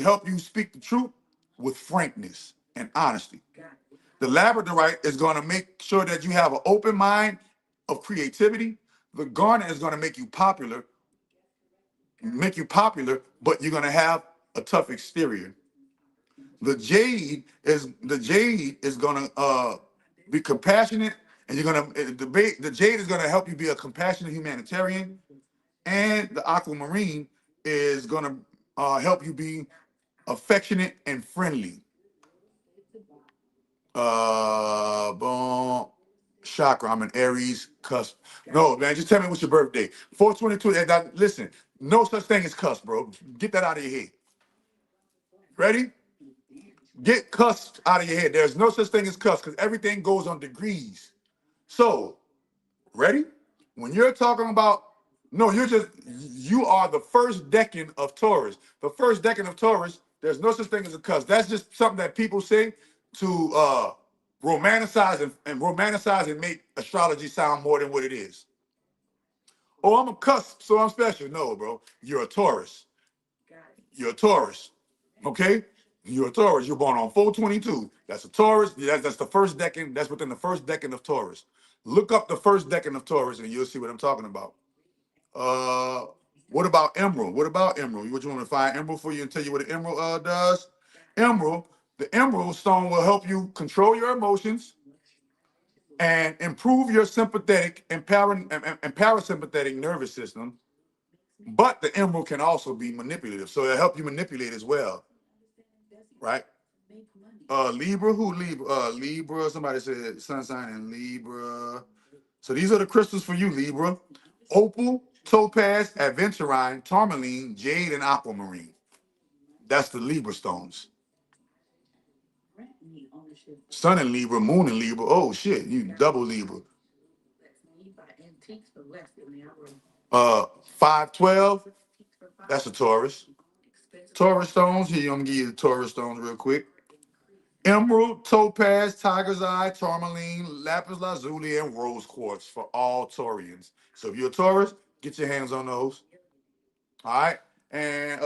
help you speak the truth with frankness and honesty. The labradorite is going to make sure that you have an open mind of creativity. The garnet is going to make you popular, but you're going to have a tough exterior. The jade is going to be compassionate, and the jade is going to help you be a compassionate humanitarian, and the aquamarine is going to help you be affectionate and friendly. Boom. Chakra. I'm an Aries cusp. No, man, just tell me what's your birthday. 422. Listen, no such thing as cusp, bro. Get that out of your head. Ready? Get cusp out of your head. There's no such thing as cusp because everything goes on degrees. So, ready? When you're talking about, no, you are the first decan of Taurus. The first decan of Taurus, there's no such thing as a cusp. That's just something that people say to romanticize and make astrology sound more than what it is. Oh, I'm a cusp, so I'm special. No, bro. You're a Taurus. You're a Taurus. Okay? You're a Taurus. You're born on 422. That's a Taurus. That's the first decan. That's within the first decan of Taurus. Look up the first decan of Taurus and you'll see what I'm talking about. What about emerald? What you want to find emerald for you and tell you what an emerald does? The emerald stone will help you control your emotions and improve your sympathetic and parasympathetic nervous system. But the emerald can also be manipulative, so it'll help you manipulate as well, right? Libra, Libra. Somebody said sun sign in Libra. So these are the crystals for you, Libra. Opal, topaz, aventurine, tourmaline, jade, and aquamarine. That's the Libra stones. Sun in Libra, moon in Libra. Oh shit, you double Libra. 512. That's a Taurus. Taurus stones. Here, I'm gonna give you the Taurus stones real quick. Emerald, topaz, tiger's eye, tourmaline, lapis lazuli, and rose quartz for all Taurians. So if you're a Taurus, get your hands on those. All right, and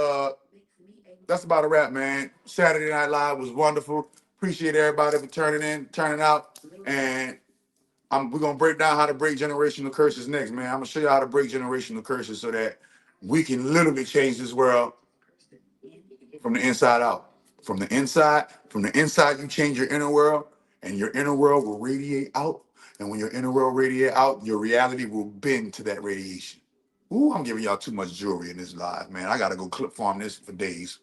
that's about a wrap, man. Saturday Night Live was wonderful. Appreciate everybody for turning out, and we're gonna break down how to break generational curses next, man. I'm gonna show you how to break generational curses so that we can literally change this world From the inside out. From the inside, you change your inner world, and your inner world will radiate out. And when your inner world radiate out, your reality will bend to that radiation. Ooh, I'm giving y'all too much jewelry in this live, man. I gotta go clip farm this for days.